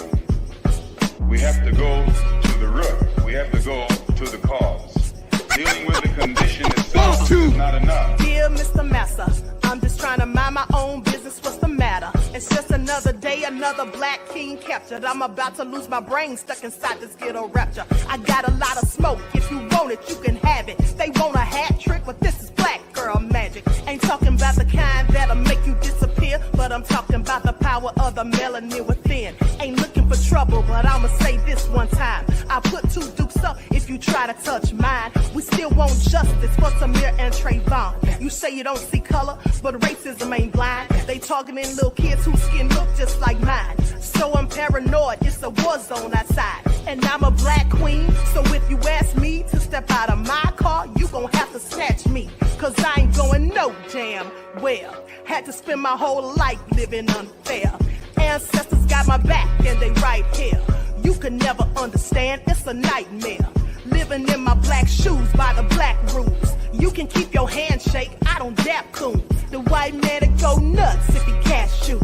we have to go to the root. We have to go to the cause. Dealing with the condition itself is not enough. Dear Mr. Massa, I'm just trying to mind my own business. What's the matter? It's just another day, another black king captured. I'm about to lose my brain, stuck inside this ghetto rapture. I got a lot of smoke. If you want it, you can have it. They want a hat trick, but this is black girl magic. Ain't talking about the kind that'll make you disappear, but I'm talking about the power of the melanin within. Ain't looking for trouble, but I'ma say this one time. I put 2 dukes up if you try to touch mine. We still want justice for Samir and Trayvon. You say you don't see color, but racism ain't blind. They targeting little kids whose skin look just like mine. So I'm paranoid, it's a war zone outside. And I'm a black queen, so if you ask me to step out of my car, you gon' have to snatch me. Cause I ain't going no damn well. Had to spend my whole life living unfair. Ancestors got my back and they right here. You can never understand, it's a nightmare. Living in my black shoes by the black rules. You can keep your handshake, I don't dap coon. The white man to go nuts if he cash you.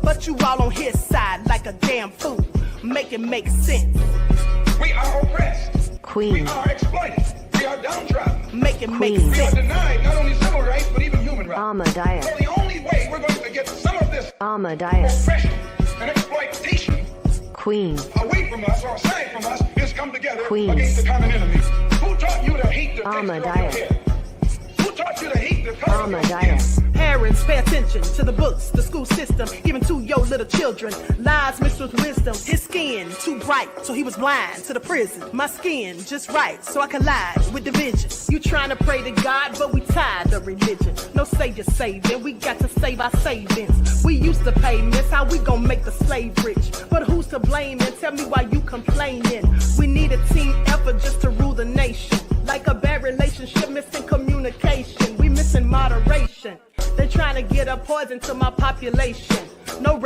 But you all on his side like a damn fool. Make it make sense. We are oppressed. Queen. We are exploited. We are downtrodden. Make it make We are sense. denied not only civil rights, but even human rights. Ahmadiyyah. So the only way we're going to get some of this Ahmadiyyah. oppression and exploitation Queen. away from us or aside from us is come together Queen. against the common enemy. Who taught you to hate the texture of your Ahmadiyyah. hair? Who taught you to hate the color of your skin? Ahmadiyyah. Parents, pay attention to the books, the school system, given to your little children. Lies mixed with wisdom. His skin too bright, so he was blind to the prison. My skin just right, so I collide with division. You trying to pray to God, but we tired of religion. No savior saving, we got to save our savings. We used to pay miss, how we gon' make the slave rich? But who's to blame, and tell me why you complaining? We need a team effort just to rule the nation. Like a bad relationship, missing communication. We missing moderation. They trying to get a poison to my population. No